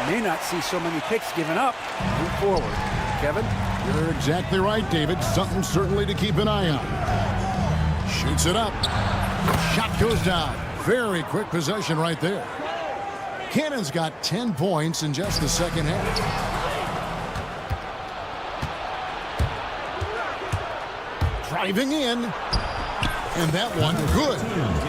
we may not see so many picks given up move forward. Kevin? You're exactly right, David. Something certainly to keep an eye on. Shoots it up. Shot goes down. Very quick possession right there. Cannon's got 10 points in just the second half. Driving in. And that one, good.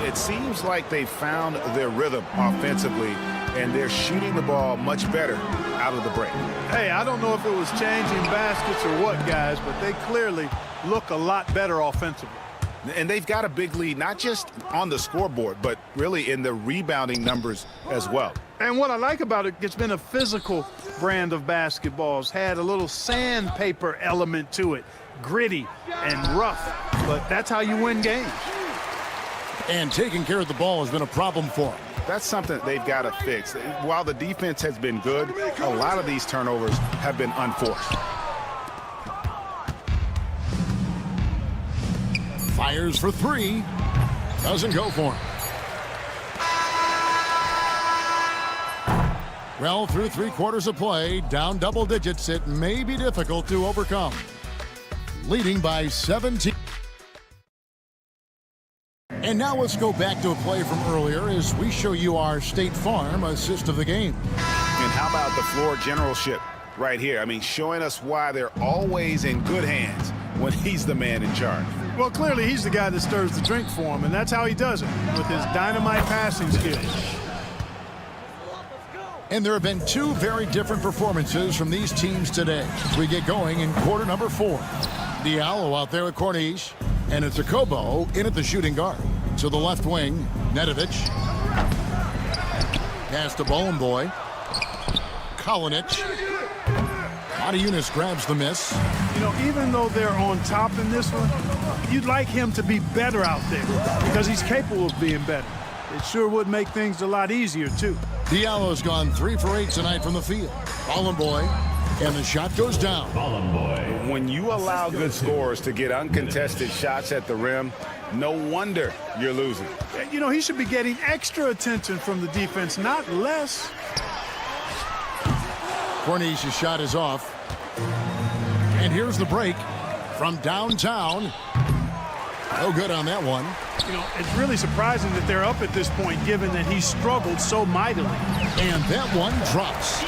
It seems like they found their rhythm offensively, and they're shooting the ball much better out of the break. Hey, I don't know if it was changing baskets or what, guys, but they clearly look a lot better offensively. And they've got a big lead, not just on the scoreboard, but really in the rebounding numbers as well. And what I like about it, it's been a physical brand of basketball. It's had a little sandpaper element to it, gritty and rough, but that's how you win games. And taking care of the ball has been a problem for them. That's something they've got to fix. While the defense has been good, a lot of these turnovers have been unforced. Fires for three. Doesn't go for him. Well, through 3/4 of play, down double digits, it may be difficult to overcome. Leading by 17. And now let's go back to a play from earlier as we show you our State Farm assist of the game. And how about the floor generalship right here? I mean, showing us why they're always in good hands when he's the man in charge. Well, clearly he's the guy that stirs the drink for him, and that's how he does it, with his dynamite passing skills. And there have been two very different performances from these teams today. We get going in quarter number 4. Diallo out there with Corniche, and it's Kobo in at the shooting guard. To the left wing, Nedovic. Pass to Bowling Boy. Kalinic. Yunus grabs the miss. You know, even though they're on top in this one, you'd like him to be better out there because he's capable of being better. It sure would make things a lot easier, too. Diallo's gone 3 for 8 tonight from the field. Bowling Boy, and the shot goes down. Bowling Boy. When you allow good scorers to get uncontested shots at the rim, no wonder you're losing. You know, he should be getting extra attention from the defense, not less. Cornish's shot is off. And here's the break from downtown. No good on that one. You know, it's really surprising that they're up at this point, given that he struggled so mightily. And that one drops.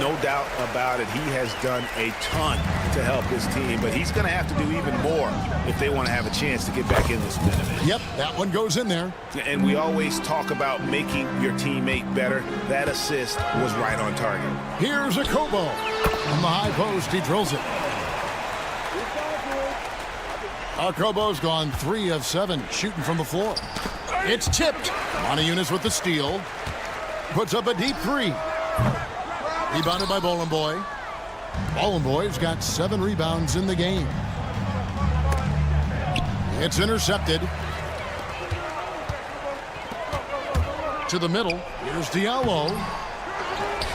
No doubt about it. He has done a ton to help his team, but he's going to have to do even more if they want to have a chance to get back in this minute. Yep, that one goes in there. And we always talk about making your teammate better. That assist was right on target. Here's a Kobo. From the high post, he drills it. Kobo's gone 3 of 7 shooting from the floor. It's tipped. Yunus with the steal. Puts up a deep 3. Rebounded by Bowling Boy. Bowling Boy's got 7 rebounds in the game. It's intercepted. To the middle. Here's Diallo.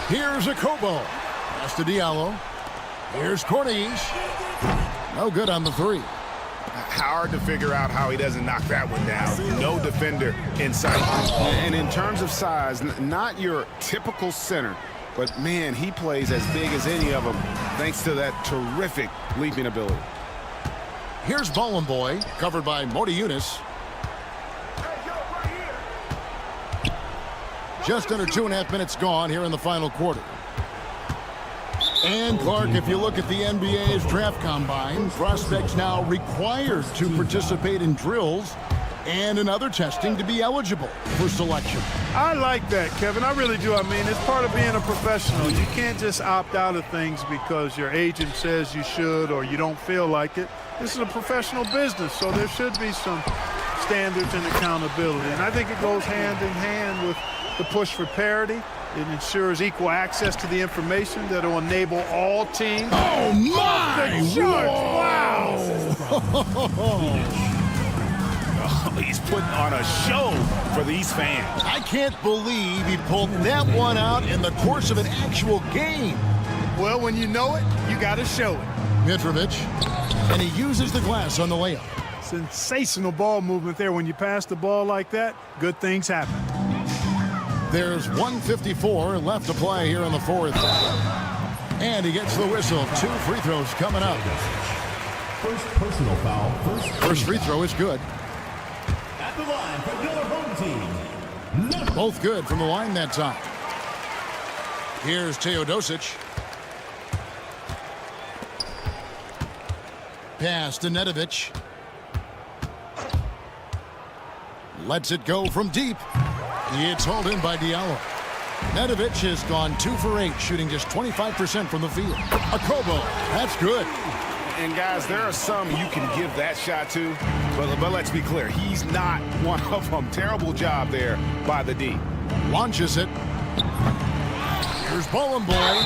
Here's a Kobo. Pass to Diallo. Here's Corniche. No good on the 3. Hard to figure out how he doesn't knock that one down. No defender in sight. And in terms of size, not your typical center, but man, he plays as big as any of them thanks to that terrific leaping ability. Here's Bowling Boy, covered by Yunus. Just under 2.5 minutes gone here in the final quarter. And Clark, if you look at the NBA's draft combine, prospects now required to participate in drills and in other testing to be eligible for selection. I like that, Kevin. I really do. I mean, it's part of being a professional. You can't just opt out of things because your agent says you should or you don't feel like it. This is a professional business, so there should be some standards and accountability. And I think it goes hand in hand with the push for parity. It ensures equal access to the information that will enable all teams. Oh, my! Wow! Oh, he's putting on a show for these fans. I can't believe he pulled that one out in the course of an actual game. Well, when you know it, you got to show it. Mitrovic, and he uses the glass on the layup. Sensational ball movement there. When you pass the ball like that, good things happen. There's 1:54 left to play here in the 4th. And he gets the whistle. 2 free throws coming up. First personal foul. First free throw is good. At the line for your home team. Both good from the line that time. Here's Teodosic. Pass to Nedovic. Lets it go from deep. It's hauled in by Diallo. Nedovic has gone 2 for 8, shooting just 25% from the field. Akobo, that's good. And guys, there are some you can give that shot to, but let's be clear, he's not one of them. Terrible job there by the D. Launches it. Here's Bowling Boy.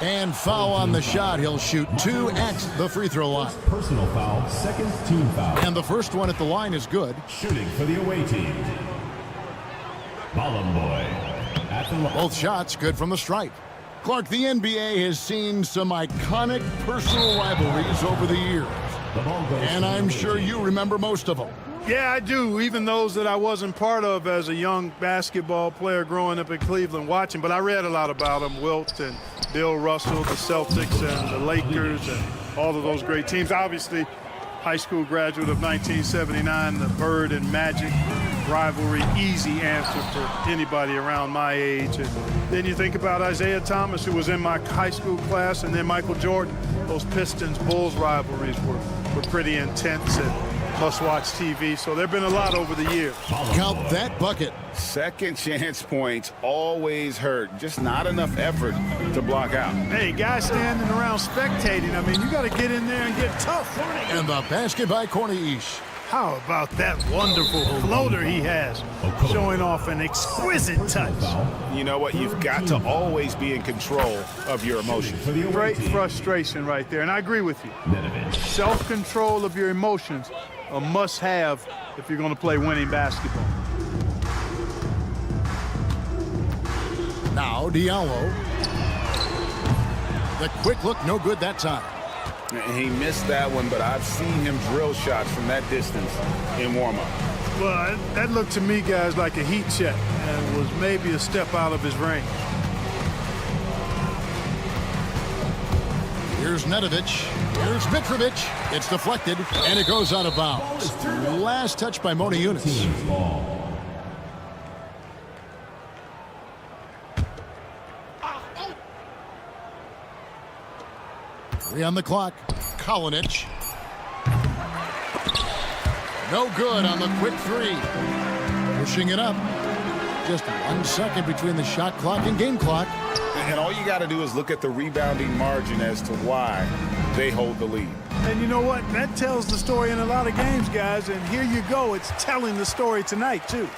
And foul on the shot. He'll shoot 2 at the free throw line. Personal foul, second team foul. And the first one at the line is good. Shooting for the away team. Boy at the line. Both shots good from the stripe. Clark, the NBA has seen some iconic personal rivalries over the years. And I'm sure you remember most of them. Yeah, I do, even those that I wasn't part of as a young basketball player growing up in Cleveland watching. But I read a lot about them, Wilt and Bill Russell, the Celtics and the Lakers and all of those great teams. Obviously, high school graduate of 1979, the Bird and Magic rivalry, easy answer for anybody around my age. And then you think about Isaiah Thomas, who was in my high school class, and then Michael Jordan. Those Pistons-Bulls rivalries were pretty intense and must-watch TV. So there have been a lot over the years. Count that bucket. Second chance points always hurt. Just not enough effort to block out. Hey, guys standing around spectating, I mean, you got to get in there and get tough. And the basket by Cornish. How about that wonderful floater he has, showing off an exquisite touch. You know what? You've got to always be in control of your emotions. Great frustration right there, and I agree with you. Self-control of your emotions, a must-have if you're going to play winning basketball. Now Diallo. The quick look, no good that time. He missed that one, but I've seen him drill shots from that distance in warm-up. Well, that looked to me, guys, like a heat check and was maybe a step out of his range. Here's Nedovic. Here's Mitrovic. It's deflected, and it goes out of bounds. Last touch by Mona Eunice. Three on the clock. Kalinic. No good on the quick three. Pushing it up. Just 1 second between the shot clock and game clock. And all you got to do is look at the rebounding margin as to why they hold the lead. And you know what? That tells the story in a lot of games, guys. And here you go. It's telling the story tonight, too.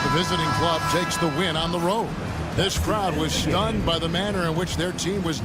The visiting club takes the win on the road. This crowd was stunned by the manner in which their team was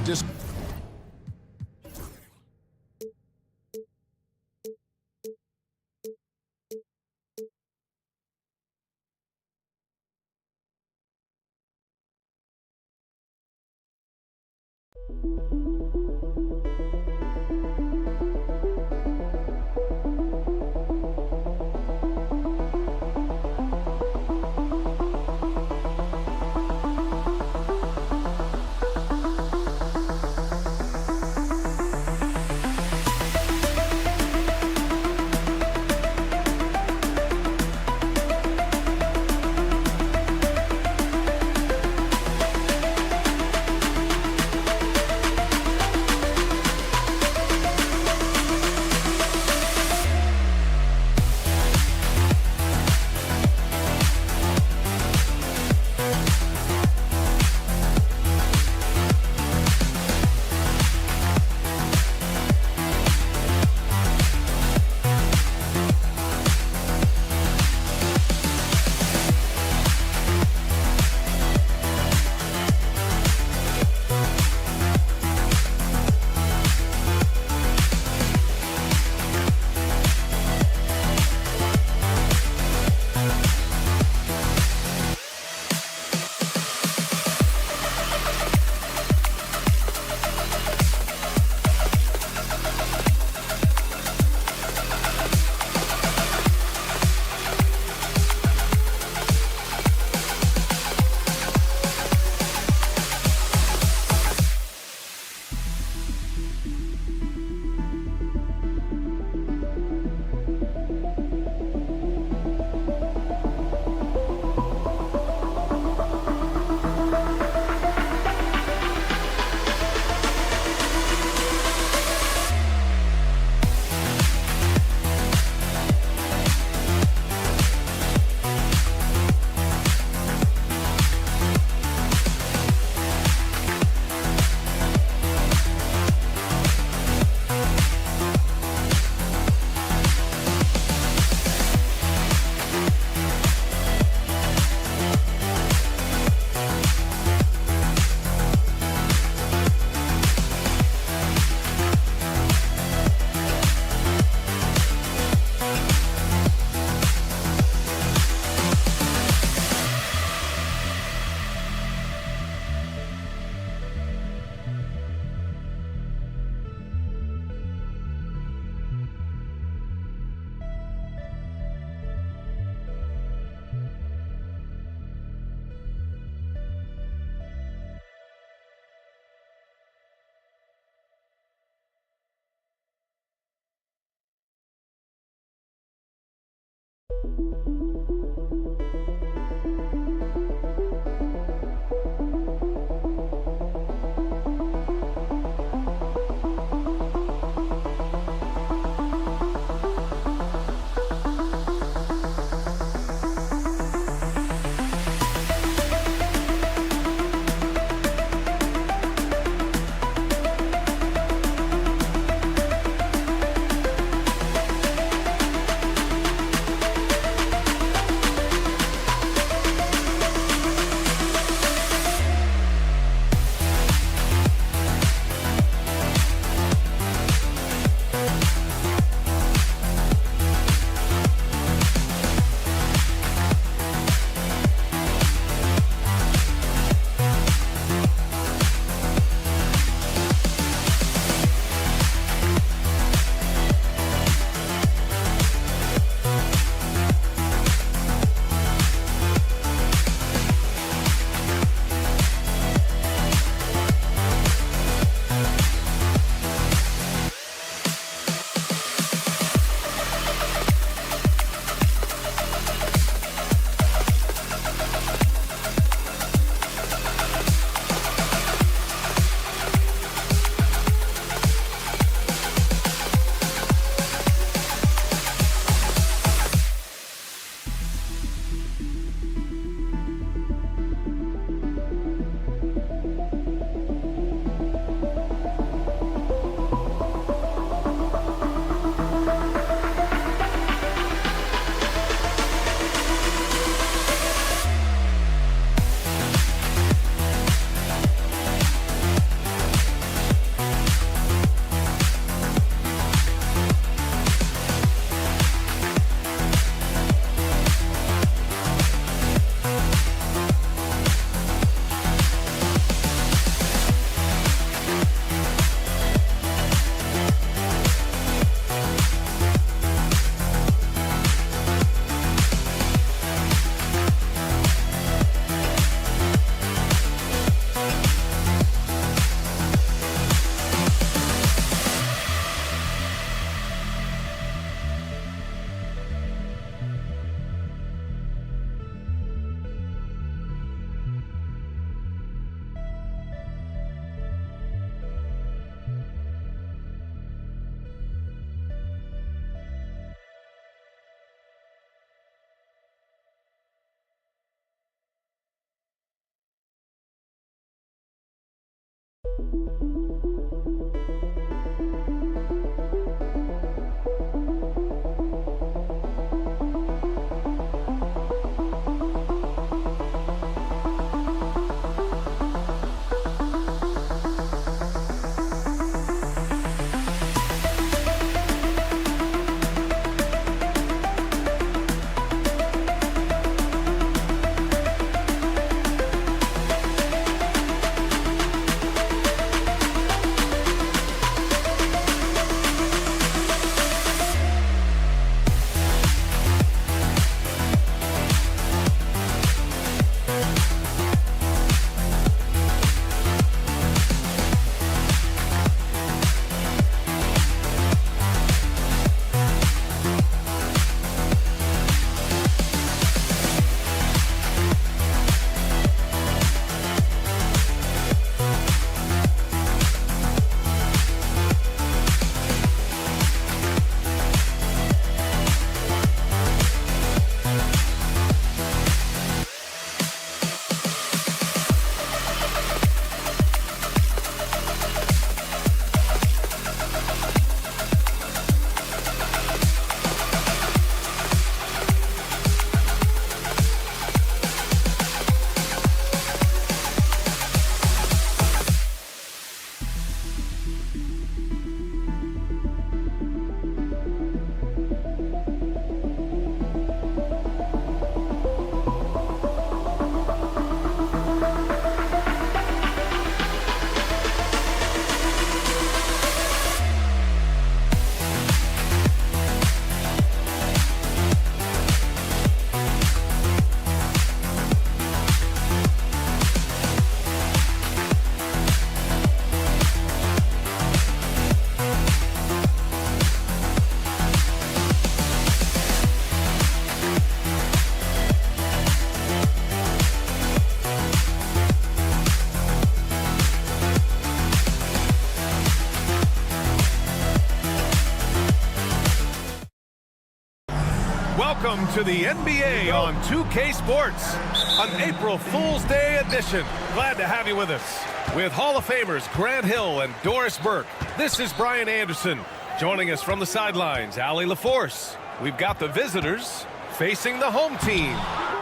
Welcome to the NBA on 2K Sports, an April Fool's Day edition. Glad to have you with us. With Hall of Famers Grant Hill and Doris Burke, this is Brian Anderson. Joining us from the sidelines, Allie LaForce. We've got the visitors facing the home team.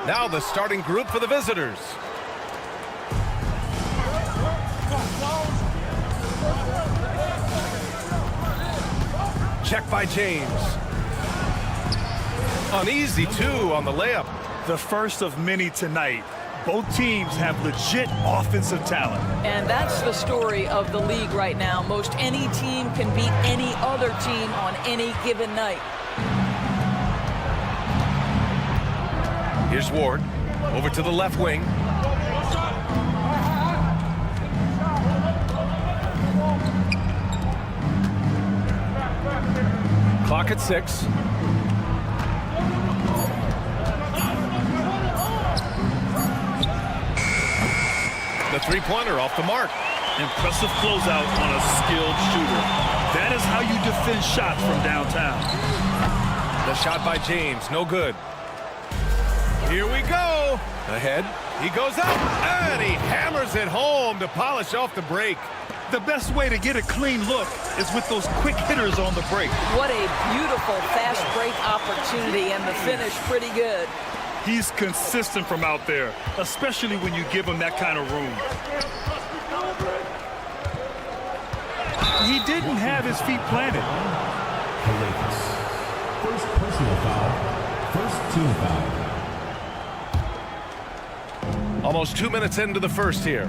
Now the starting group for the visitors. Check by James. An easy two on the layup. The first of many tonight. Both teams have legit offensive talent. And that's the story of the league right now. Most any team can beat any other team on any given night. Here's Ward. Over to the left wing. Clock at 6. The three-pointer off the mark. Impressive closeout on a skilled shooter. That is how you defend shots from downtown. The shot by James, no good. Here we go. Ahead. He goes up, and he hammers it home to polish off the break. The best way to get a clean look is with those quick hitters on the break. What a beautiful fast break opportunity, and the finish pretty good. He's consistent from out there, especially when you give him that kind of room. He didn't have his feet planted. First personal foul, first team foul. Almost 2 minutes into the first here.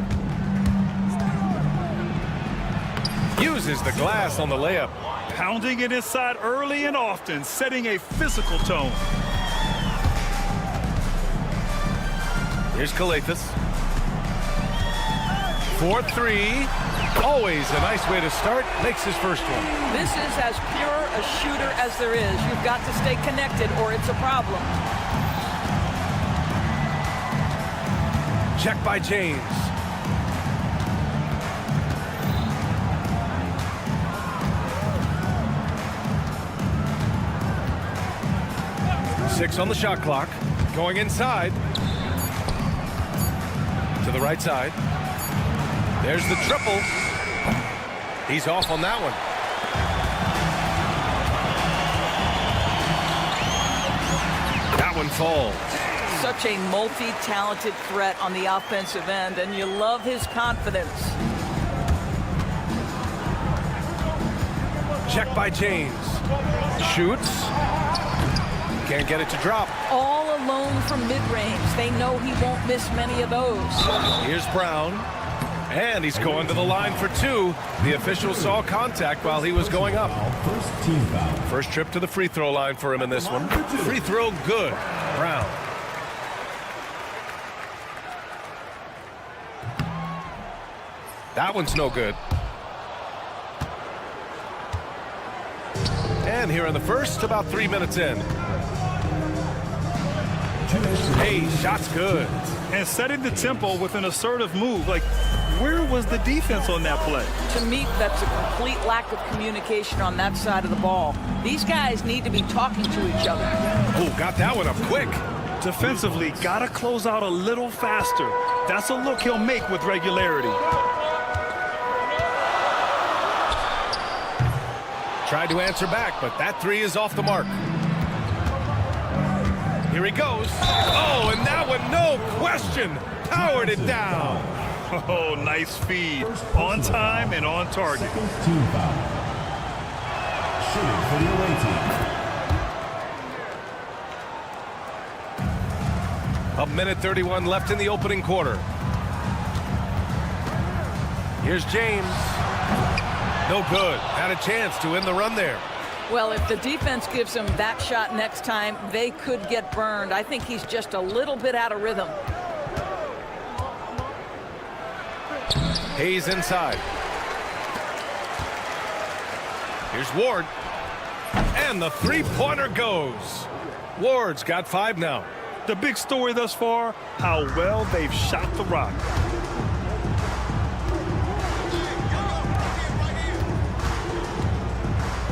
Uses the glass on the layup. Pounding it inside early and often, setting a physical tone. Here's Calathis. 4-3. Always a nice way to start. Makes his first one. This is as pure a shooter as there is. You've got to stay connected or it's a problem. Check by James. Six on the shot clock. Going inside. To the right side. There's the triple. He's off on that one. That one falls. Such a multi-talented threat on the offensive end, and you love his confidence. Check by James. Shoots. Can't get it to drop. All alone from mid-range. They know he won't miss many of those. Here's Brown. And he's going to the line for two. The official saw contact while he was going up. First team foul. First trip to the free throw line for him in this one. Free throw good. Brown. That one's no good. And here in the first, about 3 minutes in. Hey, shot's good. And setting the tempo with an assertive move. Like, where was the defense on that play? To me, that's a complete lack of communication on that side of the ball. These guys need to be talking to each other. Oh, got that one up quick. Defensively, gotta close out a little faster. That's a look he'll make with regularity. Tried to answer back, but that three is off the mark. Here he goes. Oh, and that one, no question, powered it down. Oh, nice feed. On time and on target. Second team foul. Shooting for the away team. A minute 31 left in the opening quarter. Here's James. No good. Had a chance to end the run there. Well, if the defense gives him that shot next time, they could get burned. I think he's just a little bit out of rhythm. Hayes inside. Here's Ward. And the three-pointer goes. Ward's got 5 now. The big story thus far, how well they've shot the rock.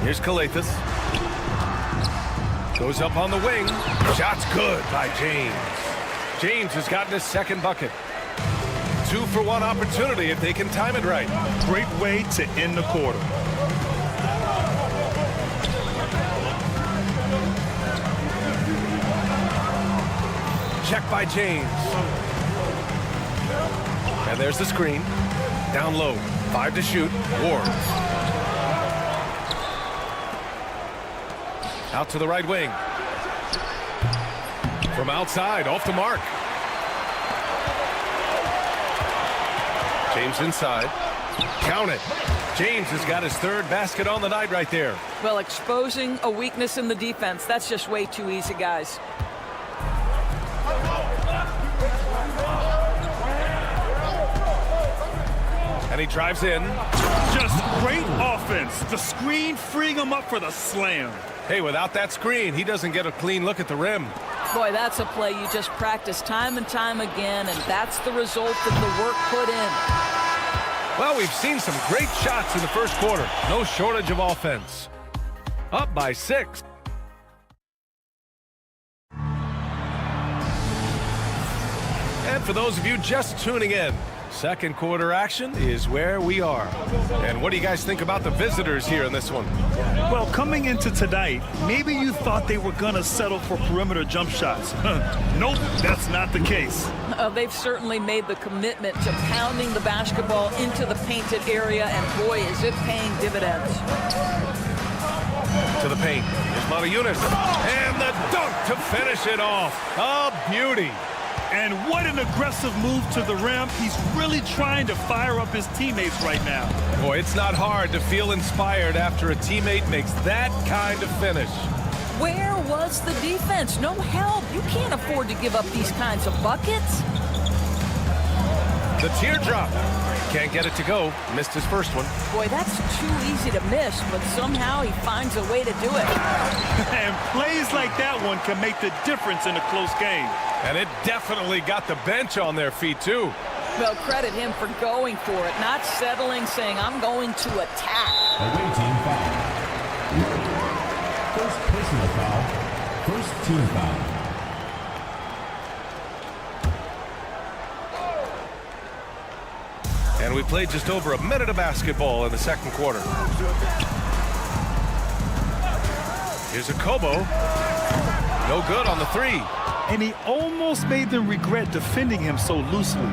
Here's Calathis. Goes up on the wing. Shot's good by James. James has gotten his second bucket. 2-for-1 opportunity if they can time it right. Great way to end the quarter. Check by James. And there's the screen. Down low. 5 to shoot. Ward. Out to the right wing. From outside, off the mark. James inside. Count it. James has got his third basket on the night right there. Well, exposing a weakness in the defense, that's just way too easy, guys. And he drives in. Just great offense. The screen freeing him up for the slam. Hey, without that screen, he doesn't get a clean look at the rim. Boy, that's a play you just practice time and time again, and that's the result of the work put in. Well, we've seen some great shots in the first quarter. No shortage of offense. Up by 6. And for those of you just tuning in, second quarter action is where we are. And what do you guys think about the visitors here in this one? Well, coming into tonight, maybe you thought they were going to settle for perimeter jump shots. Nope, that's not the case. They've certainly made the commitment to pounding the basketball into the painted area, and boy, is it paying dividends. To the paint. Here's Matajunas. And the dunk to finish it off. A beauty. And what an aggressive move to the rim. He's really trying to fire up his teammates right now. Boy, it's not hard to feel inspired after a teammate makes that kind of finish. Where was the defense? No help. You can't afford to give up these kinds of buckets. The teardrop. Can't get it to go. Missed his first one. Boy, that's too easy to miss, but somehow he finds a way to do it. And plays like that one can make the difference in a close game. And it definitely got the bench on their feet, too. Well, credit him for going for it, not settling, saying, I'm going to attack. Away team foul. First personal foul. First team foul. And And we played just over a minute of basketball in the second quarter. Here's a Kobo. No good on the three. And he almost made them regret defending him so loosely.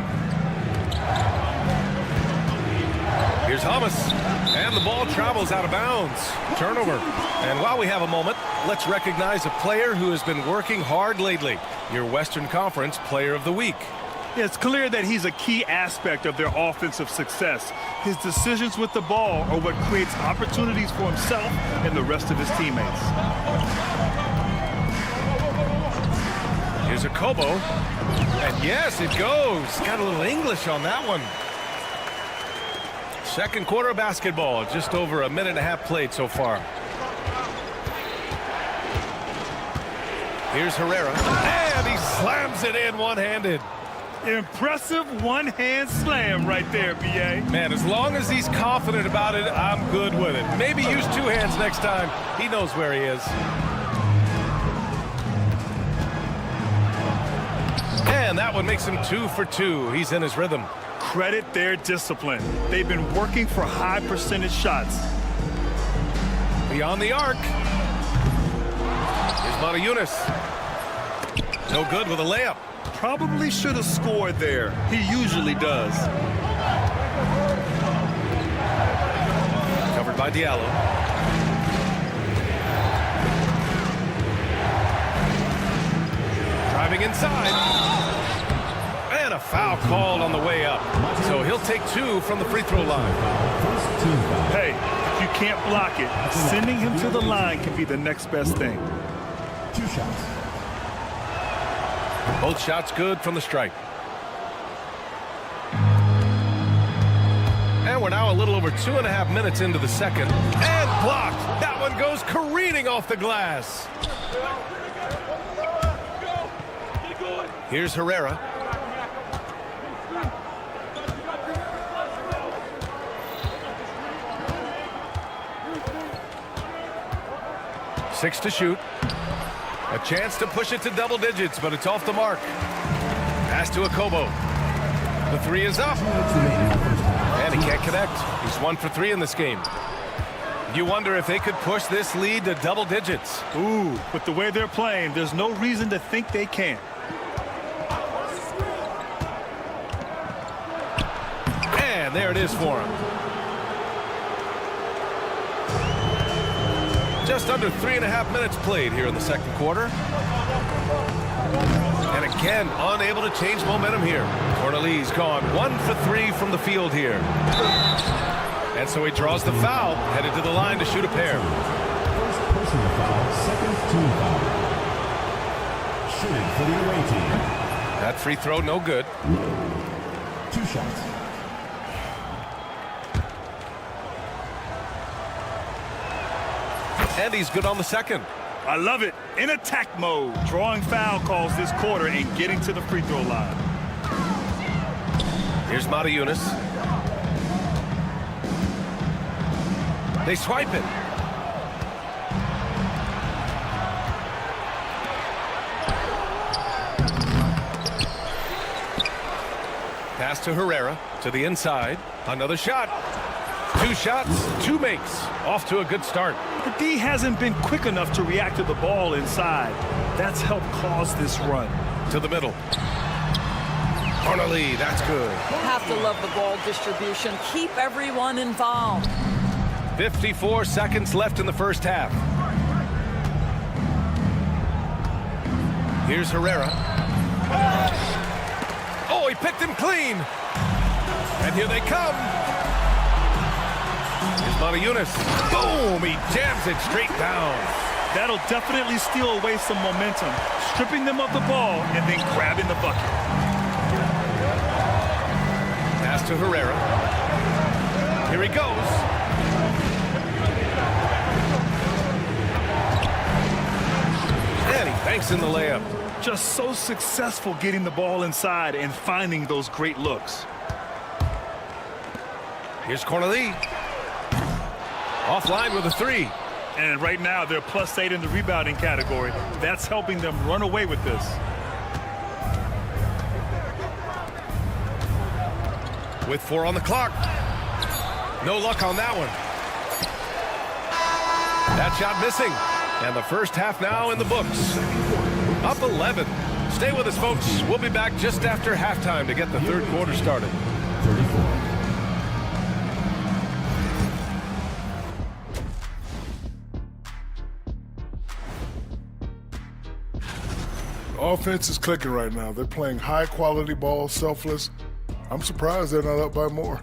Here's Hamas. And the ball travels out of bounds. Turnover. And while we have a moment, let's recognize a player who has been working hard lately. Your Western Conference Player of the Week. It's clear that he's a key aspect of their offensive success. His decisions with the ball are what creates opportunities for himself and the rest of his teammates. Here's a Kobo. And yes, it goes. Got a little English on that one. Second quarter of basketball. Just over a minute and a half played so far. Here's Herrera. And he slams it in one-handed. Impressive one-hand slam right there, B.A. Man, as long as he's confident about it, I'm good with it. Maybe use two hands next time. He knows where he is. And that one makes him 2 for 2. He's in his rhythm. Credit their discipline. They've been working for high percentage shots. Beyond the arc. Here's Yunus. No good with a layup. Probably should have scored there. He usually does. Covered by Diallo. Driving inside. And a foul called on the way up. So he'll take 2 from the free throw line. Hey, if you can't block it, sending him to the line can be the next best thing. 2 shots. Both shots good from the stripe. And we're now a little over 2.5 minutes into the second. And blocked. That one goes careening off the glass. Here's Herrera. Six to shoot. A chance to push it to double digits, but it's off the mark. Pass to Akobo. The 3 is up. And he can't connect. He's 1 for 3 in this game. You wonder if they could push this lead to double digits. Ooh, with the way they're playing, there's no reason to think they can't. And there it is for him. Just under 3.5 minutes played here in the second quarter. And again, unable to change momentum here. Corneli's gone 1 for 3 from the field here. And so he draws the foul, headed to the line to shoot a pair. First personal foul, second team foul. Shooting for the away team. That free throw, no good. 2 shots. And he's good on the second. I love it. In attack mode. Drawing foul calls this quarter and getting to the free throw line. Here's Yunus. They swipe it. Pass to Herrera. To the inside. Another shot. 2 shots, 2 makes. Off to a good start. The D hasn't been quick enough to react to the ball inside. That's helped cause this run. To the middle. Corneli, that's good. Have to love the ball distribution. Keep everyone involved. 54 seconds left in the first half. Here's Herrera. Oh, he picked him clean. And here they come. Here's Yunus. Boom! He jams it straight down. That'll definitely steal away some momentum, stripping them of the ball and then grabbing the bucket. Pass to Herrera. Here he goes. And he banks in the layup. Just so successful getting the ball inside and finding those great looks. Here's Corneli. Offline with a 3. And right now, they're +8 in the rebounding category. That's helping them run away with this. with 4 on the clock. No luck on that one. That shot missing. And the first half now in the books. Up 11. Stay with us, folks. We'll be back just after halftime to get the third quarter started. 34. Offense is clicking right now. They're playing high-quality ball, selfless. I'm surprised they're not up by more.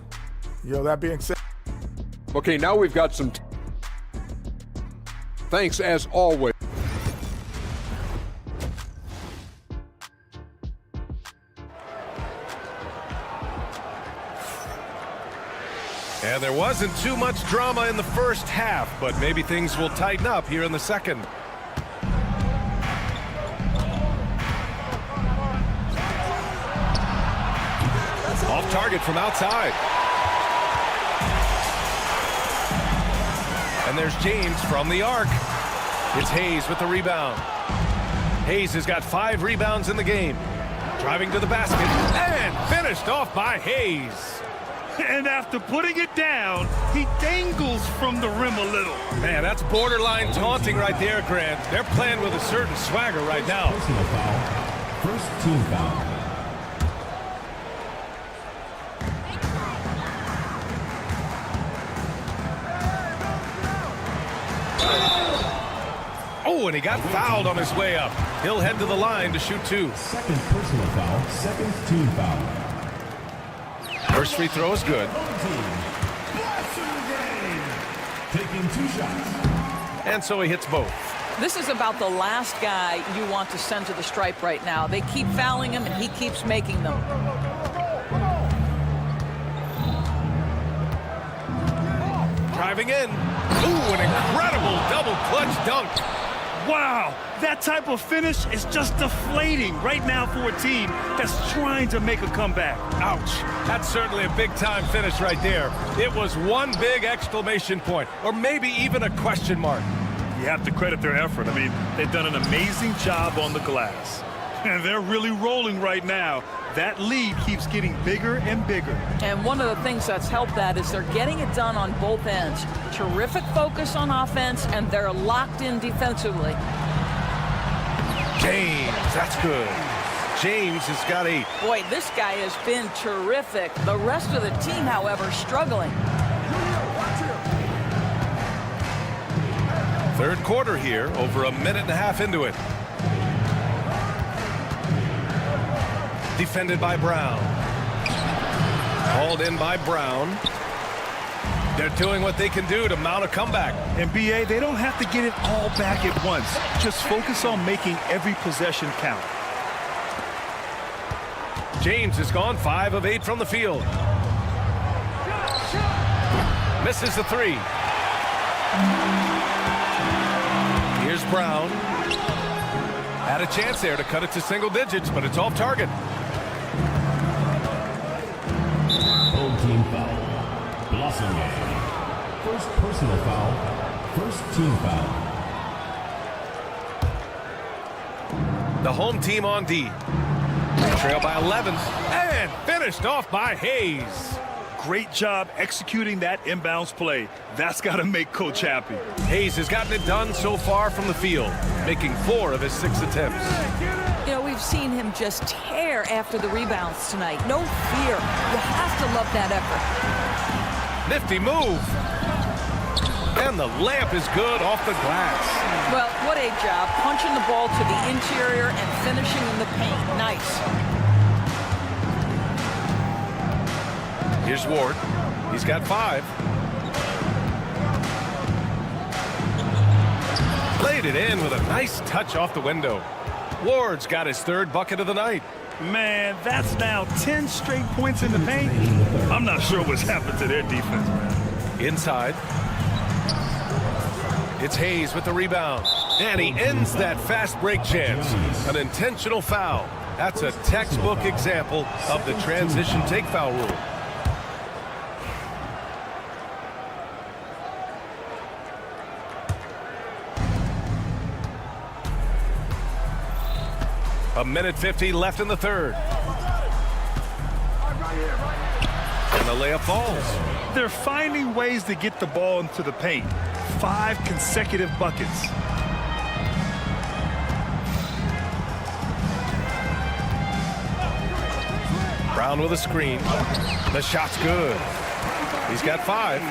Yo, that being said. Okay, now we've got some. Thanks as always. And there wasn't too much drama in the first half, but maybe things will tighten up here in the second. Off target from outside. And there's James from the arc. It's Hayes with the rebound. Hayes has got 5 rebounds in the game. Driving to the basket and finished off by Hayes. And after putting it down, he dangles from the rim a little. Man, that's borderline taunting right there, Grant. They're playing with a certain swagger right now. Personal foul. First team foul. Oh, and he got fouled on his way up. He'll head to the line to shoot 2. Second personal foul. Second team foul. First free throw is good. Taking 2 shots. And so he hits both. This is about the last guy you want to send to the stripe right now. They keep fouling him, and he keeps making them. Driving in. Ooh, an incredible double clutch dunk. Wow, that type of finish is just deflating right now for a team that's trying to make a comeback. Ouch. That's certainly a big-time finish right there. It was one big exclamation point, or maybe even a question mark. You have to credit their effort. I mean, they've done an amazing job on the glass. And they're really rolling right now. That lead keeps getting bigger and bigger. And one of the things that's helped that is they're getting it done on both ends. Terrific focus on offense, and they're locked in defensively. James, that's good. James has got 8. Boy, this guy has been terrific. The rest of the team, however, struggling. Third quarter here, over a minute and a half into it. Defended by Brown. Hauled in by Brown. They're doing what they can do to mount a comeback. And BA, they don't have to get it all back at once. Just focus on making every possession count. James has gone 5 of 8 from the field. Misses the 3. Here's Brown. Had a chance there to cut it to single digits, but it's off target. Home team foul. Blossom. First personal foul. First team foul. The home team on D. They trail by 11 and finished off by Hayes. Great job executing that inbounds play. That's got to make Coach happy. Hayes has gotten it done so far from the field, making 4 of his 6 attempts. You know, we've seen him just tear after the rebounds tonight. No fear. You have to love that effort. Nifty move. And the layup is good off the glass. Well, what a job. Punching the ball to the interior and finishing in the paint. Nice. Here's Ward. He's got 5. Laid it in with a nice touch off the window. Ward's got his 3rd bucket of the night. Man, that's now 10 straight points in the paint. I'm not sure what's happened to their defense, man. Inside. It's Hayes with the rebound. And he ends that fast break chance. An intentional foul. That's a textbook example of the transition take foul rule. A minute 50 left in the third. And And the layup falls. They're finding ways to get the ball into the paint. 5 consecutive buckets. Brown with a screen. The shot's good. He's got 5.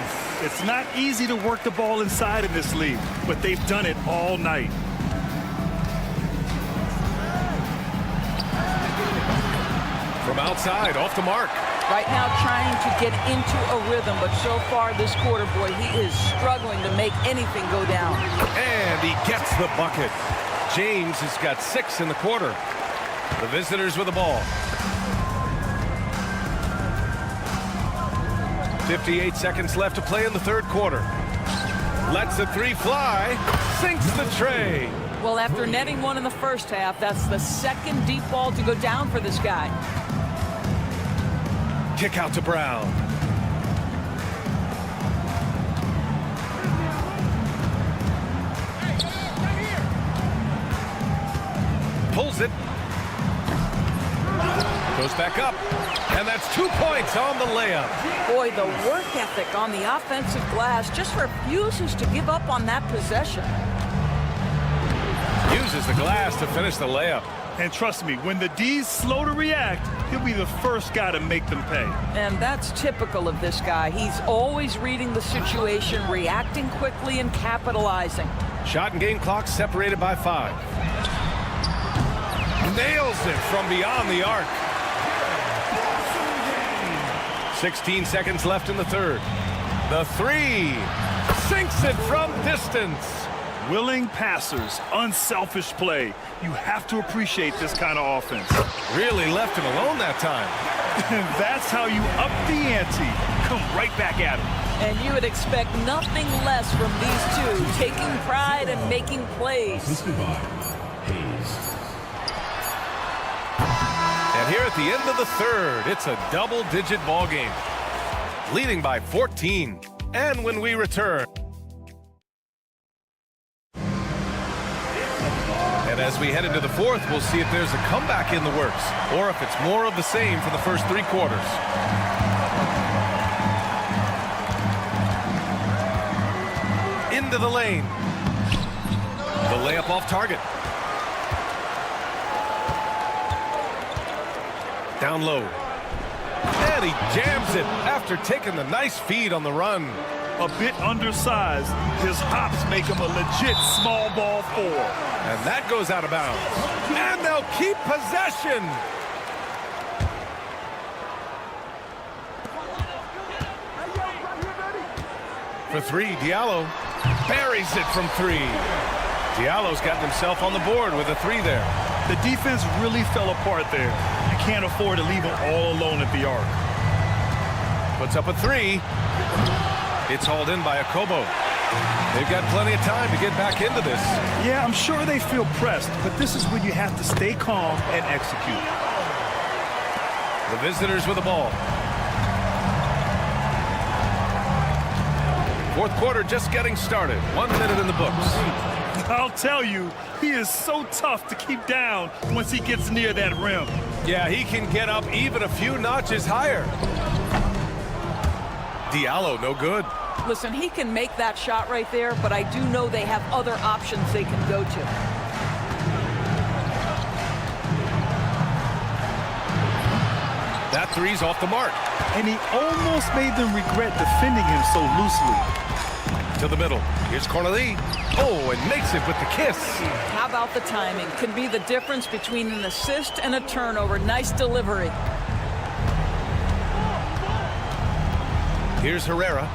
It's not easy to work the ball inside in this league, but they've done it all night. From outside, off the mark. Right now trying to get into a rhythm, but so far this quarter, boy, he is struggling to make anything go down. And he gets the bucket. James has got 6 in the quarter. The visitors with the ball. 58 seconds left to play in the third quarter. Lets the 3 fly. Sinks the tray. Well, after netting 1 in the first half, that's the second deep ball to go down for this guy. Kick out to Brown. Pulls it. Goes back up. And that's 2 points on the layup. Boy, the work ethic on the offensive glass just refuses to give up on that possession. Uses the glass to finish the layup. And trust me, when the D's slow to react, he'll be the first guy to make them pay. And that's typical of this guy. He's always reading the situation, reacting quickly, and capitalizing. Shot and game clock separated by 5. Nails it from beyond the arc. 16 seconds left in the third. The 3. Sinks it from distance. Willing passers, unselfish play. You have to appreciate this kind of offense. Really left him alone that time. That's how you up the ante. Come right back at him. And you would expect nothing less from these two, taking pride and making plays. And here at the end of the third, it's a double-digit ball game. Leading by 14. And when we return. And as we head into the fourth, we'll see if there's a comeback in the works or if it's more of the same for the first 3 quarters. Into the lane. The layup off target. Down low. And he jams it after taking the nice feed on the run. A bit undersized, his hops make him a legit small ball 4. And that goes out of bounds. And they'll keep possession. For 3, Diallo buries it from 3. Diallo's gotten himself on the board with a 3 there. The defense really fell apart there. You can't afford to leave him all alone at the arc. Puts up a 3. It's hauled in by Akobo. They've got plenty of time to get back into this. Yeah, I'm sure they feel pressed, but this is when you have to stay calm and execute. The visitors with the ball. Fourth quarter just getting started. 1 minute in the books. I'll tell you, he is so tough to keep down once he gets near that rim. Yeah, he can get up even a few notches higher. Diallo, no good. Listen, he can make that shot right there, but I do know they have other options they can go to. That 3's off the mark. And he almost made them regret defending him so loosely. To the middle. Here's Cornelie. Oh, and makes it with the kiss. How about the timing? Can be the difference between an assist and a turnover. Nice delivery. Here's Herrera.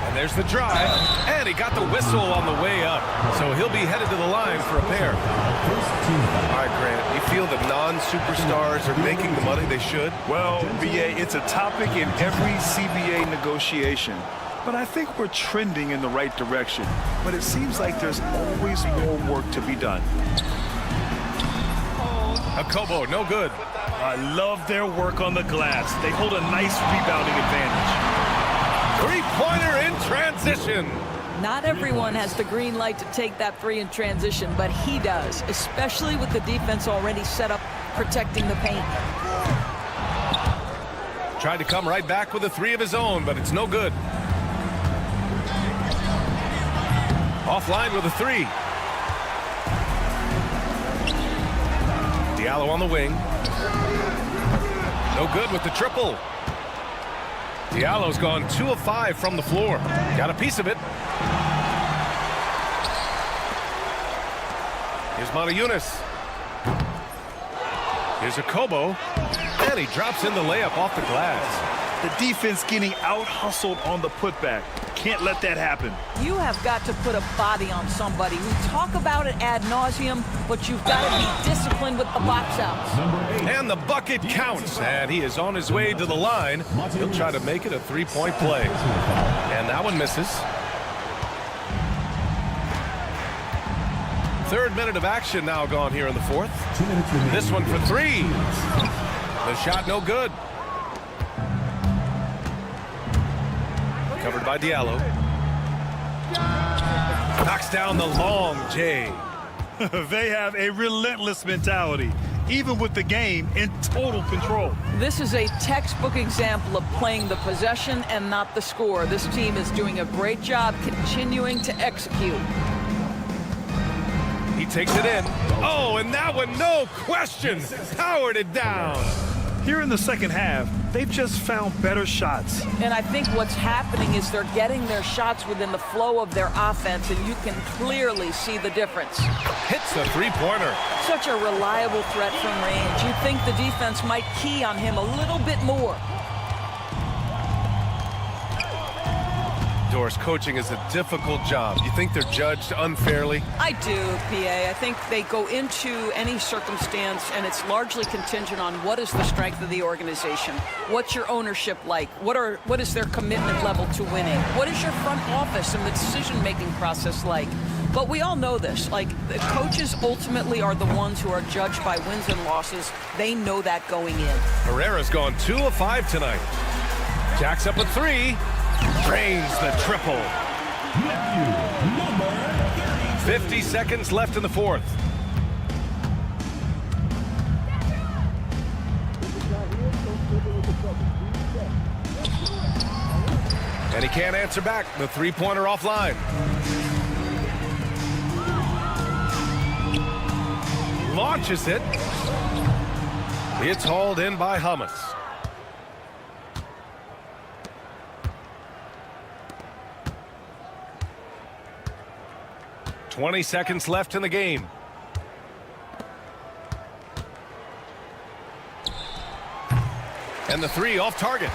And there's the drive. And he got the whistle on the way up. So he'll be headed to the line for a pair. All right, Grant, you feel that non-superstars are making the money they should? Well, BA, it's a topic in every CBA negotiation. But I think we're trending in the right direction. But it seems like there's always more work to be done. Akobo, no good. I love their work on the glass. They hold a nice rebounding advantage. Three-pointer in transition. Not everyone has the green light to take that three in transition, but he does, especially with the defense already set up protecting the paint. Tried to come right back with a three of his own, but it's no good. Offline with a three. Diallo on the wing. No good with the triple. Diallo's gone 2 of 5 from the floor. Got a piece of it. Here's Montejunas. Here's a Kobo. And he drops in the layup off the glass. The defense getting out-hustled on the putback. Can't let that happen. You have got to put a body on somebody. We talk about it ad nauseum, but you've got to be disciplined with the box outs. And the bucket counts, and he is on his way to the line. He'll try to make it a three-point play. And that one misses. Third minute of action now gone here in the fourth. This one for three. The shot no good. Covered by Diallo. Knocks down the long J. They have a relentless mentality, even with the game in total control. This is a textbook example of playing the possession and not the score. This team is doing a great job continuing to execute. He takes it in. Oh, and that one, no question, powered it down. Here in the second half, they've just found better shots. And I think what's happening is they're getting their shots within the flow of their offense, and you can clearly see the difference. Hits a three-pointer. Such a reliable threat from range. You'd think the defense might key on him a little bit more. Doris, coaching is a difficult job. You think they're judged unfairly? I do, PA. I think they go into any circumstance, and it's largely contingent on what is the strength of the organization. What's your ownership like? What is their commitment level to winning? What is your front office and the decision-making process like? But we all know this. Like, the coaches ultimately are the ones who are judged by wins and losses. They know that going in. Herrera's gone 2 of 5 tonight. Jacks up a three. Drains the triple. 50 seconds left in the fourth. And he can't answer back. The three-pointer offline. Launches it. It's hauled in by Hummus. 20 seconds left in the game. And the three off target.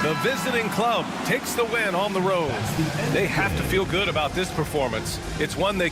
The visiting club takes the win on the road. They have to feel good about this performance. It's one they...